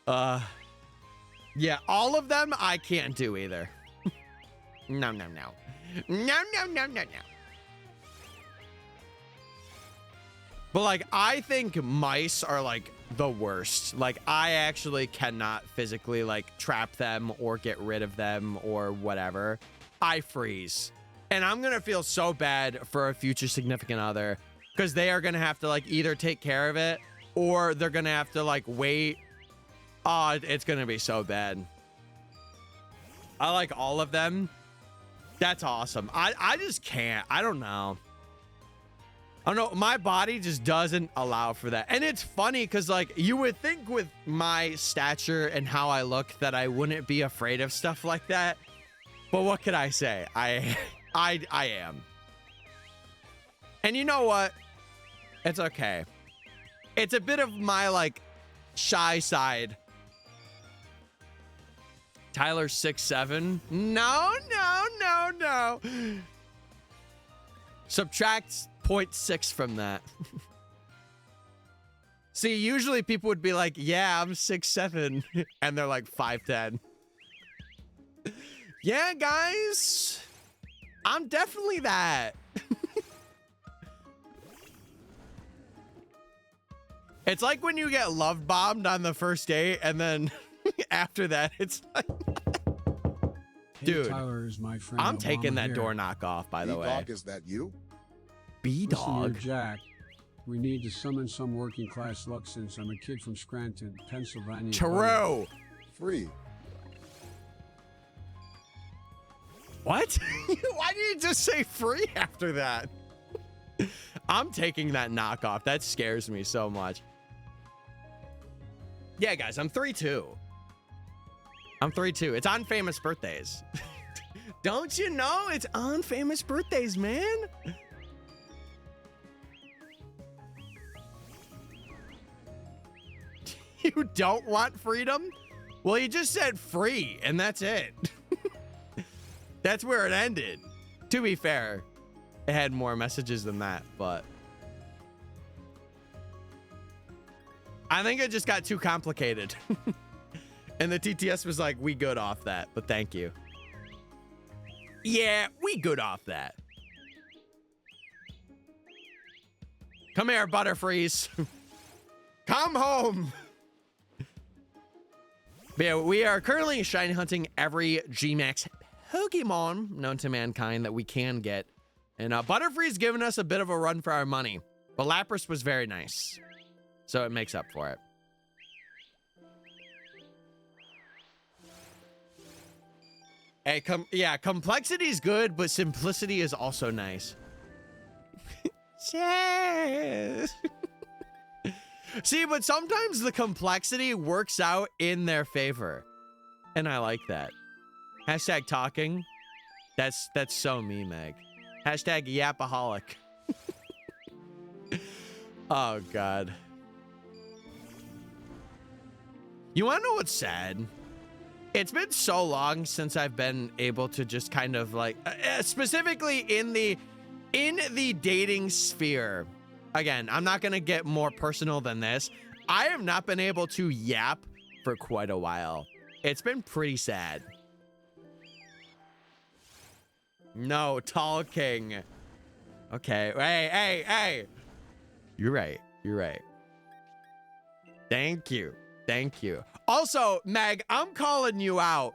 Yeah. Yeah, all of them I can't do either. No. No. But like, I think mice are like the worst. Like, I actually cannot physically like trap them or get rid of them or whatever. I freeze. And I'm gonna feel so bad for a future significant other because they are gonna have to like either take care of it or they're gonna have to like wait. Oh, it's gonna be so bad. I like all of them. That's awesome. I just can't. I don't know. I don't know. My body just doesn't allow for that. And it's funny because like you would think with my stature and how I look that I wouldn't be afraid of stuff like that. But what could I say? I am. And you know what? It's okay. It's a bit of my like shy side. Tyler 6'7". No. Subtract 0.6 from that. See, usually people would be like, yeah, I'm 6'7", and they're like 5'10". Yeah, guys. I'm definitely that. It's like when you get love bombed on the first date and then after that it's like dude, Tyler is my friend. I'm taking that here. door knock off, by the way. B-Dog, is that you? B-Dog? Listen here, Jack. We need to summon some working class luck since I'm a kid from Scranton, Pennsylvania. True. Free. What? Why did you just say free after that? I'm taking that knockoff. That scares me so much. Yeah, guys, I'm 3-2. I'm 3-2. It's on famous birthdays. Don't you know? It's on famous birthdays, man. You don't want freedom? Well, you just said free, and that's it. That's where it ended. To be fair, it had more messages than that, but I think it just got too complicated. And the TTS was like, we good off that, but thank you. Yeah, we good off that. Come here, Butterfrees. Come home. But yeah, we are currently shiny hunting every Gmax Pokemon known to mankind that we can get. And Butterfree's given us a bit of a run for our money. But Lapras was very nice. So it makes up for it. Hey, yeah, complexity is good, but simplicity is also nice. Yes. See, but sometimes the complexity works out in their favor. And I like that. Hashtag talking. That's so me, Meg. Hashtag yapaholic. Oh, God. You want to know what's sad? It's been so long since I've been able to just kind of like, specifically in the dating sphere. Again, I'm not going to get more personal than this. I have not been able to yap for quite a while. It's been pretty sad. No talking. Okay. Hey. You're right. Thank you. Also, Meg, I'm calling you out.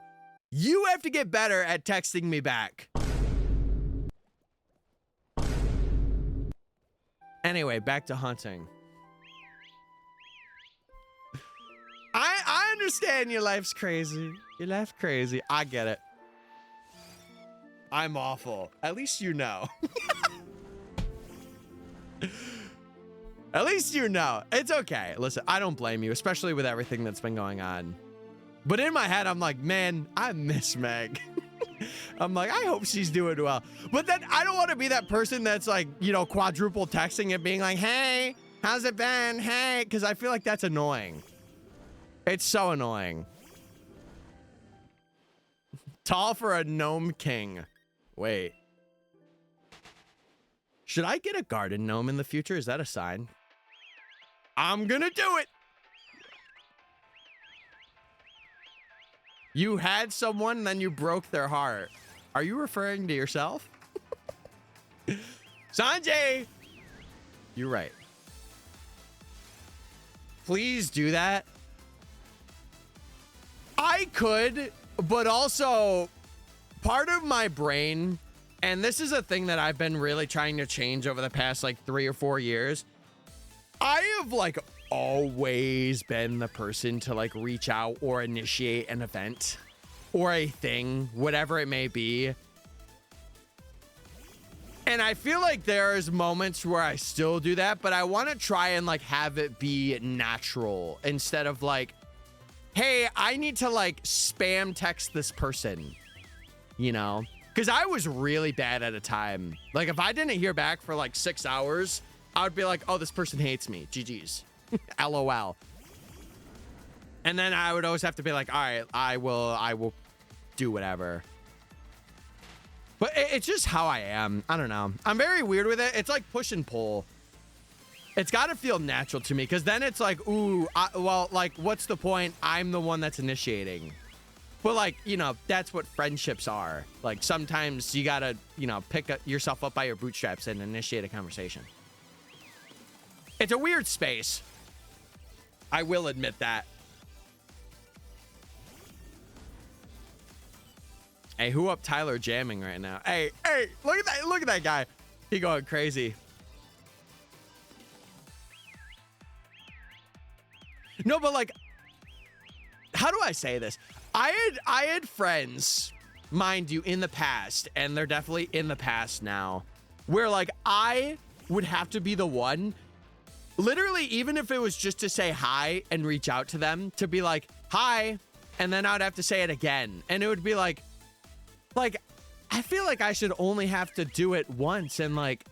You have to get better at texting me back. Anyway, back to hunting. I understand your life's crazy. Your life's crazy. I get it. I'm awful. At least you know. At least you know. It's okay. Listen, I don't blame you, especially with everything that's been going on. But in my head, I'm like, man, I miss Meg. I'm like, I hope she's doing well. But then I don't want to be that person that's like, you know, quadruple texting and being like, hey, how's it been? Hey, because I feel like that's annoying. It's so annoying. Tall for a gnome king. Wait. Should I get a garden gnome in the future? Is that a sign? I'm gonna do it. You had someone, then you broke their heart. Are you referring to yourself? Sanjay! You're right. Please do that. I could, but also part of my brain, and this is a thing that I've been really trying to change over the past like 3 or 4 years. I have like always been the person to like reach out or initiate an event or a thing, whatever it may be. And I feel like there's moments where I still do that, but I want to try and like have it be natural instead of like, hey, I need to like spam text this person, you know? Because I was really bad at a time. Like if I didn't hear back for like 6 hours, I would be like, oh, this person hates me. GG's. LOL. And then I would always have to be like, all right, I will do whatever. But it's just how I am. I don't know. I'm very weird with it. It's like push and pull. It's got to feel natural to me because then it's like, ooh, well, like, what's the point? I'm the one that's initiating. But like, you know, that's what friendships are. Like sometimes you got to, you know, pick yourself up by your bootstraps and initiate a conversation. It's a weird space. I will admit that. Hey, who up Tyler jamming right now? Hey, look at that guy. He going crazy. No, but like, how do I say this? I had friends, mind you, in the past, and they're definitely in the past now, where like I would have to be the one, literally, even if it was just to say hi and reach out to them, to be like, hi, and then I'd have to say it again. And it would be like, I feel like I should only have to do it once, and like,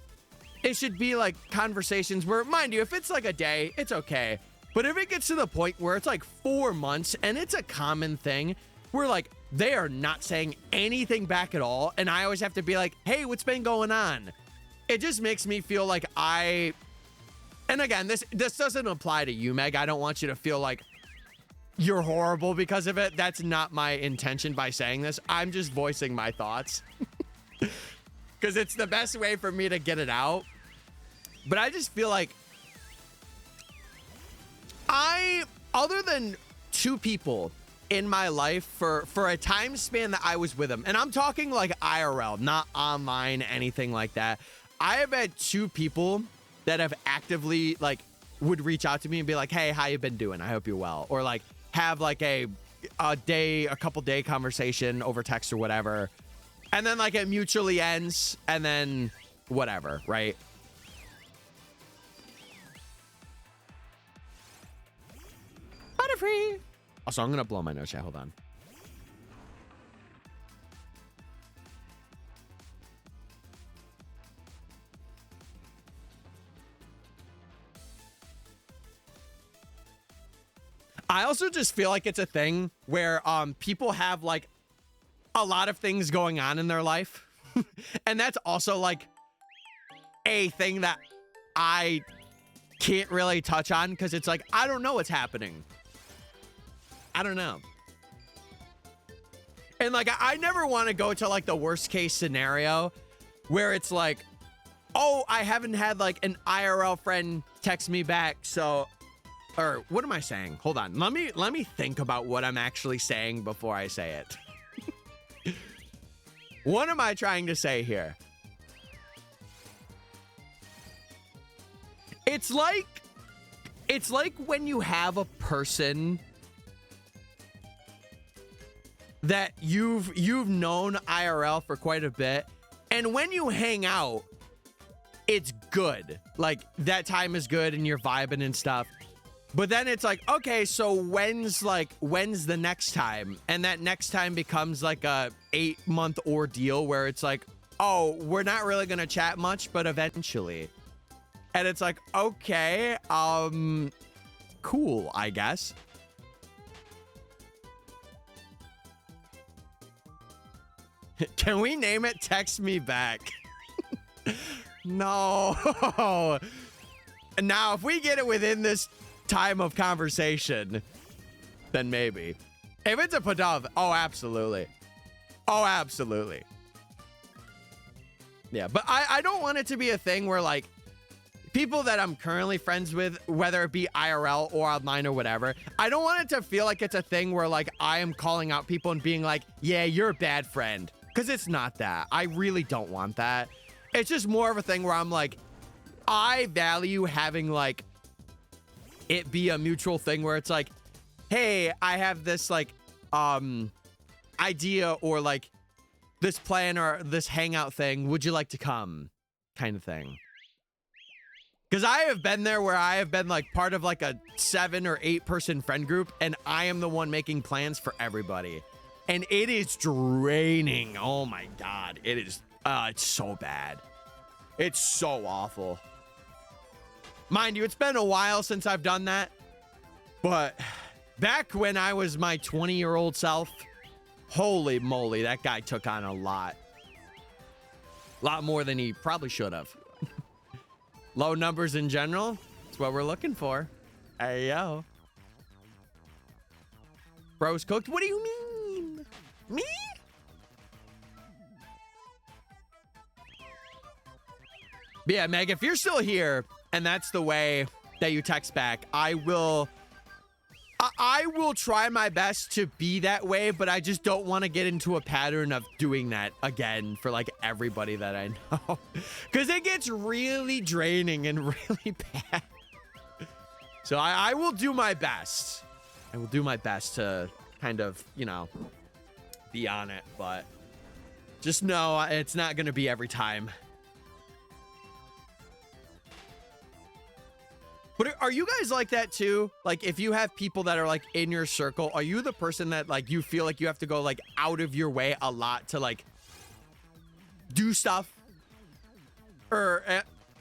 it should be like conversations where, mind you, if it's like a day, it's okay. But if it gets to the point where it's like 4 months and it's a common thing where like they are not saying anything back at all, and I always have to be like, hey, what's been going on? It just makes me feel like I And again, this doesn't apply to you, Meg. I don't want you to feel like you're horrible because of it. That's not my intention by saying this. I'm just voicing my thoughts because it's the best way for me to get it out. But I just feel like other than 2 people in my life for a time span that I was with them, and I'm talking like IRL, not online, anything like that. I have had 2 people that have actively like would reach out to me and be like, hey, how you been doing? I hope you're well. Or like have like a couple day conversation over text or whatever. And then like it mutually ends and then whatever, right? Butterfree. Also, I'm going to blow my nose chat. Hold on. I also just feel like it's a thing where people have like a lot of things going on in their life. And that's also like a thing that I can't really touch on because it's like, I don't know what's happening. I don't know. And like, I never want to go to like the worst case scenario where it's like, oh, I haven't had like an IRL friend text me back. So, or what am I saying? Hold on. Let me think about what I'm actually saying before I say it. What am I trying to say here? It's like when you have a person that you've known IRL for quite a bit, and when you hang out, it's good. Like that time is good and you're vibing and stuff. But then it's like, okay, so when's the next time? And that next time becomes like a 8-month ordeal where it's like, oh, we're not really gonna chat much, but eventually. And it's like, okay, cool, I guess. Can we name it Text Me Back? No. Now, if we get it within this time of conversation, then maybe. If it's a Padav, oh, absolutely. Oh, absolutely. Yeah, but I don't want it to be a thing where, like, people that I'm currently friends with, whether it be IRL or online or whatever, I don't want it to feel like it's a thing where, like, I am calling out people and being like, yeah, you're a bad friend. Because it's not that. I really don't want that. It's just more of a thing where I'm like, I value having, like, it be a mutual thing where it's like, hey, I have this like idea or like this plan or this hangout thing, would you like to come, kind of thing. Because I have been there where I have been like part of like a 7 or 8 person friend group and I am the one making plans for everybody, and it is draining. Oh my god, it is it's so bad. It's so awful. Mind you, it's been a while since I've done that, but back when I was my 20-year-old self, holy moly, that guy took on a lot more than he probably should have. Low numbers in general, that's what we're looking for. Hey, yo. Bros cooked? What do you mean? Me? But yeah, Meg, if you're still here and that's the way that you text back, I will try my best to be that way, but I just don't want to get into a pattern of doing that again for like everybody that I know, because it gets really draining and really bad. So I will do my best. I will do my best to kind of, you know, be on it, but just know it's not going to be every time. But are you guys like that too? Like, if you have people that are like in your circle, are you the person that like you feel like you have to go like out of your way a lot to like do stuff? Or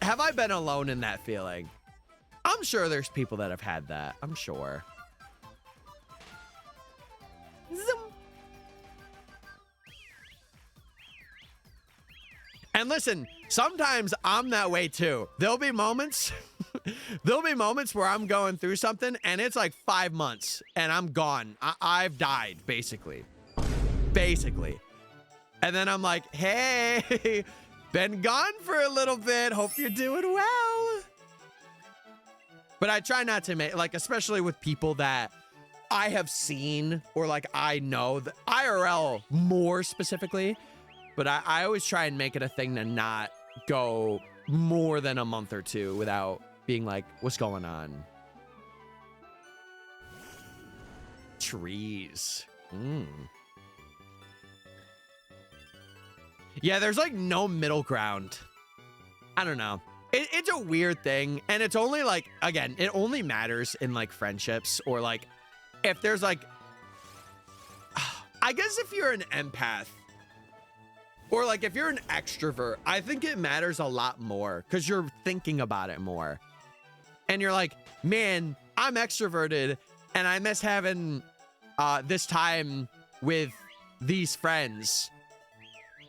have I been alone in that feeling? I'm sure there's people that have had that. I'm sure. Zoom. And listen, sometimes I'm that way too. There'll be moments There'll be moments where I'm going through something and it's like 5 months and I'm gone. I've died, basically. And then I'm like, hey, been gone for a little bit. Hope you're doing well. But I try not to make, like, especially with people that I have seen or like I know, the IRL more specifically. But I always try and make it a thing to not go more than a month or two without being like, what's going on? Trees. Yeah, there's like no middle ground. I don't know. It's a weird thing. And it's only like, again, it only matters in like friendships or like if there's like, I guess if you're an empath or like if you're an extrovert, I think it matters a lot more because you're thinking about it more. And you're like, man, I'm extroverted and I miss having this time with these friends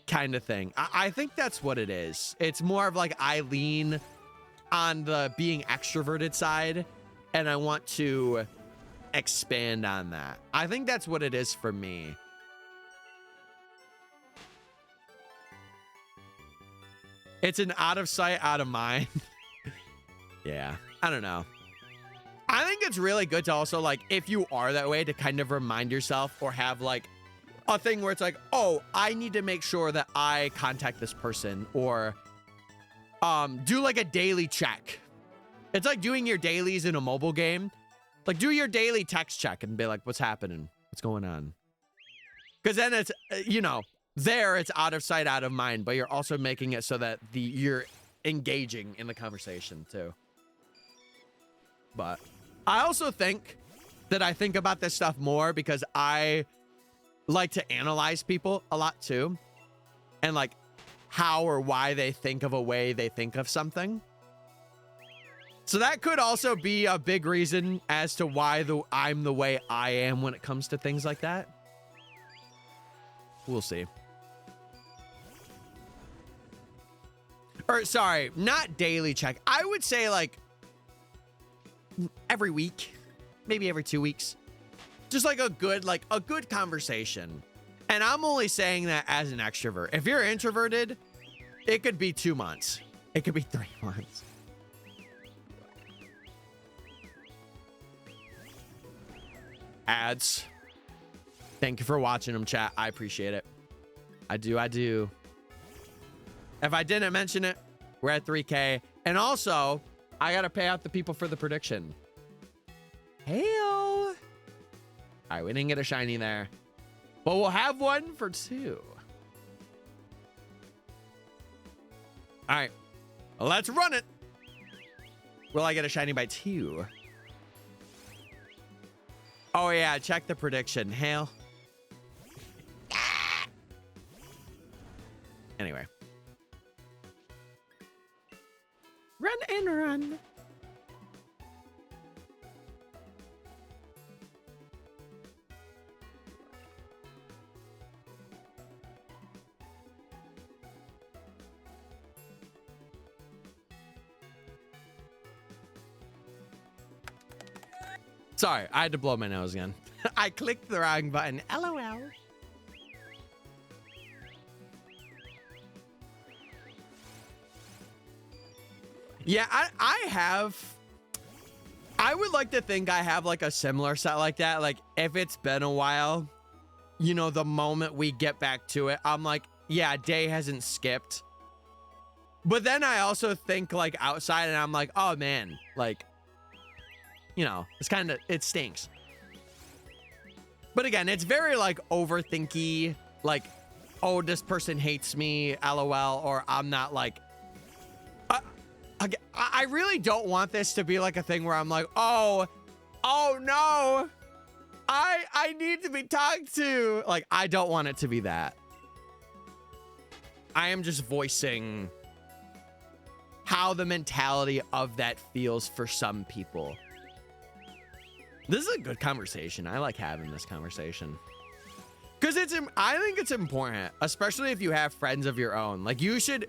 kind of thing. I think that's what it is. It's more of like I lean on the being extroverted side and I want to expand on that. I think that's what it is for me. It's an out of sight, out of mind. Yeah, I don't know. I think it's really good to also, like, if you are that way, to kind of remind yourself or have, like, a thing where it's like, oh, I need to make sure that I contact this person or do, like, a daily check. It's like doing your dailies in a mobile game. Like, do your daily text check and be like, what's happening? What's going on? Because then it's, you know, there it's out of sight, out of mind, but you're also making it so that you're engaging in the conversation too. But I also think that I think about this stuff more because I like to analyze people a lot too. And like how or why they think of a way they think of something. So that could also be a big reason as to why I'm the way I am when it comes to things like that. We'll see. Or sorry, not daily check. I would say like every week, maybe every 2 weeks. Just like a good conversation. And I'm only saying that as an extrovert. If you're introverted, it could be 2 months. It could be 3 months. Ads. Thank you for watching them, chat. I appreciate it. I do. If I didn't mention it, we're at 3K. And also, I got to pay out the people for the prediction. Hey-o. All right, we didn't get a shiny there. But we'll have one for 2. All right, let's run it. Will I get a shiny by 2? Oh, yeah, check the prediction. Hail. Anyway. Run and run. Sorry, I had to blow my nose again. I clicked the wrong button. LOL. Yeah, I would like to think I have like a similar set like that. Like if it's been a while, you know, the moment we get back to it, I'm like, yeah, day hasn't skipped. But then I also think like outside and I'm like, oh man, like, you know, it stinks. But again, it's very like overthinky, like, oh, this person hates me, LOL, or I'm not like, I really don't want this to be like a thing where I'm like, oh no, I need to be talked to. Like, I don't want it to be that. I am just voicing how the mentality of that feels for some people. This is a good conversation. I like having this conversation. Because I think it's important, especially if you have friends of your own. Like you should,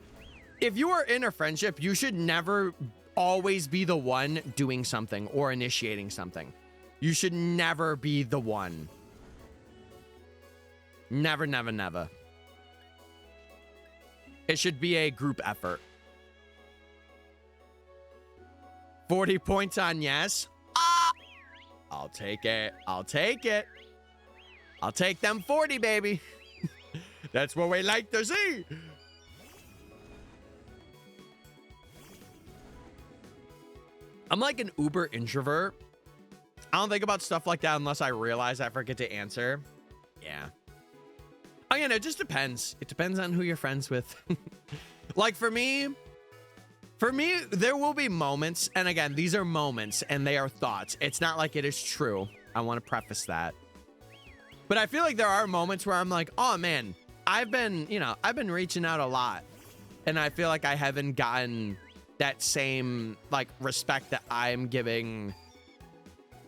if you are in a friendship, you should never always be the one doing something or initiating something. You should never be the one. Never, never, never. It should be a group effort. 40 points on yes. Ah! I'll take it. I'll take it. I'll take them 40, baby. That's what we like to see. I'm like an uber introvert. I don't think about stuff like that unless I realize I forget to answer. Yeah. Again, it just depends. It depends on who you're friends with. Like for me, there will be moments, and again, these are moments and they are thoughts. It's not like it is true. I want to preface that. But I feel like there are moments where I'm like, oh man, I've been reaching out a lot. And I feel like I haven't gotten that same like respect that I'm giving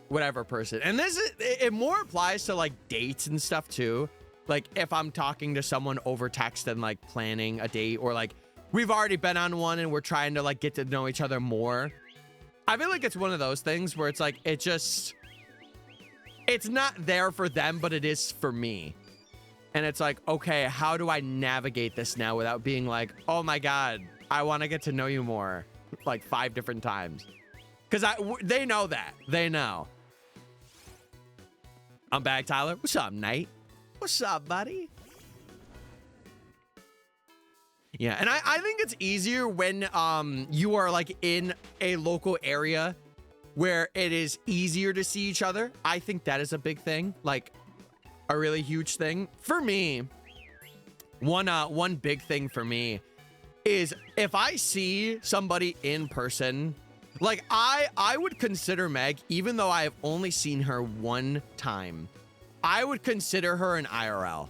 whatever person. And it more applies to like dates and stuff too. Like if I'm talking to someone over text and like planning a date, or like we've already been on one and we're trying to like get to know each other more. I feel like it's one of those things where it's like, it's not there for them, but it is for me. And it's like, okay, how do I navigate this now without being like, oh my God, I want to get to know you more, like 5 different times. Because they know that. They know. I'm back, Tyler. What's up, Nate? What's up, buddy? Yeah, and I think it's easier when you are like in a local area where it is easier to see each other. I think that is a big thing, like a really huge thing. For me, one big thing for me is if I see somebody in person, like I would consider Meg, even though I have only seen her one time, I would consider her an IRL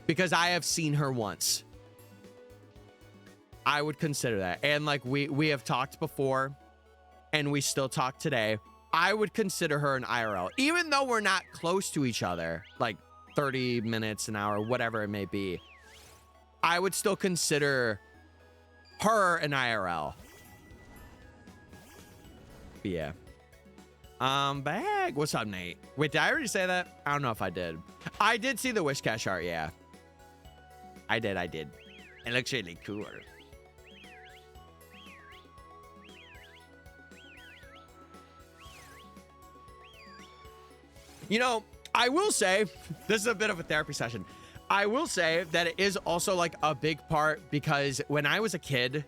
because I have seen her once. I would consider that. And like we have talked before and we still talk today. I would consider her an IRL, even though we're not close to each other, like 30 minutes, an hour, whatever it may be. I would still consider her an IRL. But yeah. Bag. What's up, Nate? Wait, did I already say that? I don't know if I did. I did see the Wish Cash art, yeah. I did. It looks really cool. You know, I will say, this is a bit of a therapy session. I will say that it is also like a big part because when I was a kid,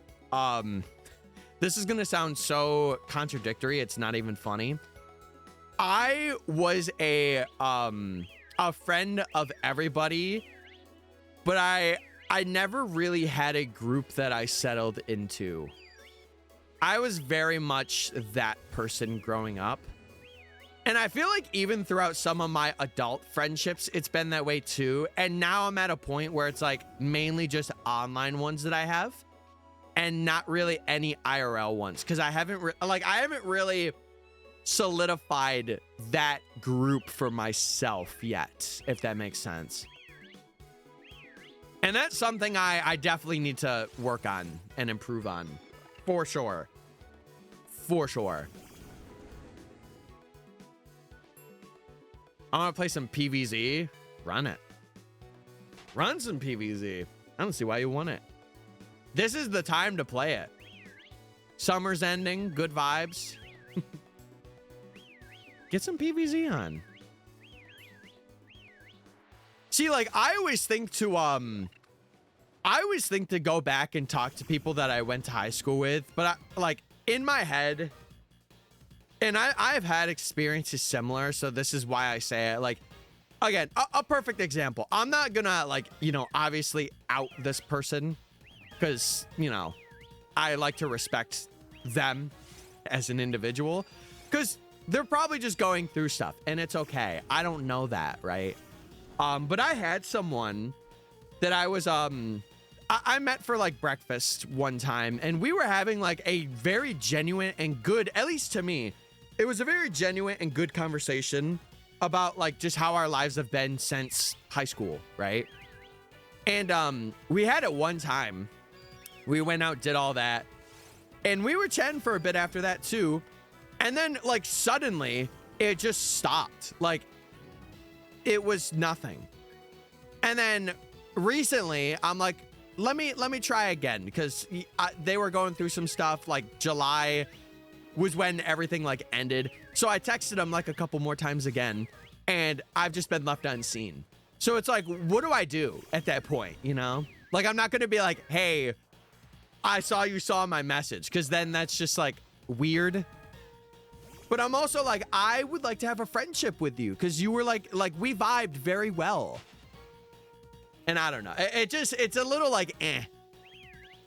this is going to sound so contradictory. It's not even funny. I was a friend of everybody, but I never really had a group that I settled into. I was very much that person growing up. And I feel like even throughout some of my adult friendships, it's been that way too. And now I'm at a point where it's like mainly just online ones that I have and not really any IRL ones. Cause I haven't really solidified that group for myself yet, if that makes sense. And that's something I definitely need to work on and improve on for sure. For sure. I want to play some PvZ. Run it. Run some PvZ. I don't see why you want it. This is the time to play it. Summer's ending. Good vibes. Get some PvZ on. See, like, I always think to go back and talk to people that I went to high school with. But, like, in my head... And I've had experiences similar, so this is why I say it. Like, again, a perfect example. I'm not gonna, like, you know, obviously out this person because, you know, I like to respect them as an individual because they're probably just going through stuff and it's okay. I don't know that, right? But I had someone that I was, I met for like breakfast one time and we were having like a very genuine and good, at least to me, it was a very genuine and good conversation about like just how our lives have been since high school, right? And we had it one time. We went out, did all that. And we were chatting for a bit after that too. And then like suddenly it just stopped. Like it was nothing. And then recently I'm like, let me try again, because they were going through some stuff. Like July was when everything like ended. So I texted him like a couple more times again, and I've just been left unseen. So it's like, what do I do at that point? You know, like I'm not going to be like, hey, I saw you saw my message, because then that's just like weird. But I'm also like, I would like to have a friendship with you, because you were like we vibed very well. And I don't know. It's a little like, eh.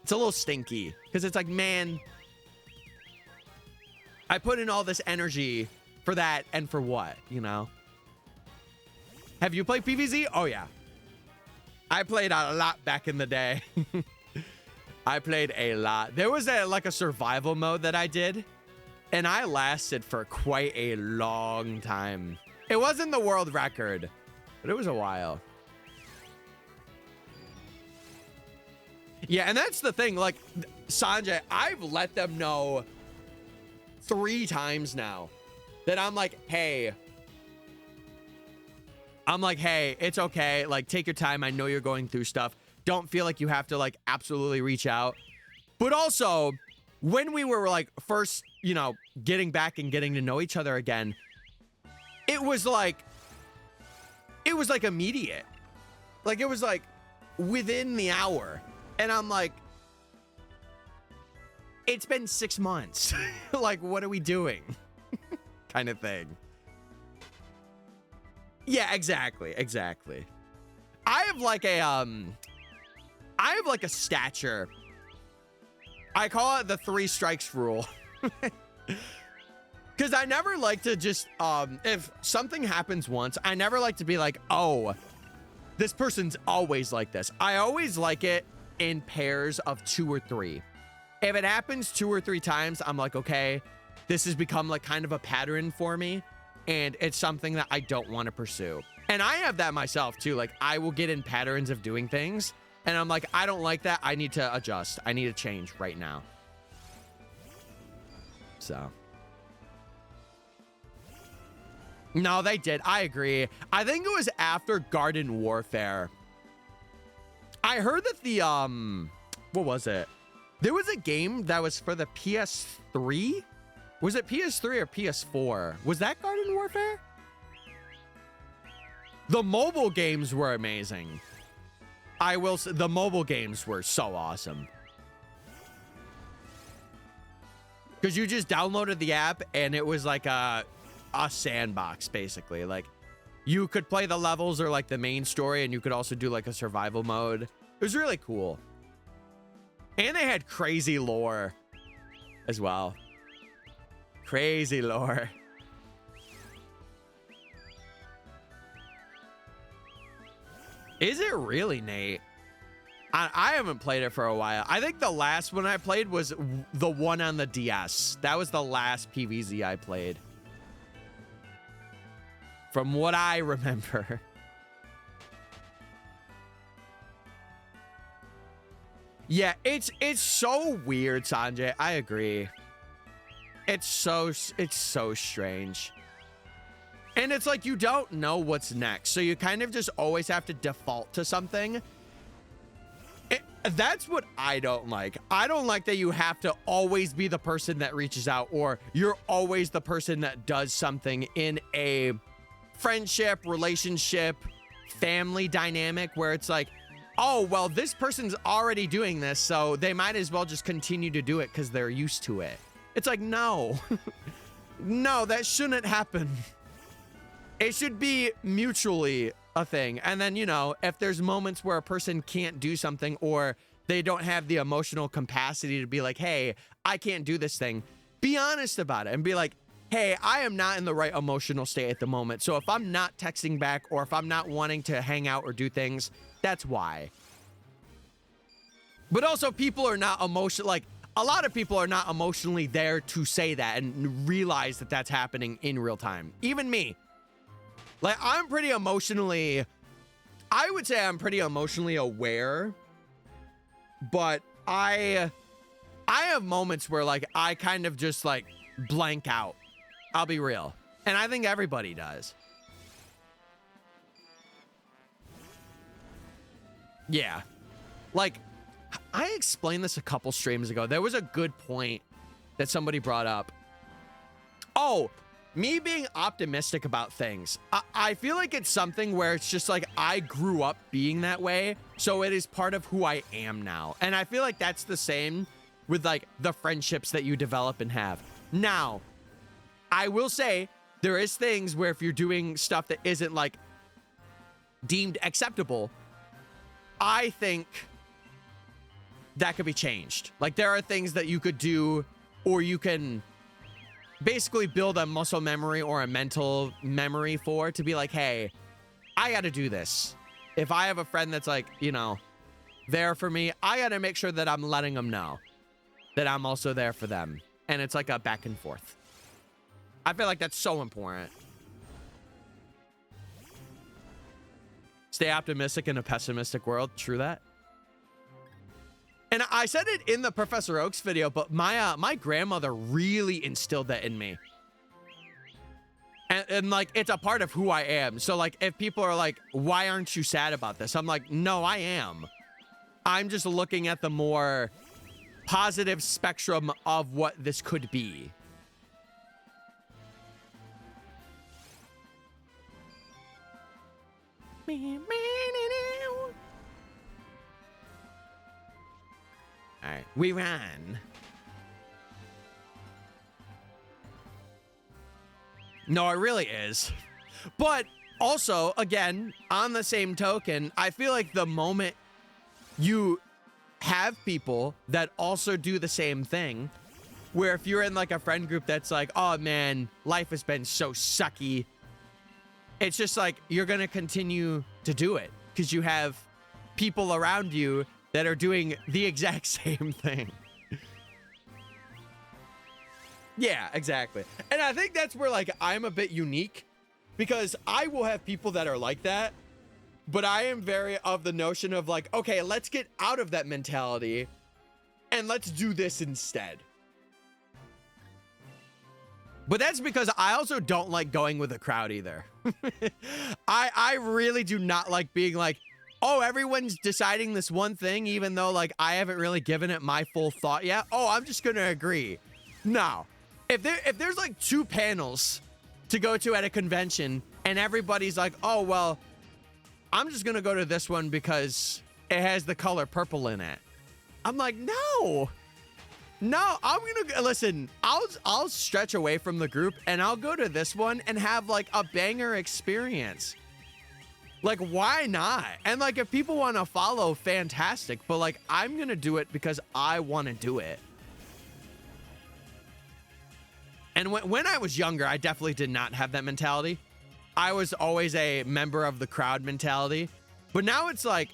It's a little stinky, because it's like, man, I put in all this energy for that, and for what, you know? Have you played PvZ? Oh, yeah. I played a lot back in the day. I played a lot. There was like a survival mode that I did, and I lasted for quite a long time. It wasn't the world record, but it was a while. Yeah, and that's the thing. Like, Sanjay, I've let them know 3 times now that I'm like, hey, it's okay. Like, take your time. I know you're going through stuff. Don't feel like you have to like absolutely reach out. But also, when we were like first, you know, getting back and getting to know each other again, it was like immediate. Like, it was like within the hour. And I'm like, it's been 6 months. Like, what are we doing? Kind of thing. Yeah, exactly. I have like a stature. I call it the 3 strikes rule. Because I never like to just, if something happens once, I never like to be like, oh, this person's always like this. I always like it in pairs of 2 or 3. If it happens 2 or 3 times, I'm like, okay, this has become like kind of a pattern for me, and it's something that I don't want to pursue. And I have that myself too. Like, I will get in patterns of doing things, and I'm like, I don't like that. I need to adjust. I need to change right now. So. No, they did. I agree. I think it was after Garden Warfare. I heard that the, what was it? There was a game that was for the PS3. Was it PS3 or PS4? Was that Garden Warfare? The mobile games were amazing. I will say, the mobile games were so awesome. Because you just downloaded the app, and it was like a sandbox, basically. Like, you could play the levels or like the main story, and you could also do like a survival mode. It was really cool. And they had crazy lore as well. Crazy lore. Is it really, Nate? I haven't played it for a while. I think the last one I played was the one on the DS. That was the last PvZ I played, from what I remember. Yeah, it's so weird, Sanjay. I agree. It's so strange. And it's like you don't know what's next. So you kind of just always have to default to something. That's what I don't like. I don't like that you have to always be the person that reaches out, or you're always the person that does something in a friendship, relationship, family dynamic where it's like, oh, well, this person's already doing this, so they might as well just continue to do it because they're used to it. It's like, no. No, that shouldn't happen. It should be mutually a thing. And then, you know, if there's moments where a person can't do something, or they don't have the emotional capacity to be like, hey, I can't do this thing, be honest about it and be like, hey, I am not in the right emotional state at the moment. So if I'm not texting back, or if I'm not wanting to hang out or do things, that's why. But also, people are not emotional. Like, a lot of people are not emotionally there to say that and realize that that's happening in real time. Even me. Like, I'm pretty emotionally, I would say I'm pretty emotionally aware, but I I have moments where like I kind of just like blank out. I'll be real. And I think everybody does. Yeah. Like, I explained this a couple streams ago. There was a good point that somebody brought up. Oh, me being optimistic about things. I feel like it's something where it's just like I grew up being that way, so it is part of who I am now. And I feel like that's the same with like the friendships that you develop and have. Now, I will say there is things where if you're doing stuff that isn't like deemed acceptable, I think that could be changed. Like there are things that you could do, or you can basically build a muscle memory or a mental memory for, to be like, hey, I got to do this. If I have a friend that's like, you know, there for me, I got to make sure that I'm letting them know that I'm also there for them. And it's like a back and forth. I feel like that's so important. Stay optimistic in a pessimistic world. True that. And I said it in the Professor Oaks video, but my grandmother really instilled that in me. And like, it's a part of who I am. So like, if people are like, why aren't you sad about this? I'm like, no, I am. I'm just looking at the more positive spectrum of what this could be. All right, we ran. No, it really is. But also, again, on the same token, I feel like the moment you have people that also do the same thing, where if you're in like a friend group that's like, oh man, life has been so sucky, it's just like you're gonna continue to do it because you have people around you that are doing the exact same thing. Yeah, exactly. And I think that's where like I'm a bit unique, because I will have people that are like that, but I am very of the notion of like, okay, let's get out of that mentality and let's do this instead. But that's because I also don't like going with a crowd either. I really do not like being like, oh, everyone's deciding this one thing, even though like I haven't really given it my full thought yet. Oh, I'm just gonna agree. No. If there's like 2 panels to go to at a convention and everybody's like, oh, well, I'm just gonna go to this one because it has the color purple in it. I'm like, no, I'm gonna listen. I'll stretch away from the group and I'll go to this one and have like a banger experience. Like, why not? And like, if people want to follow, fantastic. But like, I'm gonna do it because I want to do it. And when I was younger, I definitely did not have that mentality. I was always a member of the crowd mentality. But now it's like,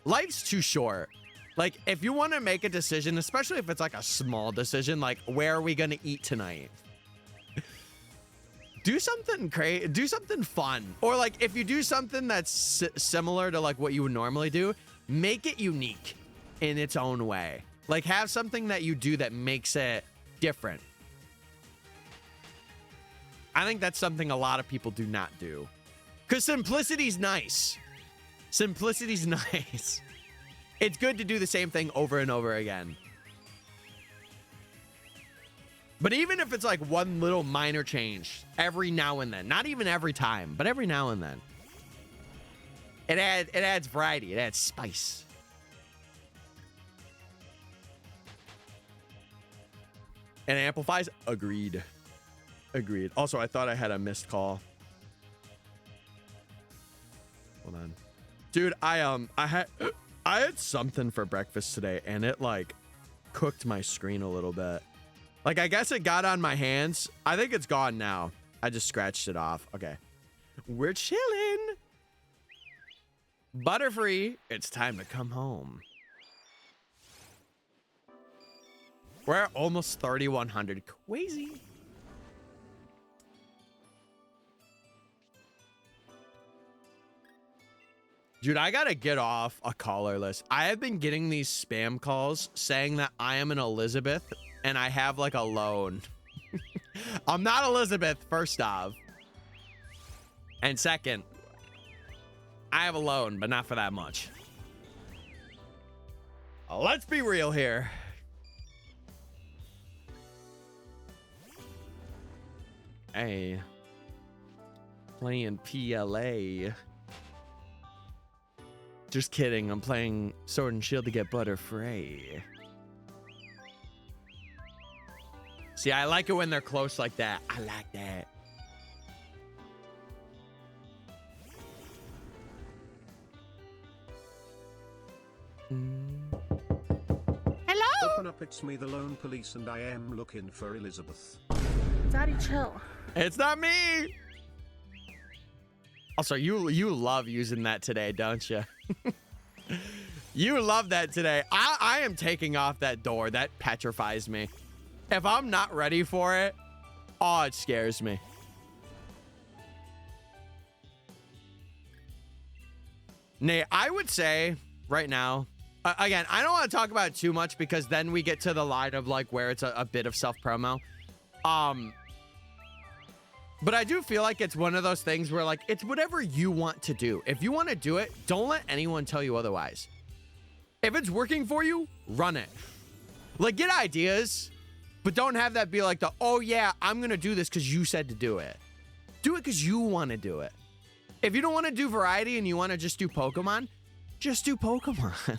life's too short. Like, if you want to make a decision, especially if it's like a small decision, like, where are we going to eat tonight? Do something crazy, do something fun. Or like, if you do something that's similar to like what you would normally do, make it unique in its own way. Like, have something that you do that makes it different. I think that's something a lot of people do not do. Because simplicity's nice. Simplicity's nice. It's good to do the same thing over and over again. But even if it's like one little minor change every now and then, not even every time, but every now and then, it adds variety, it adds spice. And it amplifies. Agreed. Also, I thought I had a missed call. Hold on. Dude, I had something for breakfast today and it like cooked my screen a little bit. Like, I guess it got on my hands. I think it's gone now. I just scratched it off. Okay. We're chilling. Butterfree, it's time to come home. We're at almost 3,100. Crazy. Dude, I gotta get off a caller list. I have been getting these spam calls saying that I am an Elizabeth and I have like a loan. I'm not Elizabeth, first off. And second, I have a loan, but not for that much. Let's be real here. Hey. Playing PLA. Just kidding, I'm playing Sword and Shield to get Butterfree. See, I like it when they're close like that. I like that. Hello? Open up, it's me, the lone police, and I am looking for Elizabeth. Daddy, chill. It's not me. Also, you love using that today, don't you? You love that today. I am taking off that door. That petrifies me. If I'm not ready for it, oh, it scares me. Nay, I would say right now, again, I don't want to talk about it too much because then we get to the line of like where it's a bit of self-promo. But I do feel like it's one of those things where like, it's whatever you want to do. If you want to do it, don't let anyone tell you otherwise. If it's working for you, run it. Like, get ideas, but don't have that be like the, oh yeah, I'm going to do this because you said to do it. Do it because you want to do it. If you don't want to do variety and you want to just do Pokemon, just do Pokemon.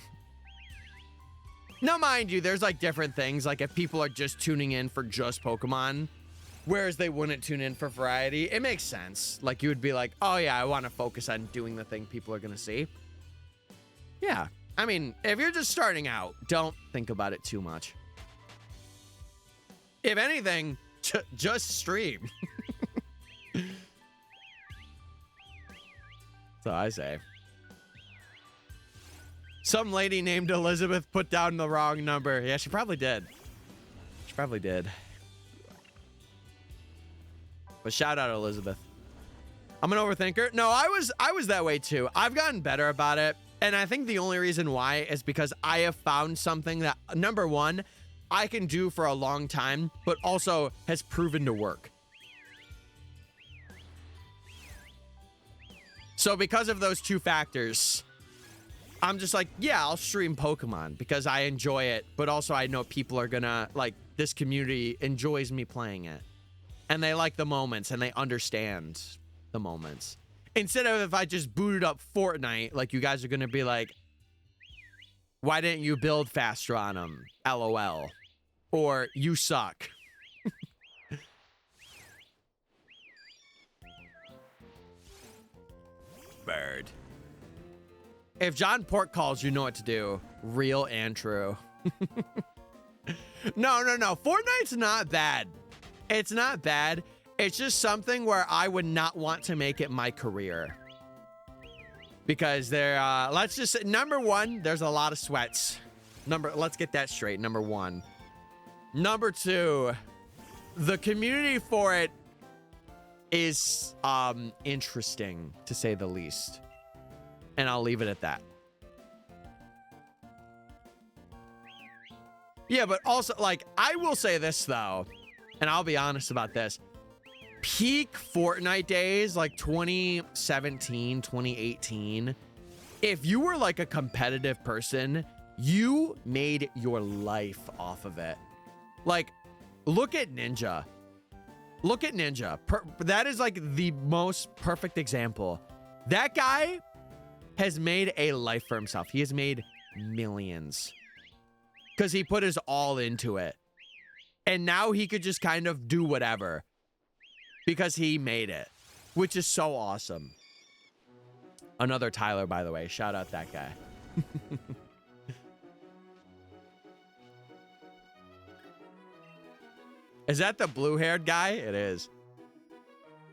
Now, mind you, there's like different things. Like if people are just tuning in for just Pokemon, whereas they wouldn't tune in for variety, it makes sense. Like you would be like, oh yeah, I want to focus on doing the thing people are going to see. Yeah. I mean, if you're just starting out, don't think about it too much. If anything, just stream. So I say. Some lady named Elizabeth put down the wrong number. Yeah, she probably did. She probably did. But shout out Elizabeth. I'm an overthinker. No, I was that way too. I've gotten better about it. And I think the only reason why is because I have found something that, number one, I can do for a long time, but also has proven to work. So because of those two factors, I'm just like, yeah, I'll stream Pokemon because I enjoy it, but also I know people are gonna, like, this community enjoys me playing it. And they like the moments and they understand the moments. Instead of if I just booted up Fortnite, like you guys are gonna be like, why didn't you build faster on them? LOL. Or you suck. Bird. If John Pork calls, you know what to do. Real and true. No. Fortnite's not bad. It's not bad. It's just something where I would not want to make it my career. Because there, let's just say, number one, there's a lot of sweats. Let's get that straight. Number one. Number two, the community for it is interesting, to say the least. And I'll leave it at that. Yeah, but also, like, I will say this, though, and I'll be honest about this. Peak Fortnite days, like 2017, 2018, if you were, like, a competitive person, you made your life off of it. Like, look at Ninja. Look at Ninja. That is, like, the most perfect example. That guy has made a life for himself. He has made millions because he put his all into it. And now he could just kind of do whatever because he made it, which is so awesome. Another Tyler, by the way. Shout out that guy. Is that the blue-haired guy? It is.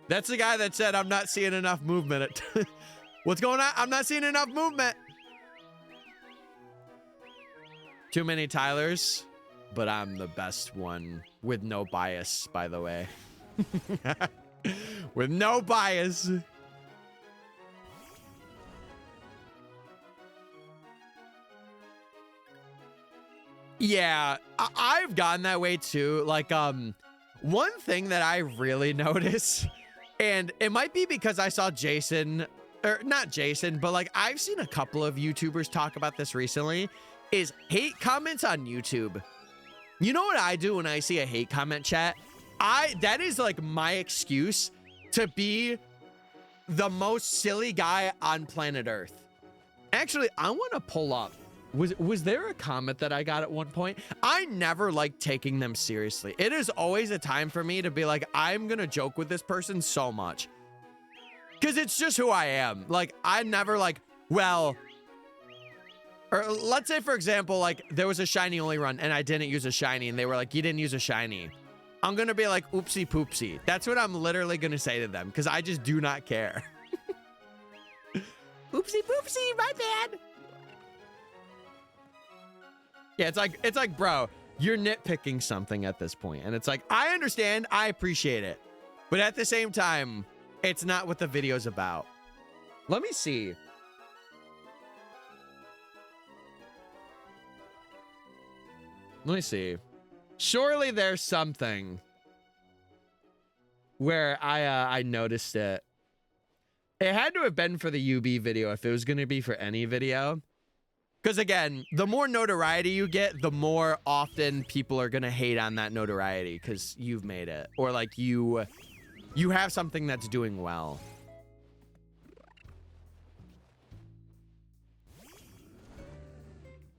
That's the guy that said, I'm not seeing enough movement. What's going on? I'm not seeing enough movement. Too many Tylers, but I'm the best one with no bias, by the way. With no bias. Yeah, I've gotten that way too. Like, one thing that I really notice, and it might be because I saw Jason, or not Jason, but like I've seen a couple of YouTubers talk about this recently, is hate comments on YouTube. You know what I do when I see a hate comment chat? That is like my excuse to be the most silly guy on planet Earth. Actually, I want to pull up. Was there a comment that I got at one point? I never like taking them seriously. It is always a time for me to be like, I'm going to joke with this person so much. Because it's just who I am. Like, I'm never like, well, or let's say, for example, like there was a shiny only run and I didn't use a shiny and they were like, you didn't use a shiny. I'm going to be like, oopsie poopsie. That's what I'm literally going to say to them because I just do not care. Oopsie poopsie, my bad. Yeah, it's like, bro, you're nitpicking something at this point. And it's like, I understand, I appreciate it. But at the same time, it's not what the video's about. Let me see. Let me see. Surely there's something where I noticed it. It had to have been for the UB video if it was going to be for any video. Because again, the more notoriety you get, the more often people are going to hate on that notoriety because you've made it. Or like you have something that's doing well.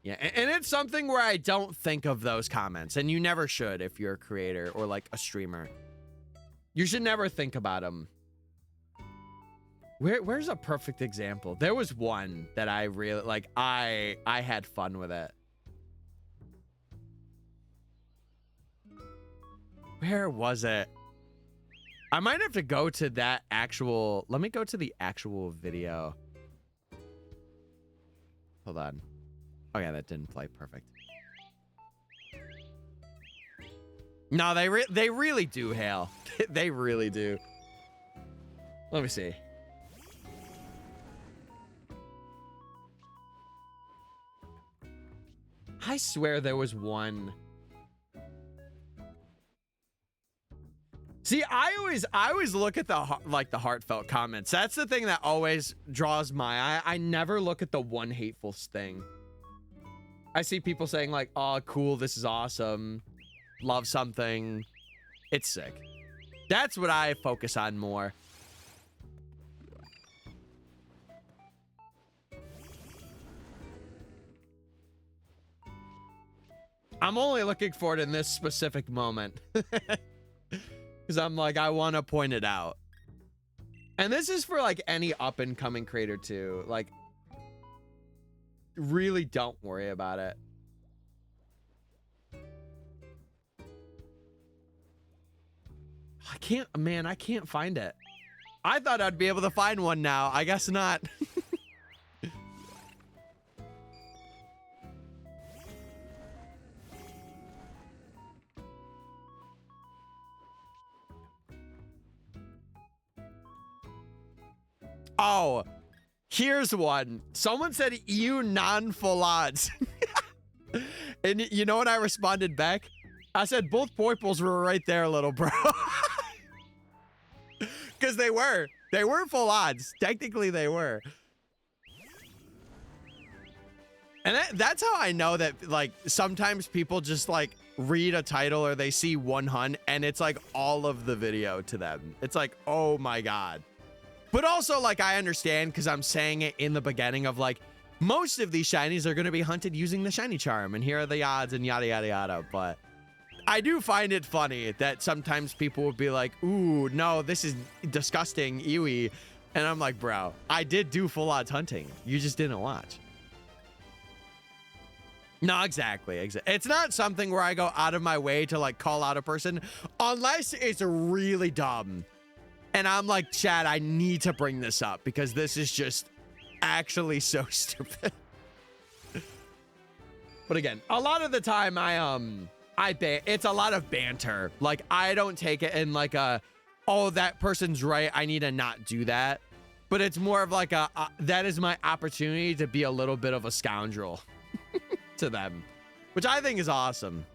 Yeah, and it's something where I don't think of those comments. And you never should if you're a creator or like a streamer. You should never think about them. Where's a perfect example? There was one that I really like. I had fun with it. Where was it? I might have to go to that actual. Let me go to the actual video. Hold on. Oh yeah, that didn't play perfect. No, they really do hail. They really do. Let me see. I swear there was one. See, I always look at the heartfelt comments. That's the thing that always draws my eye. I never look at the one hateful thing. I see people saying like, "Oh, cool, this is awesome. Love something." It's sick. That's what I focus on more. I'm only looking for it in this specific moment. Because I'm like, I want to point it out. And this is for like any up and coming creator too. Like, really don't worry about it. I can't find it. I thought I'd be able to find one now. I guess not. Oh, here's one. Someone said, you non-full odds. And you know what I responded back? I said, both poiples were right there, little bro. Because they were full odds. Technically, they were. And that's how I know that, like, sometimes people just, like, read a title or they see one hunt and it's, like, all of the video to them. It's like, oh, my God. But also, like, I understand because I'm saying it in the beginning of, like, most of these shinies are going to be hunted using the shiny charm. And here are the odds and yada, yada, yada. But I do find it funny that sometimes people will be like, ooh, no, this is disgusting, ewy. And I'm like, bro, I did do full odds hunting. You just didn't watch. No, exactly. It's not something where I go out of my way to, like, call out a person unless it's really dumb. And I'm like, Chad, I need to bring this up because this is just actually so stupid. But again, a lot of the time it's a lot of banter. Like, I don't take it in like a, oh, that person's right, I need to not do that. But it's more of like that is my opportunity to be a little bit of a scoundrel to them, which I think is awesome.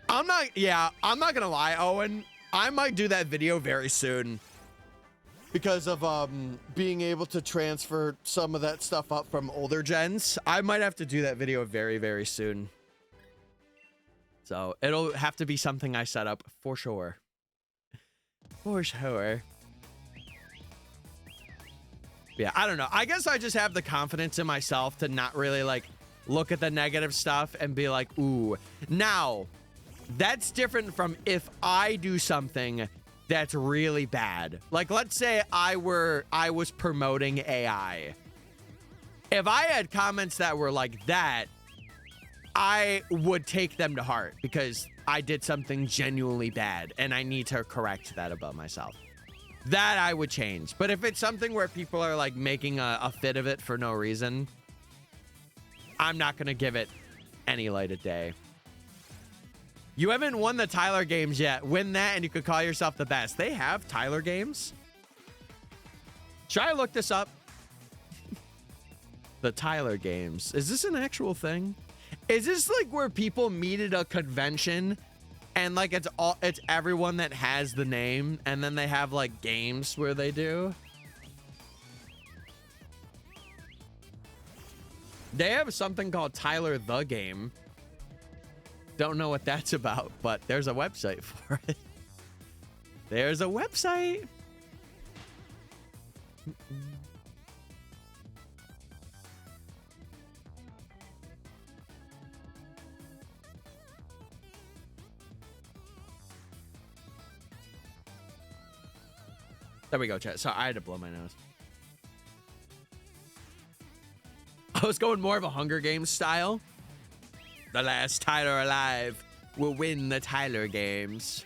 I'm not gonna lie, Owen. I might do that video very soon because of being able to transfer some of that stuff up from older gens. I might have to do that video very, very soon. So it'll have to be something I set up for sure. For sure. Yeah, I don't know. I guess I just have the confidence in myself to not really like look at the negative stuff and be like, ooh. Now, that's different from if I do something that's really bad. Like, let's say I was promoting AI. If I had comments that were like that, I would take them to heart because I did something genuinely bad and I need to correct that about myself. That I would change. But if it's something where people are like making a fit of it for no reason, I'm not going to give it any light of day. You haven't won the Tyler games yet. Win that and you could call yourself the best. They have Tyler games? Should I look this up? The Tyler games. Is this an actual thing? Is this like where people meet at a convention and like it's everyone that has the name and then they have like games where they do? They have something called Tyler the Game. Don't know what that's about, but there's a website for it. There's a website. There we go, chat. So I had to blow my nose. I was going more of a Hunger Games style. The last Tyler alive will win the Tyler games.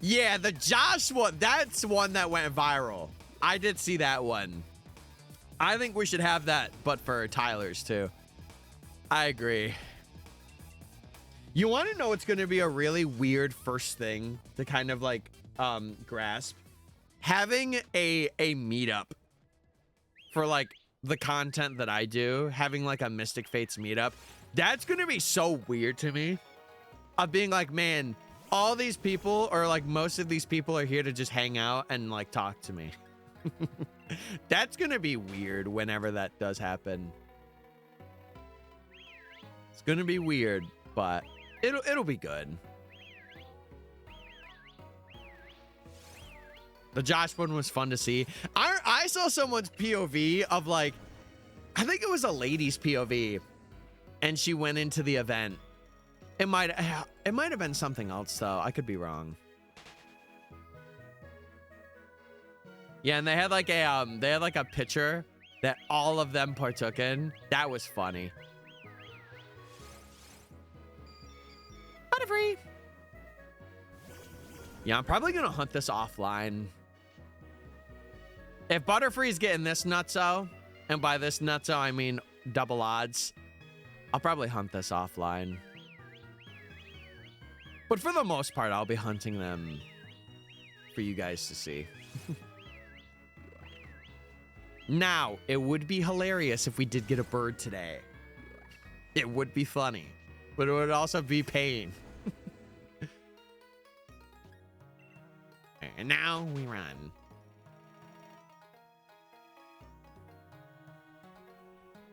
Yeah, the Josh one, that's one that went viral. I did see that one. I think we should have that, but for Tyler's too. I agree. You want to know what's going to be a really weird first thing to kind of like grasp? Having a meetup for like the content that I do, having like a MysticFates meetup, that's going to be so weird to me. Of being like, man, all these people or like most of these people are here to just hang out and like talk to me. That's going to be weird whenever that does happen. It's going to be weird, but it'll be good. The Josh one was fun to see. I saw someone's POV of like, I think it was a lady's POV, and she went into the event. It might have been something else though. I could be wrong. Yeah, and they had like a picture that all of them partook in. That was funny. Butterfree. Yeah, I'm probably gonna hunt this offline. If Butterfree's getting this nutso, and by this nutso I mean double odds, I'll probably hunt this offline. But for the most part, I'll be hunting them for you guys to see. Now, it would be hilarious if we did get a bird today. It would be funny, but it would also be pain. And now we run.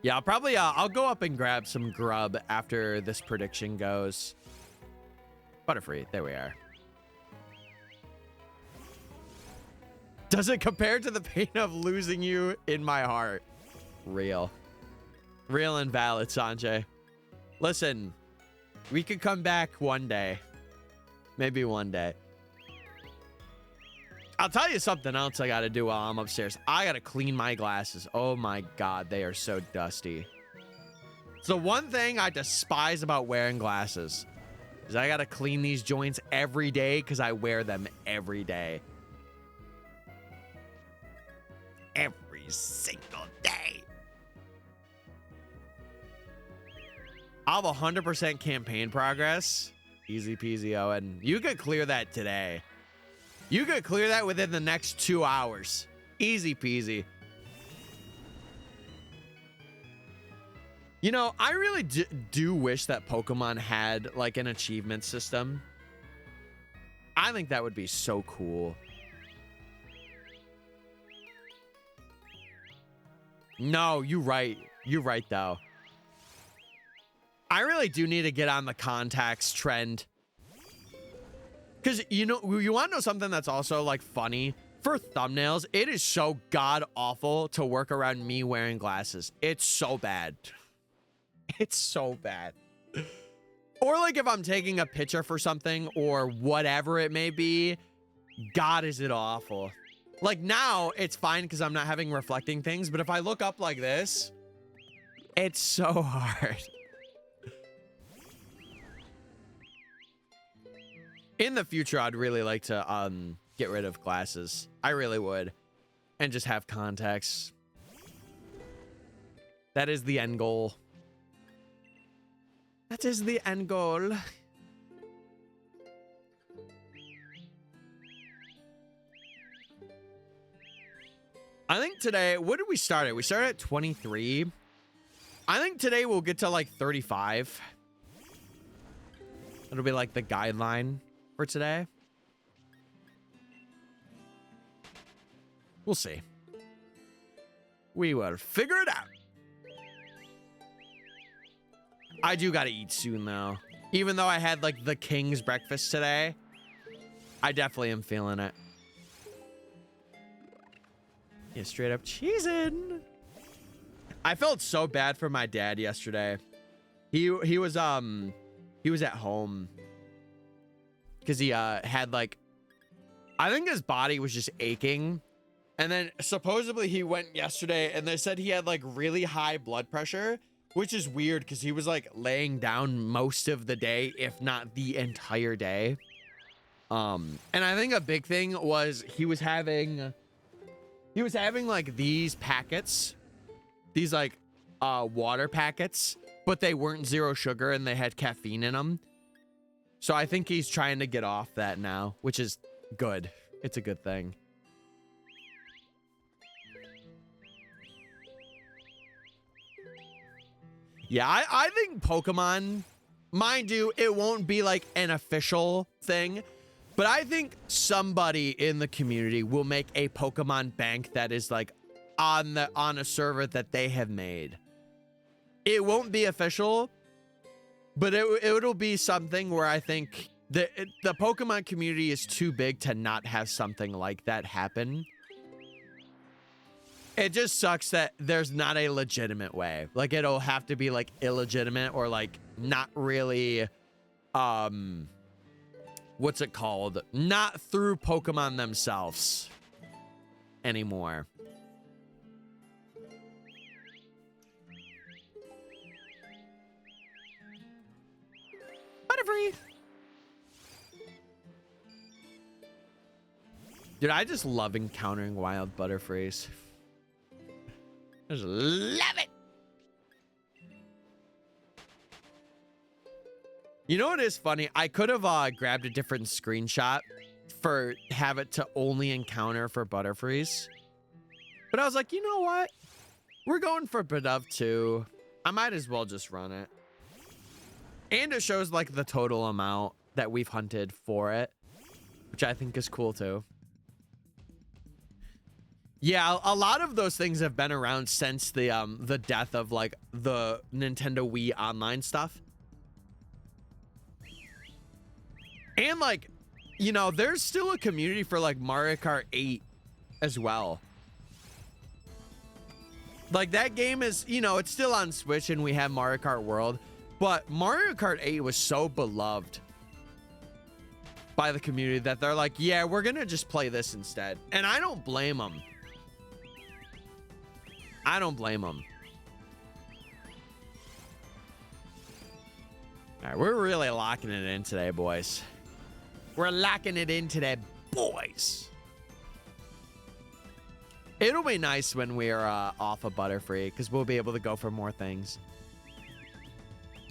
Yeah, I'll probably I'll go up and grab some grub after this prediction goes. Butterfree, there we are. Does it compare to the pain of losing you in my heart? Real. Real and valid, Sanjay. Listen, we could come back one day. Maybe one day. I'll tell you something else I gotta do while I'm upstairs. I gotta clean my glasses. Oh my God, they are so dusty. So one thing I despise about wearing glasses is I gotta clean these joints every day because I wear them every day. Every single day. I'll have 100% campaign progress. Easy peasy, Owen. You could clear that today. You could clear that within the next 2 hours. Easy peasy. You know, I really do wish that Pokemon had like an achievement system. I think that would be so cool. No, you're right. You're right, though. I really do need to get on the contacts trend. Because, you know, you want to know something that's also, like, funny? For thumbnails, it is so god-awful to work around me wearing glasses. It's so bad. It's so bad. Or, like, if I'm taking a picture for something or whatever it may be, God, is it awful. Like, now, it's fine because I'm not having reflecting things, but if I look up like this, it's so hard. In the future, I'd really like to get rid of glasses. I really would. And just have contacts. That is the end goal. That is the end goal. I think today, what did we start at? We started at 23. I think today we'll get to like 35. It'll be like the guideline for today. We'll see. We will figure it out. I do gotta eat soon though. Even though I had like the king's breakfast today, I definitely am feeling it. Yeah, straight up cheesing. I felt so bad for my dad yesterday. He was at home because he had like, I think his body was just aching. And then supposedly he went yesterday and they said he had like really high blood pressure, which is weird because he was like laying down most of the day, if not the entire day. And I think a big thing was he was having like these packets, these like water packets, but they weren't zero sugar and they had caffeine in them. So I think he's trying to get off that now, which is good. It's a good thing. Yeah, I think Pokemon, mind you, it won't be like an official thing, but I think somebody in the community will make a Pokemon bank that is like on a server that they have made. It won't be official, but it'll be something where I think the Pokemon community is too big to not have something like that happen. It just sucks that there's not a legitimate way. Like, it'll have to be, like, illegitimate or, like, not really, what's it called? Not through Pokemon themselves anymore. Butterfree! Dude, I just love encountering wild Butterfrees. Just love it. You know what is funny? I could have grabbed a different screenshot for have it to only encounter for Butterfrees. But I was like, you know what? We're going for Bidove too. I might as well just run it. And it shows like the total amount that we've hunted for it, which I think is cool too. Yeah, a lot of those things have been around since the death of like the Nintendo Wii Online stuff. And like, you know, there's still a community for like Mario Kart 8 as well. Like that game is, you know, it's still on Switch and we have Mario Kart World, but Mario Kart 8 was so beloved by the community that they're like, yeah, we're gonna just play this instead. And I don't blame them. I don't blame them. All right, we're really locking it in today, boys. We're locking it in today, boys. It'll be nice when we're off of Butterfree because we'll be able to go for more things.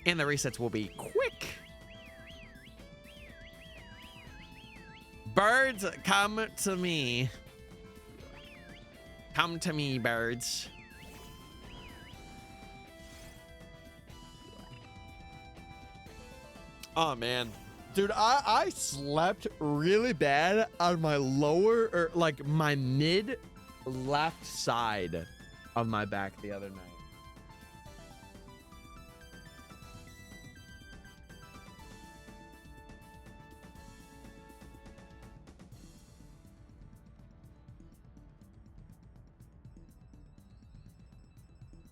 And the resets will be quick. Birds, come to me. Come to me, birds. Oh, man. Dude, I slept really bad on my lower, or like my mid left side of my back the other night.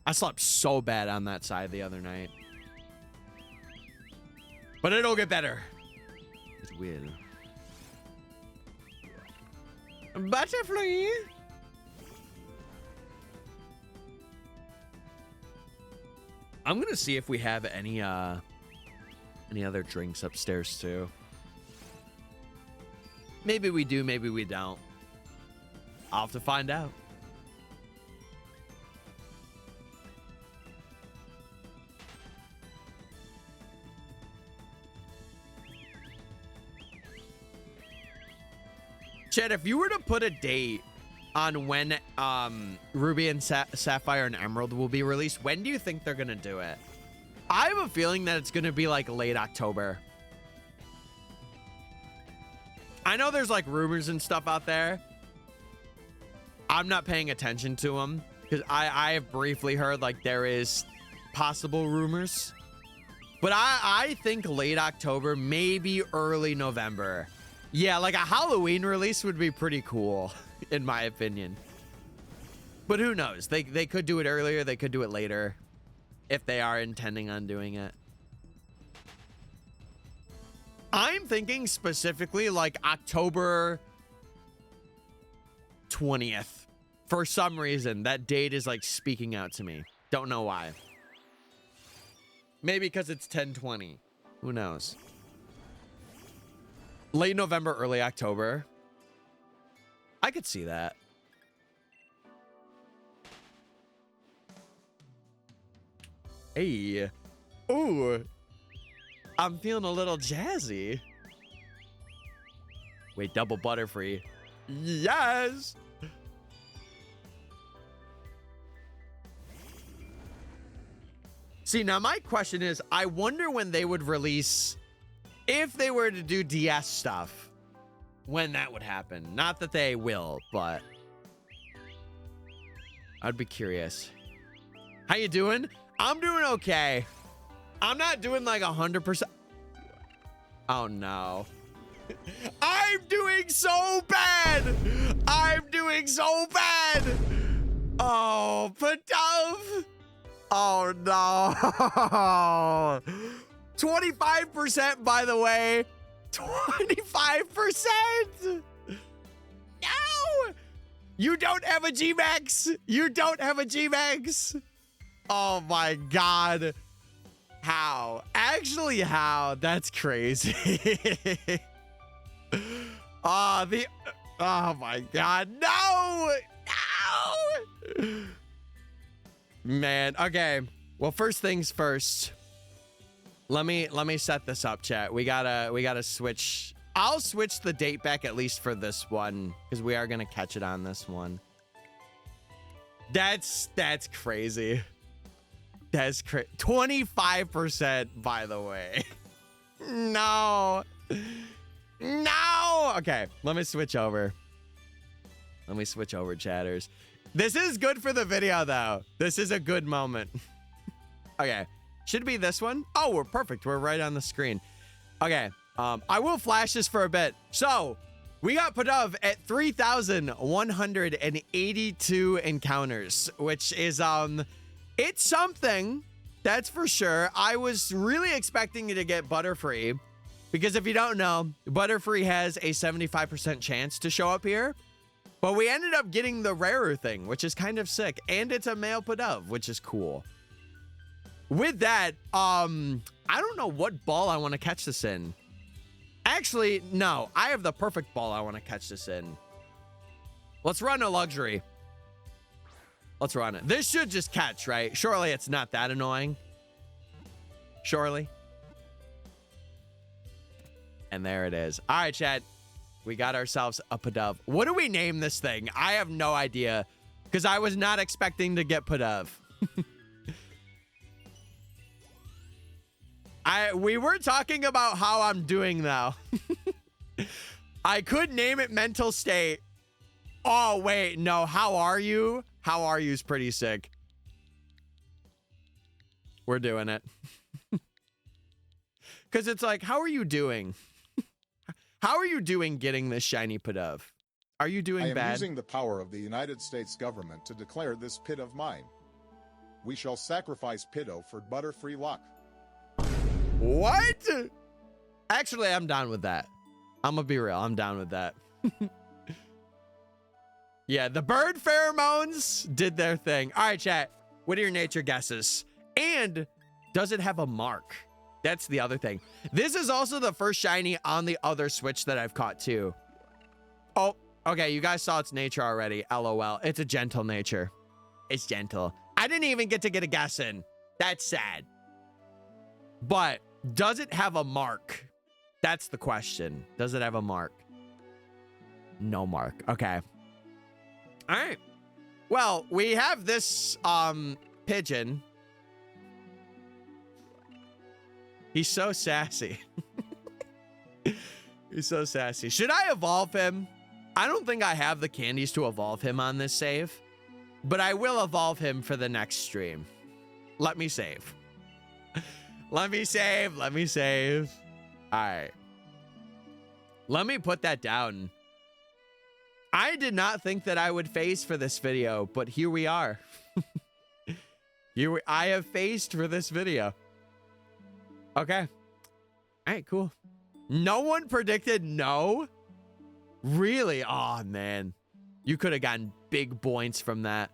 I slept so bad on that side the other night. But it'll get better. It will. Butterfree. I'm gonna see if we have any other drinks upstairs too. Maybe we do, maybe we don't. I'll have to find out. Chad, if you were to put a date on when Ruby and Sapphire and Emerald will be released, when do you think they're gonna do it? I have a feeling that it's gonna be like late October. I know there's like rumors and stuff out there. I'm not paying attention to them because I have briefly heard like there is possible rumors, but I think late October, maybe early November. Yeah, like a Halloween release would be pretty cool, in my opinion. But who knows? They could do it earlier. They could do it later if they are intending on doing it. I'm thinking specifically like October 20th. For some reason, that date is like speaking out to me. Don't know why. Maybe because it's 10/20. Who knows? Late November, early October. I could see that. Hey. Ooh. I'm feeling a little jazzy. Wait, double Butterfree. Yes. See, now my question is, I wonder when they would release, if they were to do DS stuff, when that would happen. Not that they will, but I'd be curious. How you doing? I'm doing okay. I'm not doing like 100%. Oh no. I'm doing so bad. I'm doing so bad. Oh, Padov. Oh no. 25%, by the way. 25%. No. You don't have a G-Max. You don't have a G-Max. Oh my God. How? Actually, how? That's crazy. Oh my God. No. No. Man. Okay. Well, first things first. Let me set this up, chat. We gotta switch. I'll switch the date back at least for this one because we are gonna catch it on this one. That's crazy. That's crazy. 25%, by the way. No. No. Okay, let me switch over. Let me switch over, chatters. This is good for the video, though. This is a good moment. Okay. Should be this one. Oh, we're perfect. We're right on the screen. Okay. I will flash this for a bit. So, we got Padov at 3,182 encounters, which is, it's something, that's for sure. I was really expecting to get Butterfree, because if you don't know, Butterfree has a 75% chance to show up here, but we ended up getting the rarer thing, which is kind of sick, and it's a male Padov, which is cool. With that, I don't know what ball I want to catch this in. Actually, no, I have the perfect ball I want to catch this in. Let's run a luxury. Let's run it. This should just catch, right? Surely it's not that annoying. Surely. And there it is. All right, chat. We got ourselves a Padov. What do we name this thing? I have no idea because I was not expecting to get Padov. We were talking about how I'm doing though. I could name it mental state. Oh, wait, no. How are you? How are you is pretty sick. We're doing it. Because it's like, how are you doing? How are you doing getting this shiny Pidove? Are you doing bad? I am using the power of the United States government to declare this pit of mine. We shall sacrifice Pidove for Butterfree luck. What? Actually, I'm down with that. I'm gonna be real. I'm down with that. Yeah, the bird pheromones did their thing. All right, chat. What are your nature guesses? And does it have a mark? That's the other thing. This is also the first shiny on the other Switch that I've caught too. Oh, okay. You guys saw its nature already. LOL. It's a gentle nature. It's gentle. I didn't even get to get a guess in. That's sad. But does it have a mark? That's the question. Does it have a mark? No mark. Okay. All right. Well, we have this pigeon. He's so sassy. He's so sassy. Should I evolve him? I don't think I have the candies to evolve him on this save, but I will evolve him for the next stream. Let me save. Let me save. Let me save. All right. Let me put that down. I did not think that I would phase for this video, but here we are. I have phased for this video. Okay. All right, cool. No one predicted no? Really? Oh, man. You could have gotten big points from that.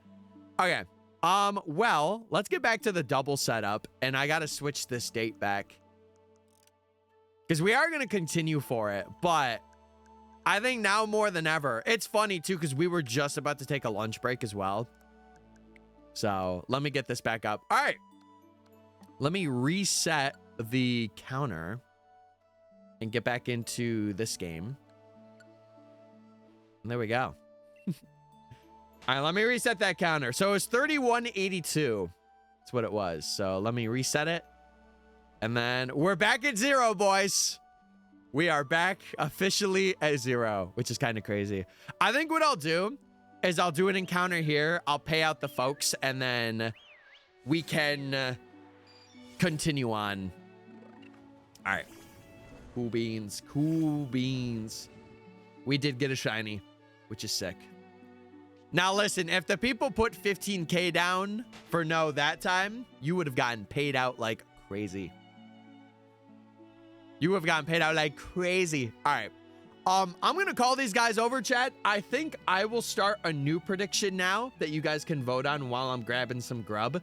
Okay. Well, let's get back to the double setup, and I got to switch this date back. Because we are going to continue for it, but I think now more than ever. It's funny, too, because we were just about to take a lunch break as well. So let me get this back up. All right. Let me reset the counter and get back into this game. And there we go. All right, let me reset that counter. So it was 3182. That's what it was. So let me reset it. And then we're back at 0, boys. We are back officially at 0, which is kind of crazy. I think what I'll do is I'll do an encounter here. I'll pay out the folks, and then we can continue on. All right. Cool beans. Cool beans. We did get a shiny, which is sick. Now, listen, if the people put 15K down for no that time, you would have gotten paid out like crazy. You would have gotten paid out like crazy. All right. I'm going to call these guys over, chat. I think I will start a new prediction now that you guys can vote on while I'm grabbing some grub.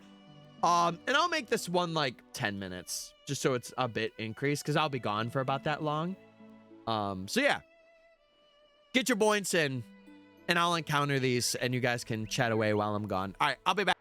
And I'll make this one like 10 minutes just so it's a bit increased because I'll be gone for about that long. So yeah, get your points in and I'll encounter these and you guys can chat away while I'm gone. All right, I'll be back.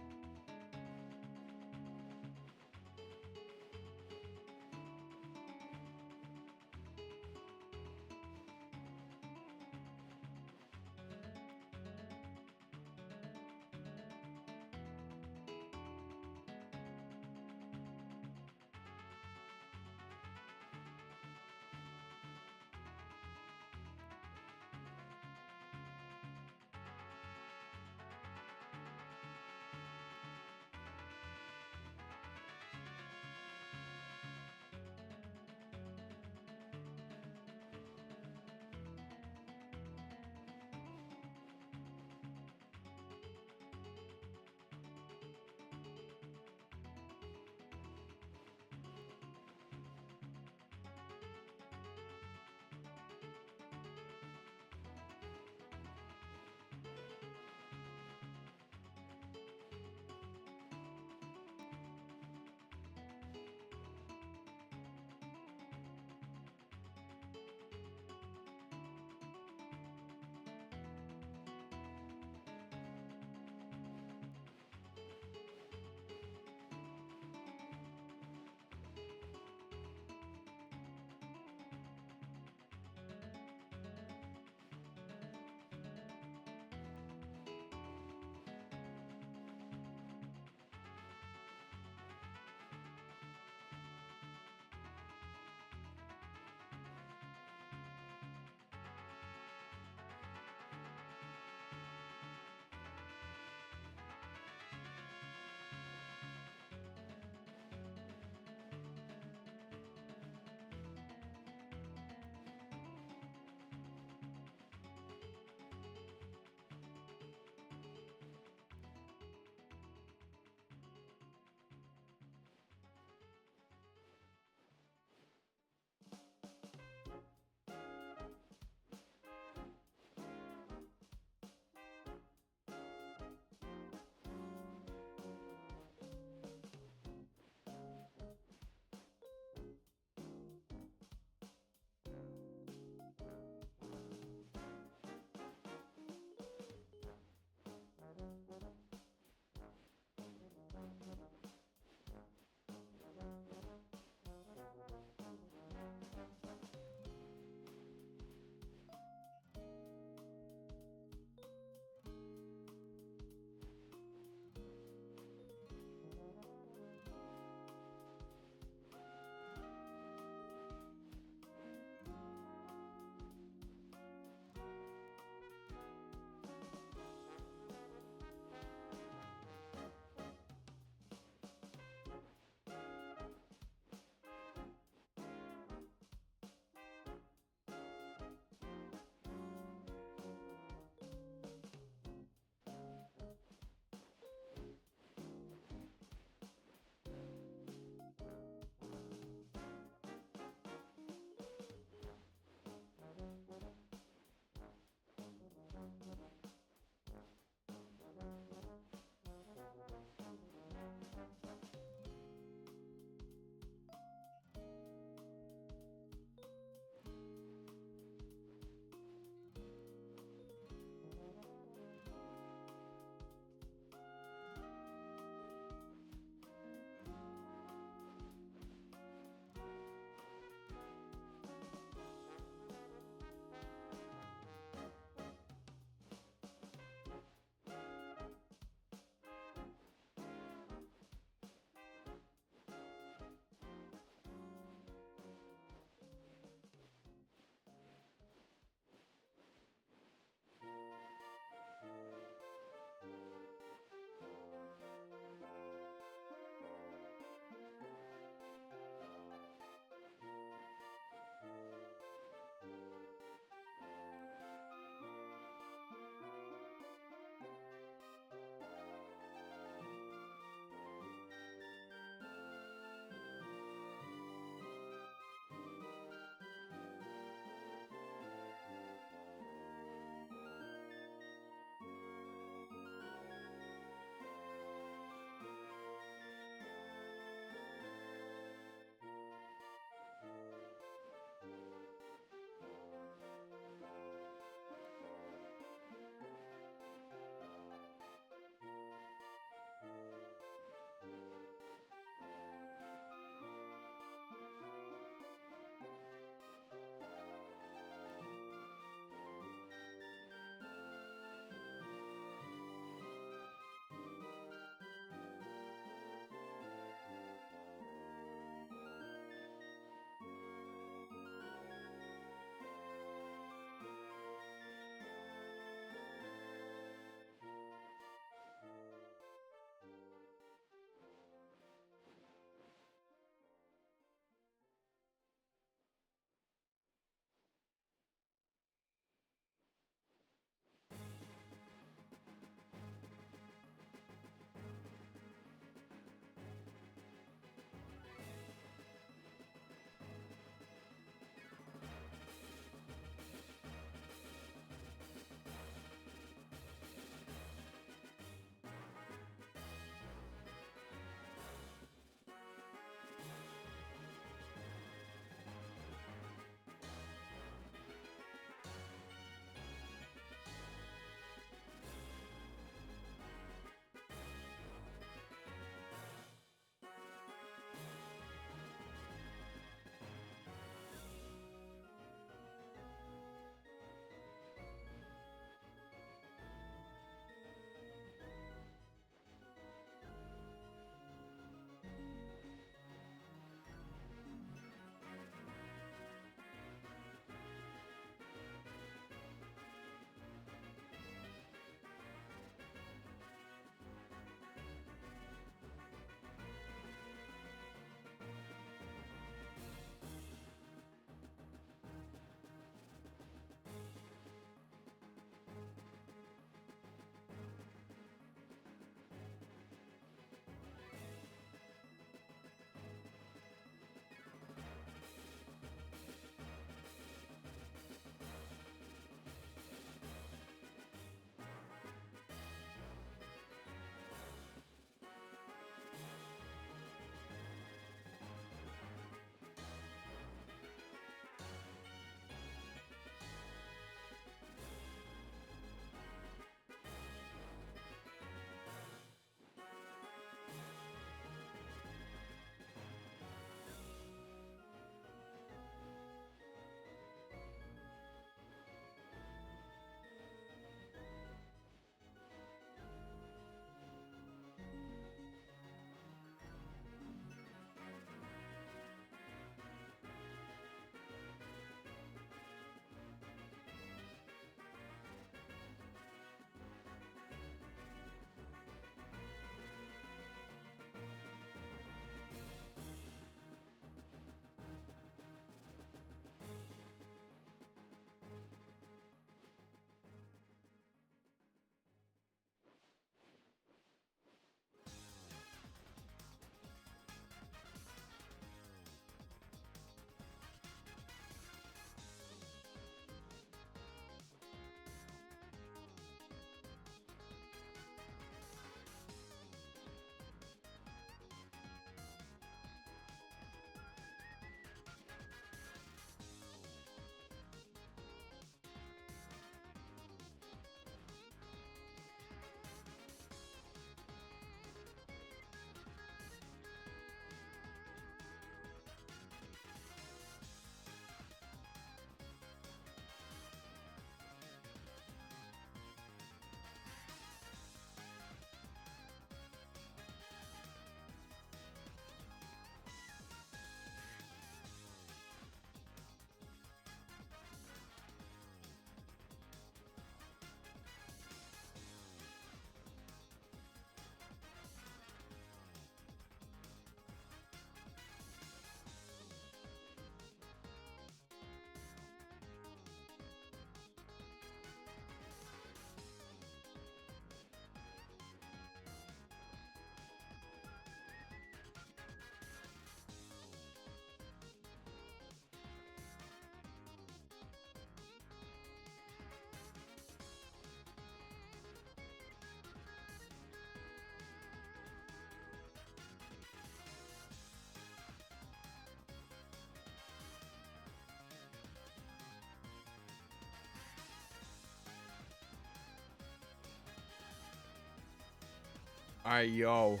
All right, yo.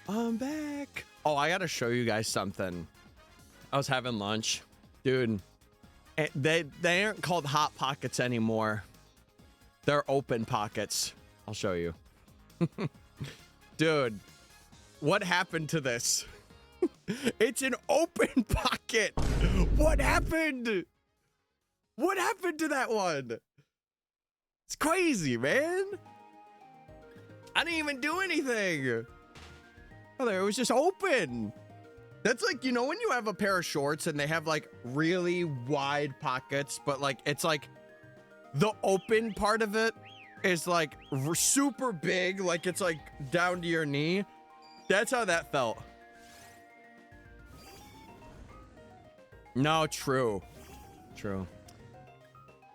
I'm back. Oh, I got to show you guys something. I was having lunch. Dude, they aren't called Hot Pockets anymore. They're open pockets. I'll show you. Dude, what happened to this? It's an open pocket. What happened? What happened to that one? It's crazy, man. I didn't even do anything. Oh, there, it was just open. That's like, you know, when you have a pair of shorts and they have like really wide pockets, but like it's like the open part of it is like super big, like it's like down to your knee. That's how that felt. No, true. True.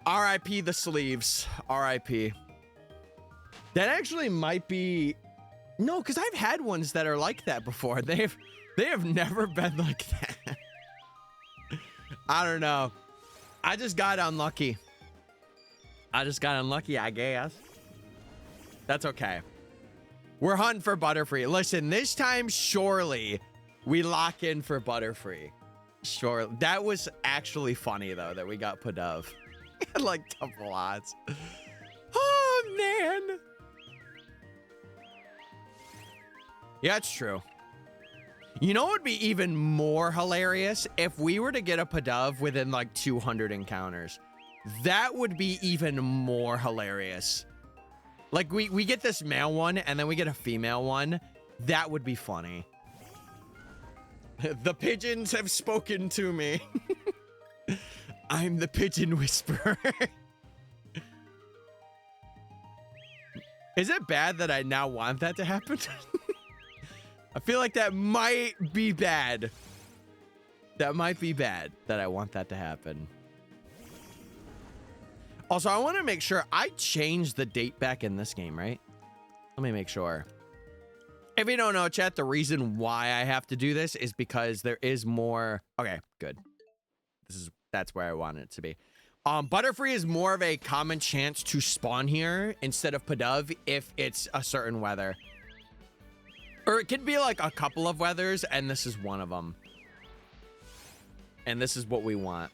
RIP the sleeves. RIP. That actually might be... No, because I've had ones that are like that before. They have never been like that. I don't know. I just got unlucky. I guess. That's okay. We're hunting for Butterfree. Listen, this time, surely we lock in for Butterfree. Sure. That was actually funny, though, that we got Pudov. Like double odds. Oh, man. Yeah, it's true. You know what would be even more hilarious? If we were to get a Pudov within like 200 encounters. That would be even more hilarious. Like we get this male one and then we get a female one. That would be funny. The pigeons have spoken to me. I'm the pigeon whisperer. Is it bad that I now want that to happen? I feel like that might be bad. That might be bad that I want that to happen. Also, I want to make sure I changed the date back in this game, right? Let me make sure. If you don't know, chat, the reason why I have to do this is because there is more. Okay, good. That's where I want it to be. Butterfree is more of a common chance to spawn here instead of Pudov if it's a certain weather. Or it could be like a couple of weathers, and this is one of them. And this is what we want.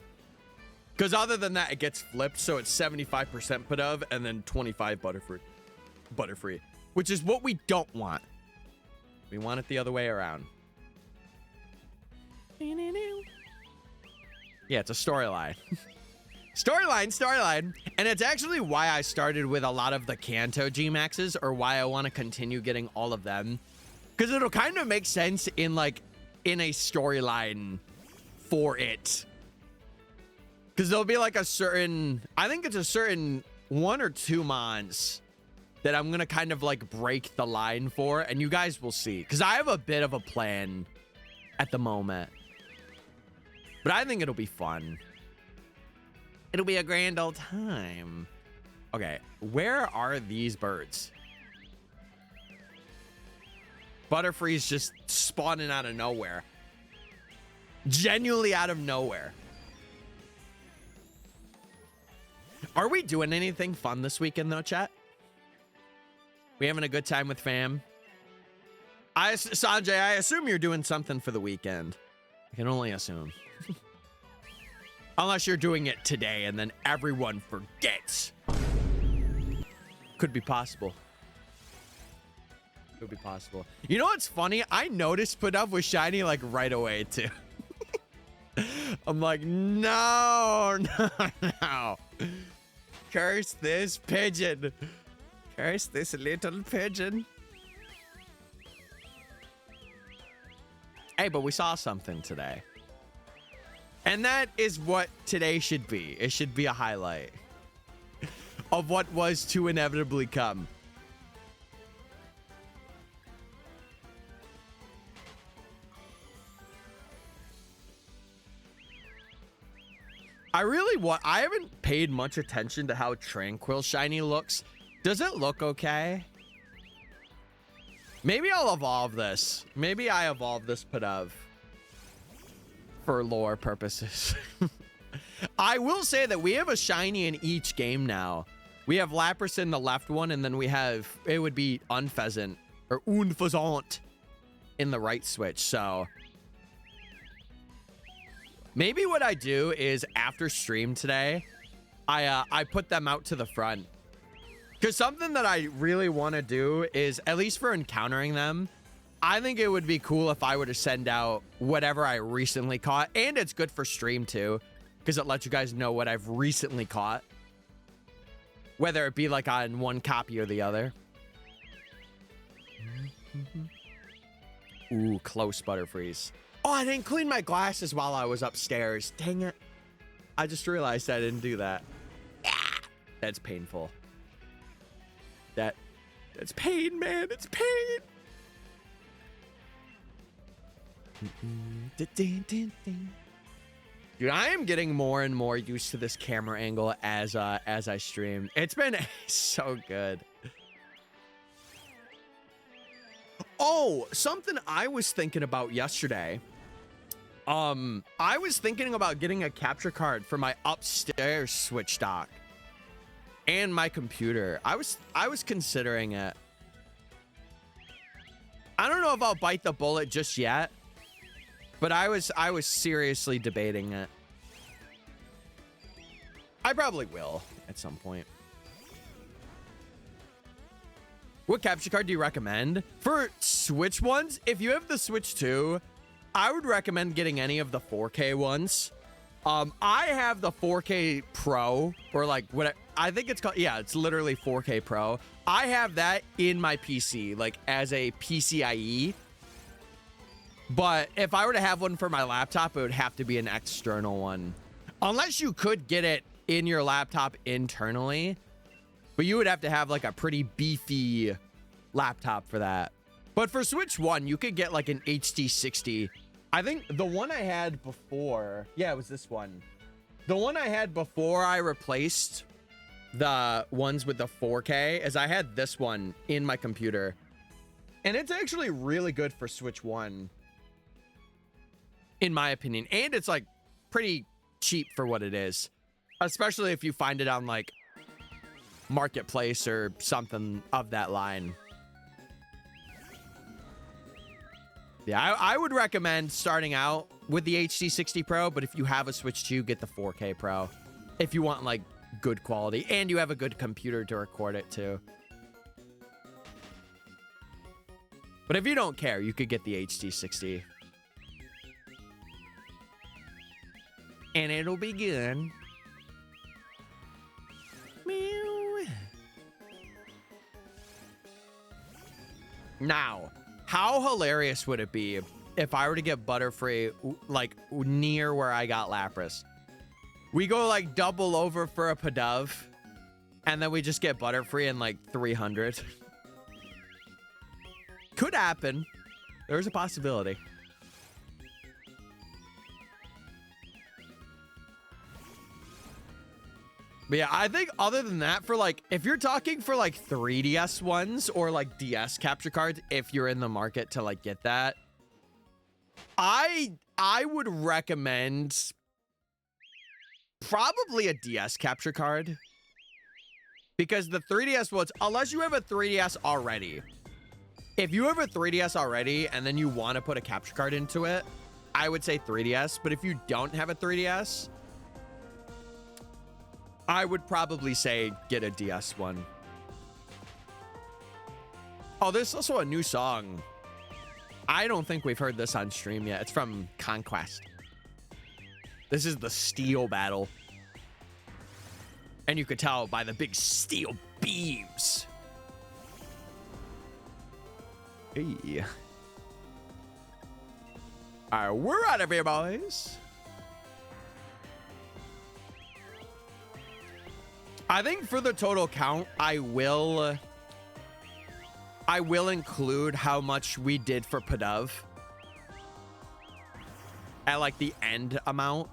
Because other than that, it gets flipped, so it's 75% Pudov and then 25 Butterfree. Which is what we don't want. We want it the other way around. Yeah, it's a storyline. Storyline. And it's actually why I started with a lot of the Kanto G-Maxes, or why I want to continue getting all of them. Because it'll kind of make sense in like, in a storyline for it. Because there'll be like a certain, I think it's a certain 1 or 2 mons that I'm going to kind of like break the line for. And you guys will see. Because I have a bit of a plan at the moment. But I think it'll be fun. It'll be a grand old time. Okay, where are these birds? Butterfree's just spawning out of nowhere. Genuinely out of nowhere. Are we doing anything fun this weekend, though, chat? We having a good time with fam? Sanjay, I assume you're doing something for the weekend. I can only assume. Unless you're doing it today and then everyone forgets. Could be possible. Could be possible. You know what's funny? I noticed Pudov was shiny like right away too. I'm like, no. Curse this pigeon. Curse this little pigeon. Hey, but we saw something today. And that is what today should be. It should be a highlight of what was to inevitably come. I haven't paid much attention to how Tranquil Shiny looks. Does it look okay? Maybe I'll evolve this. Maybe I evolve this Pudov for lore purposes. I will say that we have a shiny in each game now. We have Lapras in the left one, and then we have, it would be Unpheasant or une faisant in the right switch. So maybe what I do is after stream today, I put them out to the front. Because something that I really want to do is, at least for encountering them, I think it would be cool if I were to send out whatever I recently caught. And it's good for stream too, because it lets you guys know what I've recently caught. Whether it be like on one copy or the other. Ooh, close Butterfrees. Oh, I didn't clean my glasses while I was upstairs. Dang it. I just realized I didn't do that. Ah, that's painful. That's pain, man. It's pain. Dude, I am getting more and more used to this camera angle as I stream. It's been so good. Oh, something I was thinking about yesterday. I was thinking about getting a capture card for my upstairs Switch dock and my computer. I was considering it. I don't know if I'll bite the bullet just yet, but I was seriously debating it. I probably will at some point. What capture card do you recommend? For Switch ones, if you have the Switch 2, I would recommend getting any of the 4K ones. I have the 4K Pro, or like what I think it's called. Yeah, it's literally 4K Pro. I have that in my PC, like as a PCIe. But if I were to have one for my laptop, it would have to be an external one. Unless you could get it in your laptop internally. But you would have to have like a pretty beefy laptop for that. But for Switch 1, you could get like an HD 60. I think the one I had before, yeah, it was this one. The one I had before I replaced the ones with the 4K is I had this one in my computer. And it's actually really good for Switch 1, in my opinion. And it's like pretty cheap for what it is. Especially if you find it on like Marketplace or something of that line. Yeah, I would recommend starting out with the HD 60 Pro, but if you have a Switch 2, get the 4K Pro. If you want like good quality and you have a good computer to record it too. But if you don't care, you could get the HD 60. And it'll be good. Meow. Now, how hilarious would it be if I were to get Butterfree like near where I got Lapras? We go like double over for a Pidove, and then we just get Butterfree in like 300. Could happen. There's a possibility. But yeah, I think other than that, for like, if you're talking for like 3DS ones or like DS capture cards, if you're in the market to like get that, I would recommend probably a DS capture card. Because the 3DS ones, unless you have a 3DS already, if you have a 3DS already and then you want to put a capture card into it, I would say 3DS. But if you don't have a 3DS, I would probably say get a DS one. Oh, there's also a new song. I don't think we've heard this on stream yet. It's from Conquest. This is the steel battle. And you could tell by the big steel beams. Hey. All right, we're out of here, boys. I think for the total count, I will include how much we did for Pidove at like the end amount.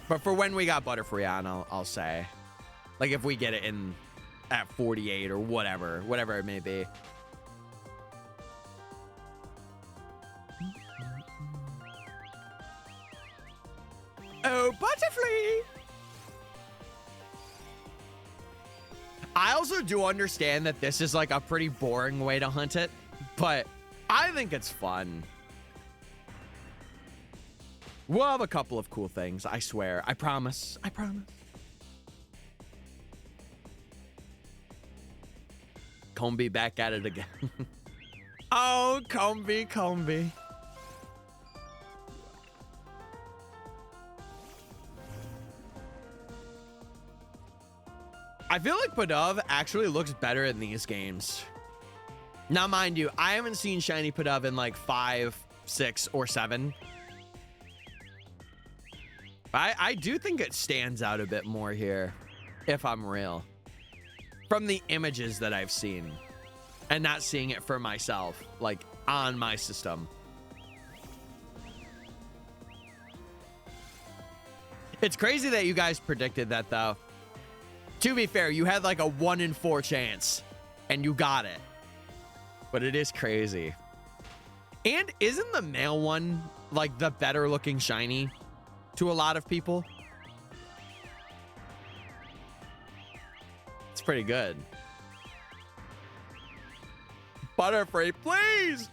But for when we got Butterfree on, I'll say, like if we get it in at 48 or whatever it may be. Oh, Butterfree! I also do understand that this is like a pretty boring way to hunt it, but I think it's fun. We'll have a couple of cool things, I swear. I promise. I promise. Combi back at it again. Oh, Combi. I feel like Pidove actually looks better in these games. Now, mind you, I haven't seen Shiny Pidove in like 5, 6, or 7. I do think it stands out a bit more here, if I'm real. From the images that I've seen. And not seeing it for myself, like, on my system. It's crazy that you guys predicted that, though. To be fair, you had like a 1 in 4 chance, and you got it. But it is crazy. And isn't the male one like the better looking shiny to a lot of people? It's pretty good. Butterfree, please.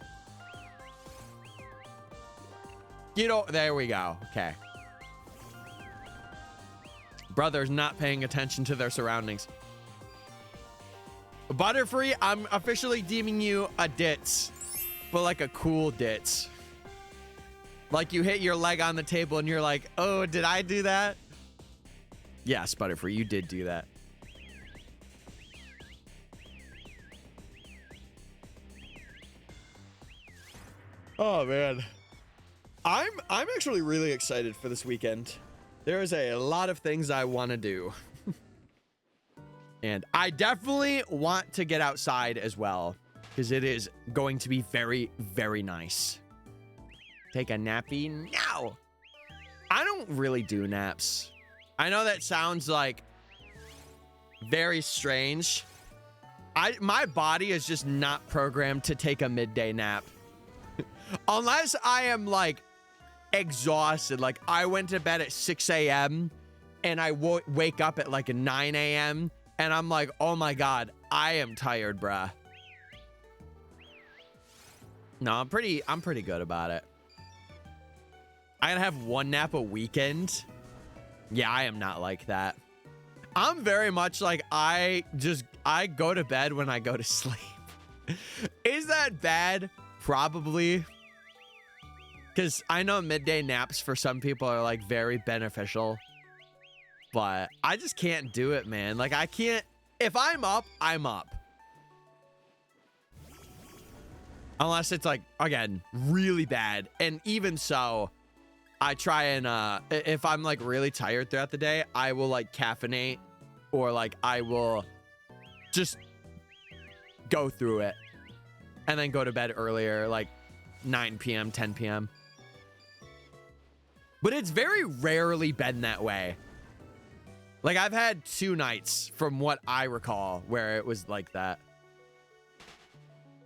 You know, there we go. Okay. Brothers not paying attention to their surroundings. Butterfree, I'm officially deeming you a ditz, but like a cool ditz. Like you hit your leg on the table and you're like, oh, did I do that? Yes, Butterfree, you did do that. Oh man, I'm actually really excited for this weekend. There is a lot of things I want to do. And I definitely want to get outside as well, because it is going to be very, very nice. Take a nappy now. I don't really do naps. I know that sounds like very strange. My body is just not programmed to take a midday nap. Unless I am like exhausted. Like I went to bed at 6 a.m. and I wake up at like 9 a.m. and I'm like, oh my God, I am tired, bruh. No, I'm pretty good about it. I gotta have one nap a weekend. Yeah, I am not like that. I'm very much like I go to bed when I go to sleep. Is that bad? Probably. Because I know midday naps for some people are like very beneficial. But I just can't do it, man. Like I can't. If I'm up, I'm up. Unless it's like, again, really bad. And even so, I try and if I'm like really tired throughout the day, I will like caffeinate or like I will just go through it and then go to bed earlier, like 9 p.m., 10 p.m. But it's very rarely been that way. Like I've had 2 nights from what I recall where it was like that.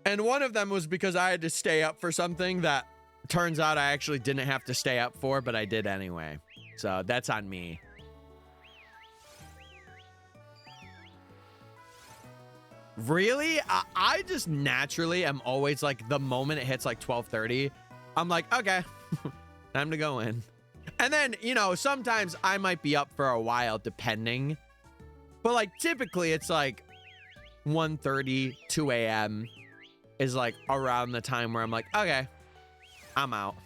And one of them was because I had to stay up for something that turns out I actually didn't have to stay up for, but I did anyway. So that's on me. Really? I just naturally am always like, the moment it hits like 12:30, I'm like, okay, time to go in. And then, you know, sometimes I might be up for a while depending. But like typically it's like 1:30, 2 a.m. is like around the time where I'm like, okay, I'm out.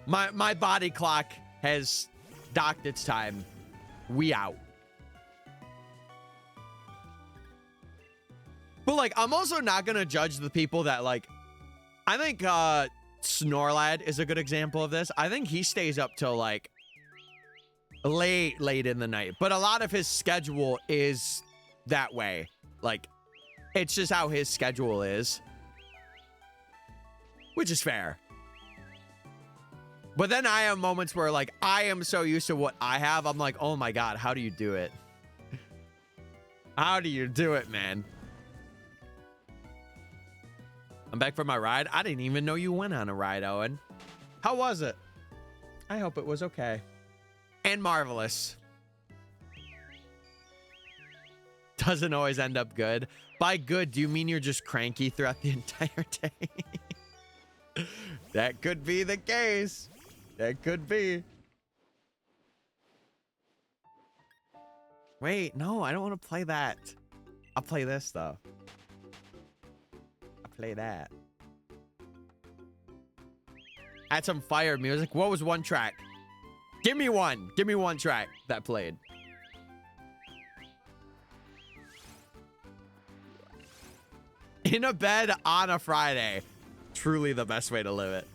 My body clock has docked its time. We out. But like, I'm also not gonna judge the people that like, I think Snorlad is a good example of this. I think he stays up till like late in the night. But a lot of his schedule is that way. Like, it's just how his schedule is. Which is fair. But then I have moments where like, I am so used to what I have. I'm like, oh my God, how do you do it? How do you do it, man? I'm back from my ride. I didn't even know you went on a ride, Owen. How was it? I hope it was okay. And marvelous. doesn't always end up good. By good, do you mean you're just cranky throughout the entire day? That could be the case. That could be. Wait, no, I don't want to play that. I'll play this, though. I'll play that. Add some fire music. What was one track? Give me one. Give me one track that played. In a bed on a Friday. Truly the best way to live it.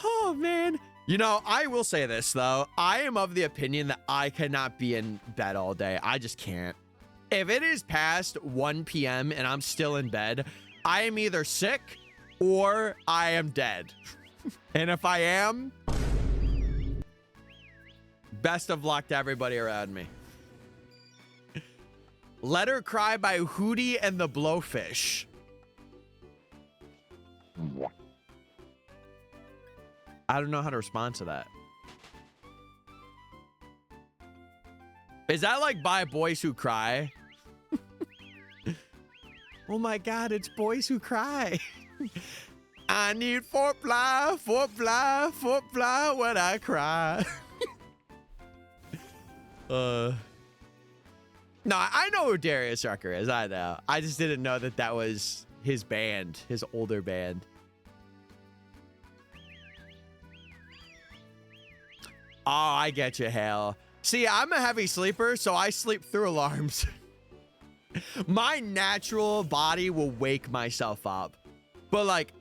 Oh, man. You know, I will say this, though. I am of the opinion that I cannot be in bed all day. I just can't. If it is past 1 p.m. and I'm still in bed, I am either sick or I am dead. And if I am, best of luck to everybody around me. Let Her Cry by Hootie and the Blowfish. I don't know how to respond to that. Is that like by Boys Who Cry? Oh my God, it's Boys Who Cry. I need foreplay, foreplay, foreplay when I cry. No, I know who Darius Rucker is. I know. I just didn't know that that was his band, his older band. Oh, I get you, Hale. See, I'm a heavy sleeper, so I sleep through alarms. My natural body will wake myself up. But, like,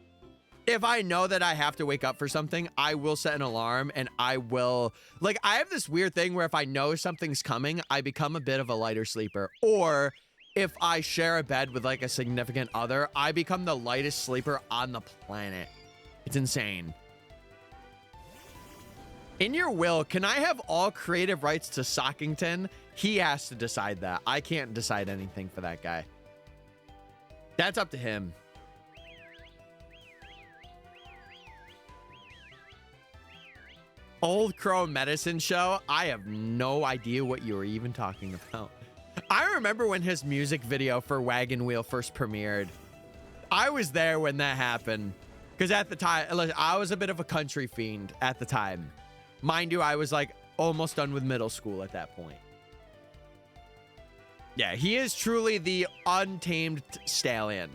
if I know that I have to wake up for something, I will set an alarm and I will... Like, I have this weird thing where if I know something's coming, I become a bit of a lighter sleeper. Or if I share a bed with, like, a significant other, I become the lightest sleeper on the planet. It's insane. In your will, can I have all creative rights to Sockington? He has to decide that. I can't decide anything for that guy. That's up to him. Old Crow Medicine Show? I have no idea what you were even talking about. I remember when his music video for Wagon Wheel first premiered. I was there when that happened. Because at the time, I was a bit of a country fiend at the time. Mind you, I was like almost done with middle school at that point. Yeah, he is truly the untamed stallion.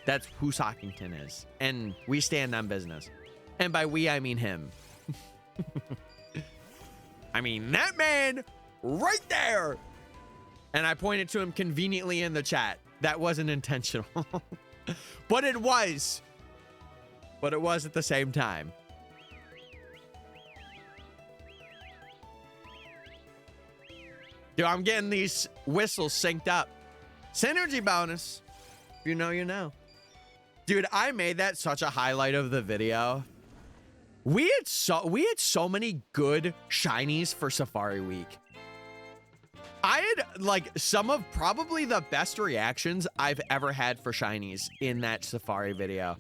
That's who Sockington is. And we stand on business. And by we, I mean him. I mean, that man right there. And I pointed to him conveniently in the chat. That wasn't intentional. But it was. But it was at the same time. Dude, I'm getting these whistles synced up. Synergy bonus. If you know, you know. Dude, I made that such a highlight of the video. We had so many good shinies for Safari Week. I had like some of probably the best reactions I've ever had for shinies in that Safari video.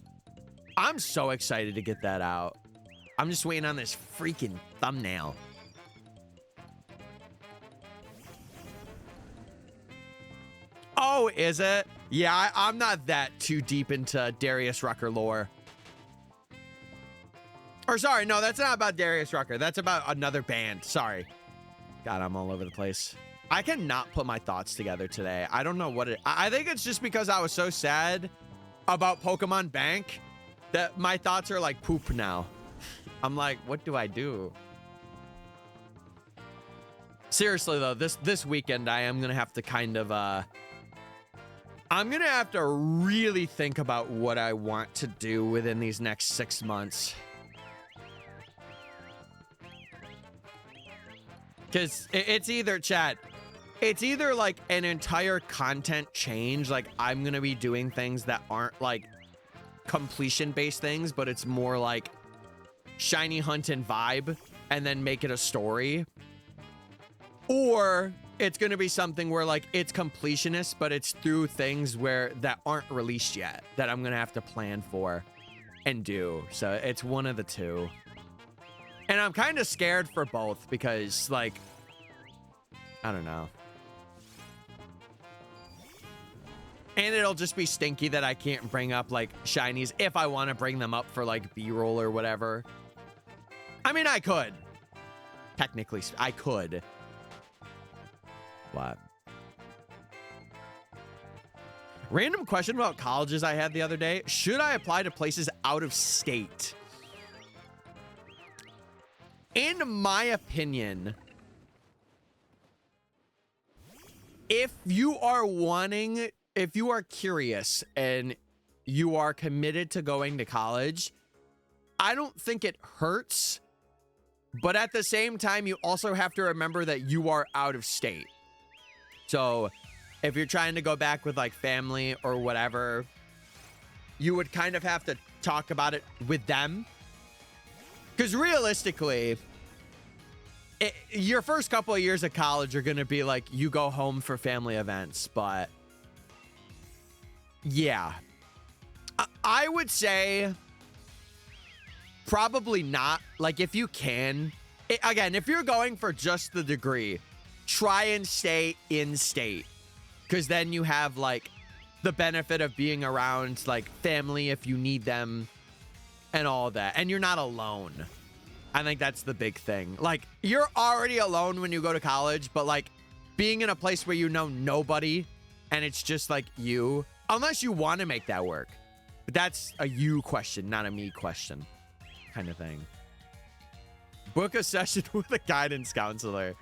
I'm so excited to get that out. I'm just waiting on this freaking thumbnail. Oh, is it? Yeah, I'm not that too deep into Darius Rucker lore. Or sorry, no, that's not about Darius Rucker. That's about another band. Sorry. God, I'm all over the place. I cannot put my thoughts together today. I don't know what it... I think it's just because I was so sad about Pokemon Bank that my thoughts are like poop now. I'm like, what do I do? Seriously, though, this weekend, I am going to have to kind of... I'm going to have to really think about what I want to do within these next 6 months. Because it's either, chat, it's either like an entire content change, like I'm going to be doing things that aren't like completion-based things, but it's more like shiny hunt and vibe, and then make it a story. Or it's going to be something where like it's completionist, but it's through things that aren't released yet that I'm going to have to plan for and do. So it's one of the two. And I'm kind of scared for both because, like, I don't know. And it'll just be stinky that I can't bring up like shinies if I want to bring them up for like B-roll or whatever. I mean, I could. Technically, I could. What? Random question about colleges I had the other day. Should I apply to places out of state? In my opinion, if you are curious and you are committed to going to college, I don't think it hurts. But at the same time, you also have to remember that you are out of state. So if you're trying to go back with like family or whatever, you would kind of have to talk about it with them. Because realistically, your first couple of years of college are going to be like you go home for family events. But yeah, I would say probably not. Like if you can, again, if you're going for just the degree, try and stay in state. Because then you have like the benefit of being around like family if you need them and all that. And you're not alone. I think that's the big thing. Like you're already alone when you go to college, but like being in a place where you know nobody and it's just like you, unless you want to make that work. But that's a you question, not a me question kind of thing. Book a session with a guidance counselor.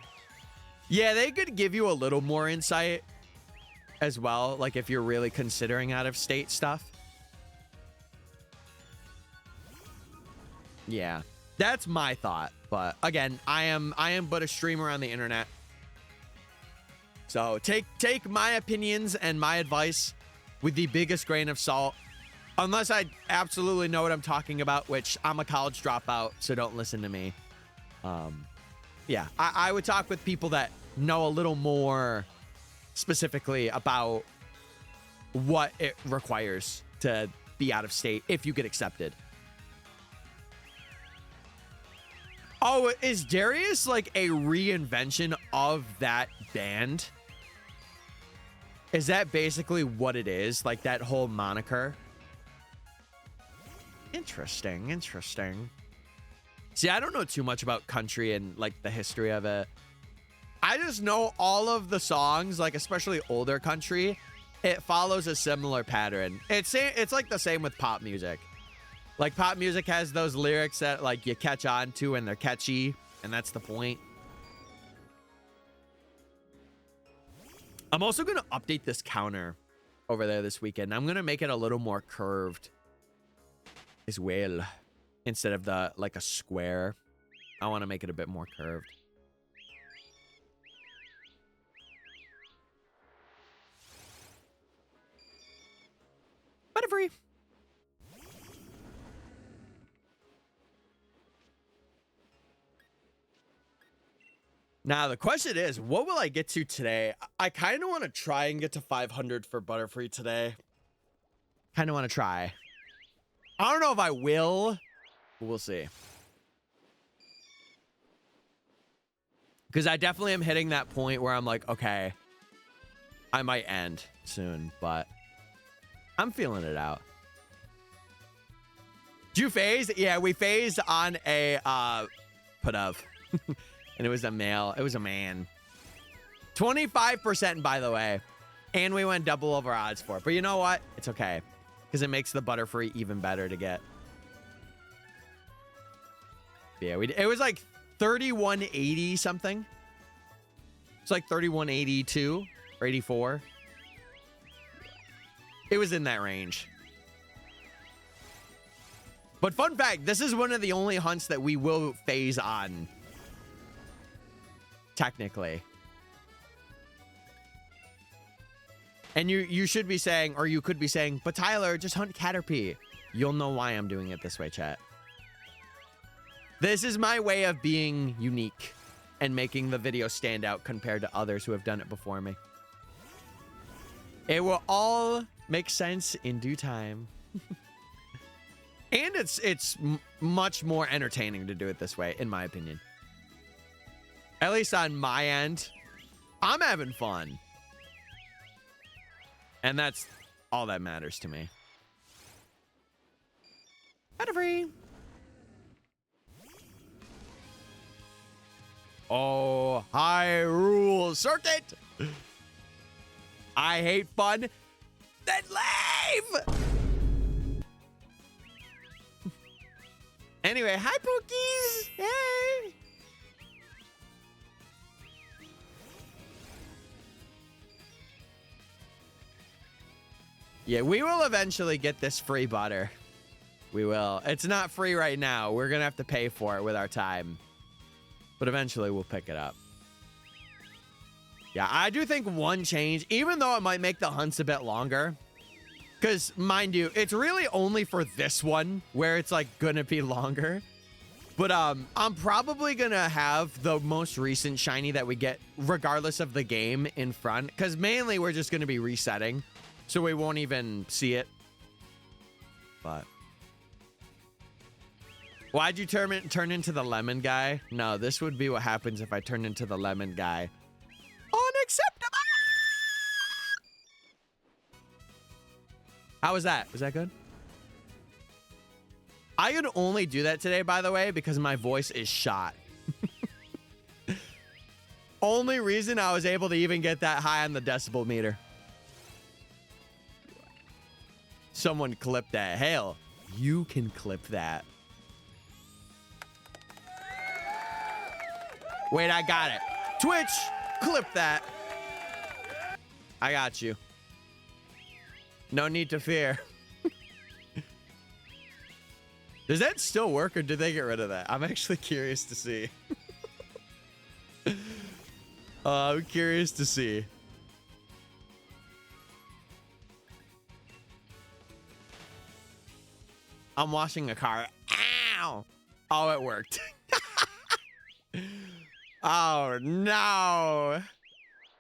Yeah, they could give you a little more insight as well, like if you're really considering out of state stuff. Yeah, that's my thought. But again, I am but a streamer on the internet. So take my opinions and my advice with the biggest grain of salt. Unless I absolutely know what I'm talking about, which I'm a college dropout, so don't listen to me. Yeah, I would talk with people that know a little more specifically about what it requires to be out of state if you get accepted. Oh, is Darius like a reinvention of that band? Is that basically what it is? Like that whole moniker? Interesting, interesting. See, I don't know too much about country and like the history of it. I just know all of the songs, like especially older country, it follows a similar pattern. It's like the same with pop music. Like pop music has those lyrics that like you catch on to and they're catchy, and that's the point. I'm also going to update this counter over there this weekend. I'm going to make it a little more curved as well. Instead of the like a square, I want to make it a bit more curved. Butterfree. Now, the question is, what will I get to today? I kind of want to try and get to 500 for Butterfree today. Kind of want to try. I don't know if I will, but we'll see. Because I definitely am hitting that point where I'm like, okay, I might end soon, but I'm feeling it out. Did you phase? Yeah, we phased on a put of. And it was a male. It was a man. 25%, by the way. And we went double over odds for it. But you know what? It's okay. Because it makes the Butterfree even better to get. Yeah, it was like 3180 something. It's like 3182 or 84. It was in that range. But fun fact, this is one of the only hunts that we will phase on. Technically. And you should be saying, or you could be saying, but Tyler, just hunt Caterpie. You'll know why I'm doing it this way, chat. This is my way of being unique and making the video stand out compared to others who have done it before me. It will all make sense in due time. And it's much more entertaining to do it this way, in my opinion. At least on my end, I'm having fun. And that's all that matters to me. Butterfree. Oh, Hyrule Circuit. I hate fun. Then leave. Anyway, hi, Pookies. Hey. Yeah, we will eventually get this free butter. We will. It's not free right now. We're going to have to pay for it with our time. But eventually we'll pick it up. Yeah, I do think one change, even though it might make the hunts a bit longer. Because, mind you, it's really only for this one where it's, like, going to be longer. But I'm probably going to have the most recent shiny that we get, regardless of the game, in front. Because mainly we're just going to be resetting. So we won't even see it. But... why'd you turn into the lemon guy? No, this would be what happens if I turned into the lemon guy. Unacceptable! How was that? Was that good? I could only do that today, by the way, because my voice is shot. Only reason I was able to even get that high on the decibel meter. Someone clipped that. Hell, you can clip that. Wait, I got it. Twitch, clip that. I got you. No need to fear. Does that still work, or did they get rid of that? I'm actually curious to see. I'm curious to see. I'm washing a car. Ow! Oh, it worked. Oh, no.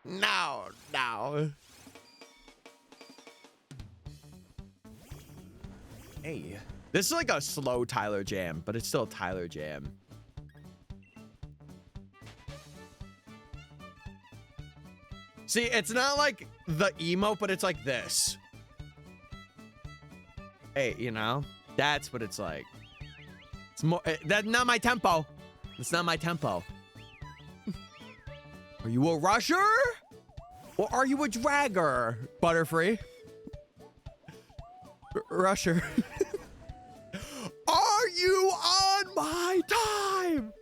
No, no. Hey. This is like a slow Tyler jam, but it's still a Tyler jam. See, it's not like the emo, but it's like this. Hey, you know? That's what it's like. It's more... that's not my tempo. It's not my tempo. Are you a rusher? Or are you a dragger, Butterfree? Rusher. Are you on my time?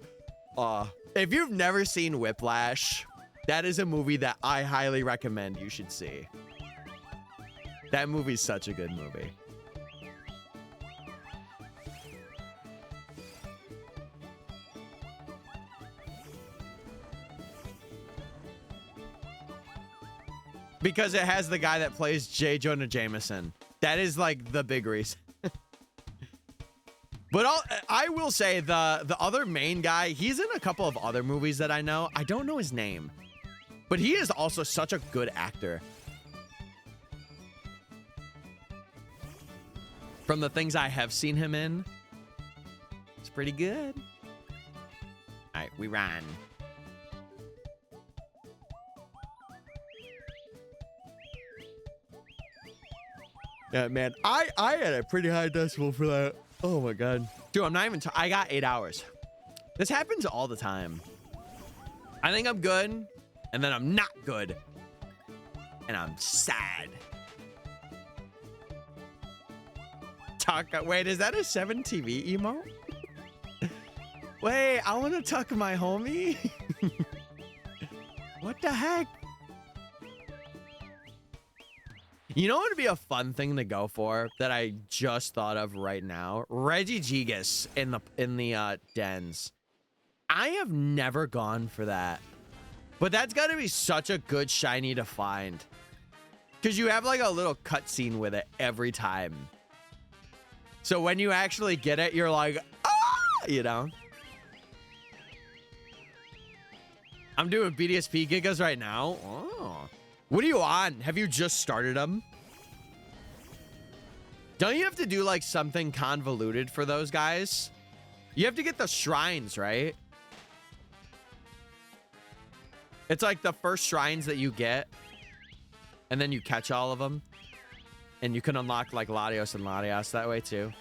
If you've never seen Whiplash, that is a movie that I highly recommend you should see. That movie's such a good movie. Because it has the guy that plays J. Jonah Jameson. That is like the big reason. But I will say the other main guy, he's in a couple of other movies that I know. I don't know his name. But he is also such a good actor. From the things I have seen him in, it's pretty good. All right, we ran. Yeah, man, I had a pretty high decibel for that. Oh my god. Dude, I'm not even I got 8 hours. This happens all the time. I think I'm good, and then I'm not good. And I'm sad. Wait, is that a 7TV emo? Wait, I want to tuck my homie. What the heck? You know what would be a fun thing to go for that I just thought of right now? Regigigas in the dens. I have never gone for that. But that's got to be such a good shiny to find. Because you have like a little cutscene with it every time. So when you actually get it, you're like, ah! You know? I'm doing BDSP Gigas right now. Oh. What are you on? Have you just started them? Don't you have to do like something convoluted for those guys? You have to get the shrines, right? It's like the first shrines that you get, and then you catch all of them. And you can unlock like Latios and Latias that way too.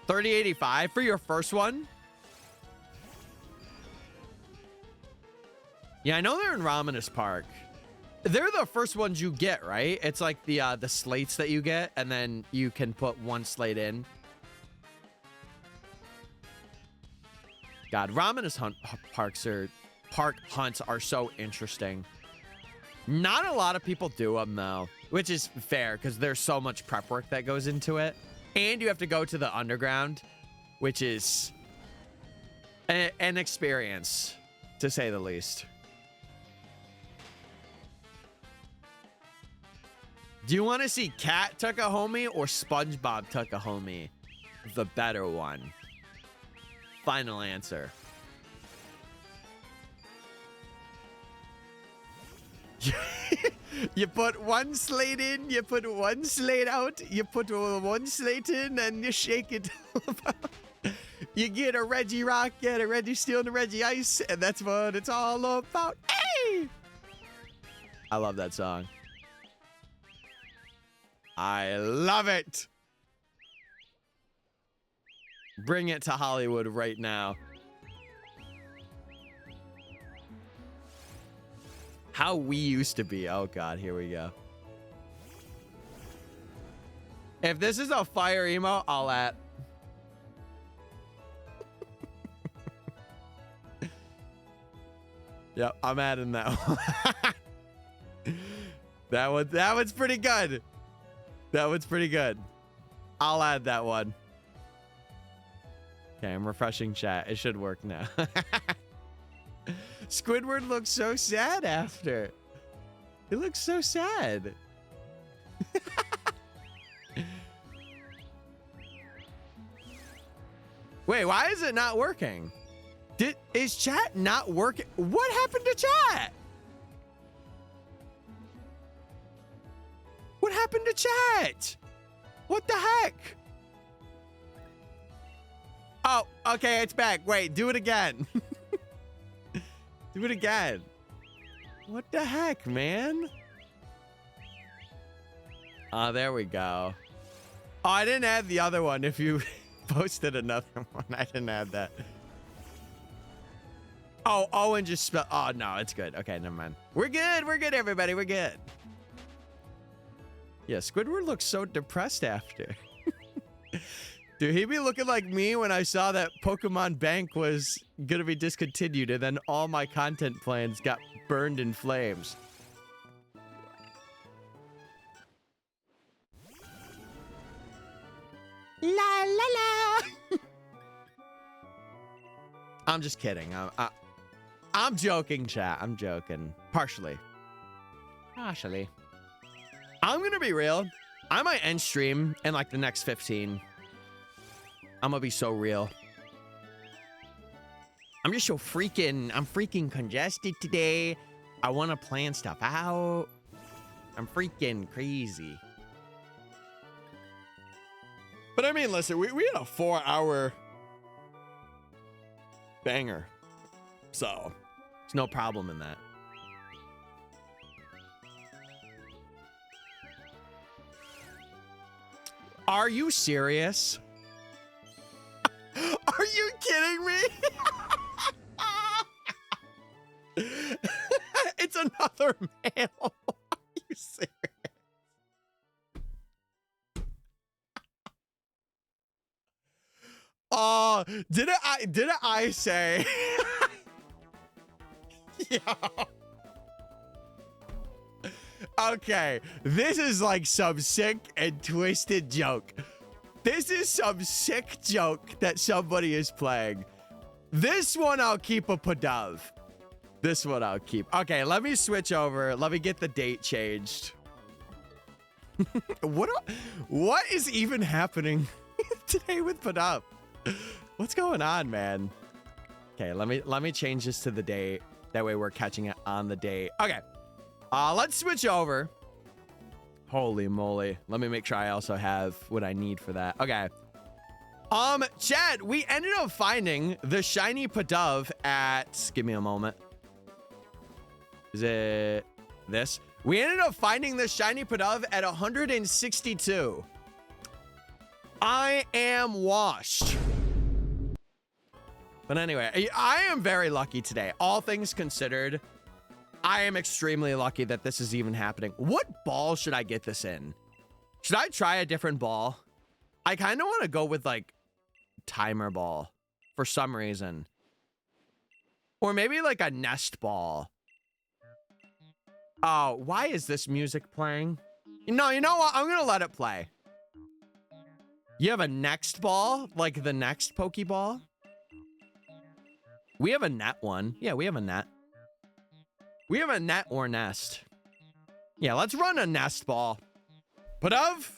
3085 for your first one. Yeah, I know they're in Raminus Park. They're the first ones you get, right? It's like the slates that you get, and then you can put one slate in. God, Raminus park hunts are so interesting. Not a lot of people do them though, which is fair because there's so much prep work that goes into it. And you have to go to the underground, which is an experience, to say the least. Do you want to see Cat tuck a homie or SpongeBob tuck a homie? The better one. Final answer. You put one slate in, you put one slate out, you put one slate in, and you shake it. You get a Reggie Rocket, a Reggie Steel, and a Reggie Ice, and that's what it's all about. Hey! I love that song. I love it. Bring it to Hollywood right now. How we used to be. Oh, God. Here we go. If this is a fire emo, I'll at. Yep, I'm adding that one. that one's pretty good. That one's pretty good. I'll add that one. Okay, I'm refreshing chat. It should work now. Squidward looks so sad after. He looks so sad. Wait, why is it not working? Is chat not working? What happened to chat? What happened to chat? What the heck? Oh, okay, it's back. Wait, do it again. Do it again. What the heck, man? Oh, there we go. Oh, I didn't add the other one. If you posted another one, I didn't add that. Oh, Owen just spelled. Oh, no, it's good. Okay, never mind. We're good. We're good, everybody. We're good. Yeah, Squidward looks so depressed after. Dude, he be looking like me when I saw that Pokemon Bank was gonna be discontinued and then all my content plans got burned in flames. La la la. I'm just kidding. I'm joking, chat. I'm joking. Partially. Partially. I'm gonna be real. I might end stream in like the next 15. I'm gonna be so real. I'm just so I'm freaking congested today. I wanna plan stuff out. I'm freaking crazy. But I mean, listen, we had a 4-hour banger. So, there's no problem in that. Are you serious? Are you kidding me? It's another male. Are you serious? Oh, didn't I say? Yeah. Okay, this is like some sick and twisted joke. This is some sick joke that somebody is playing. This one I'll keep a Padav. This one I'll keep. Okay, let me switch over. Let me get the date changed. What is even happening today with Padav? What's going on, man? Okay, let me change this to the date. That way we're catching it on the date. Okay. Let's switch over. Holy moly. Let me make sure I also have what I need for that. Okay. Chad, we ended up finding the shiny Padav at... Give me a moment. Is it this? We ended up finding this shiny Pidove at 162. I am washed. But anyway, I am very lucky today. All things considered, I am extremely lucky that this is even happening. What ball should I get this in? Should I try a different ball? I kind of want to go with like timer ball for some reason. Or maybe like a nest ball. Oh, why is this music playing? No, you know what? I'm going to let it play. You have a next ball? Like the next Pokeball? We have a net one. Yeah, we have a net. We have a net or nest. Yeah, let's run a nest ball. Pidove,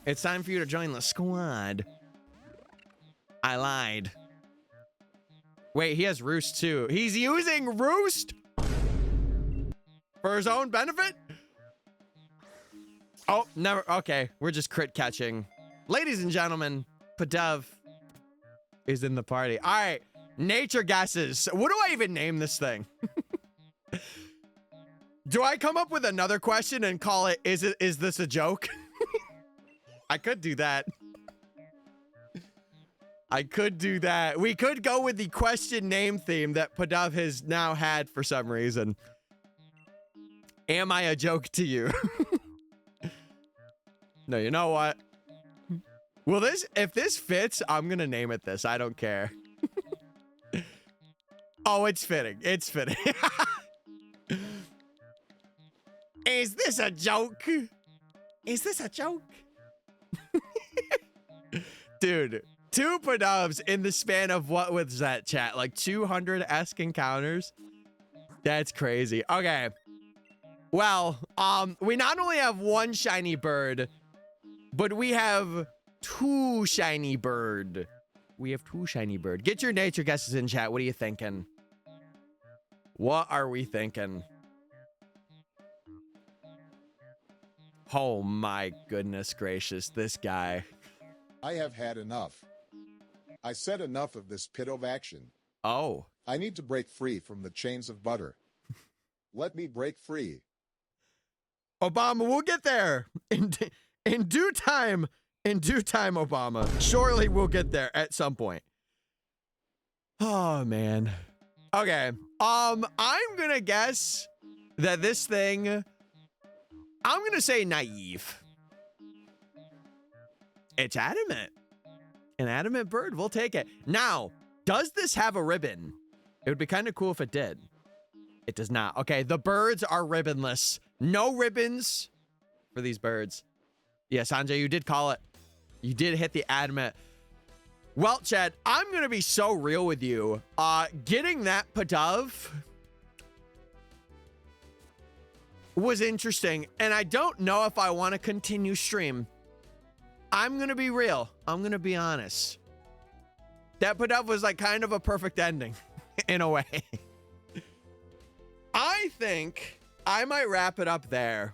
it's time for you to join the squad. I lied. Wait, he has Roost too. He's using Roost for his own benefit? Oh, never. Okay, we're just crit catching. Ladies and gentlemen, Pidove is in the party. All right, nature guesses. What do I even name this thing? Do I come up with another question and call it, is this a joke? I could do that. I could do that. We could go with the question name theme that Pidove has now had for some reason. Am I a joke to you? No, you know what? Well, if this fits, I'm gonna name it this. I don't care. Oh, it's fitting. It's fitting. Is this a joke? Is this a joke? Dude, 2 Pidoves in the span of what was that, chat? Like 200-esque encounters? That's crazy. Okay. Well, we not only have 1 shiny bird, but we have 2 shiny bird. We have 2 shiny bird. Get your nature guesses in, chat. What are you thinking? What are we thinking? Oh my goodness gracious, this guy. I have had enough. I said enough of this pit of action. Oh. I need to break free from the chains of butter. Let me break free. Obama, we'll get there. In due time, Obama. Surely we'll get there at some point. Oh, man. Okay. I'm gonna guess that this thing, I'm gonna say naive. It's adamant. An adamant bird, we'll take it. Now, does this have a ribbon? It would be kind of cool if it did. It does not. Okay, the birds are ribbonless. No ribbons for these birds. Yeah, Sanjay, you did call it. You did hit the adamant. Well, Chad, I'm going to be so real with you. Getting that Pidove was interesting, and I don't know if I want to continue stream. I'm going to be real. I'm going to be honest. That Pidove was like kind of a perfect ending in a way. I think I might wrap it up there.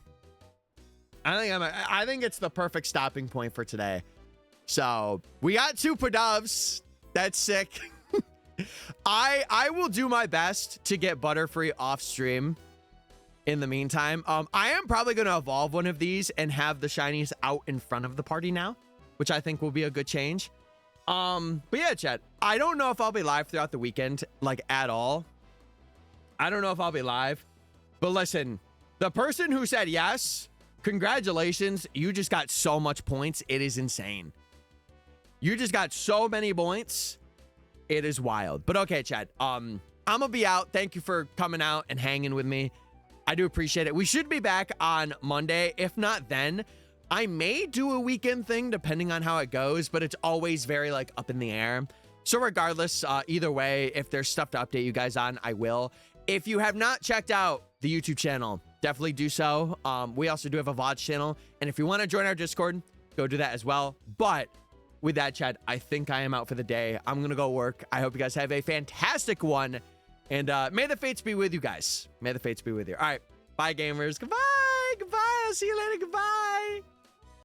I think it's the perfect stopping point for today. So we got 2 Pidoves. That's sick. I will do my best to get Butterfree off stream in the meantime. I am probably going to evolve one of these and have the shinies out in front of the party now, which I think will be a good change. But yeah, chat, I don't know if I'll be live throughout the weekend, like at all. I don't know if I'll be live, but listen, the person who said yes, congratulations. You just got so much points. It is insane. You just got so many points. It is wild. But okay, chat, I'm gonna be out. Thank you for coming out and hanging with me. I do appreciate it. We should be back on Monday. If not, then I may do a weekend thing depending on how it goes, but it's always very like up in the air. So regardless, either way, if there's stuff to update you guys on, I will. If you have not checked out the YouTube channel, definitely do so. We also do have a VOD channel. And if you want to join our Discord, go do that as well. But with that, Chad, I think I am out for the day. I'm going to go work. I hope you guys have a fantastic one. And may the fates be with you guys. May the fates be with you. All right. Bye, gamers. Goodbye. Goodbye. I'll see you later. Goodbye.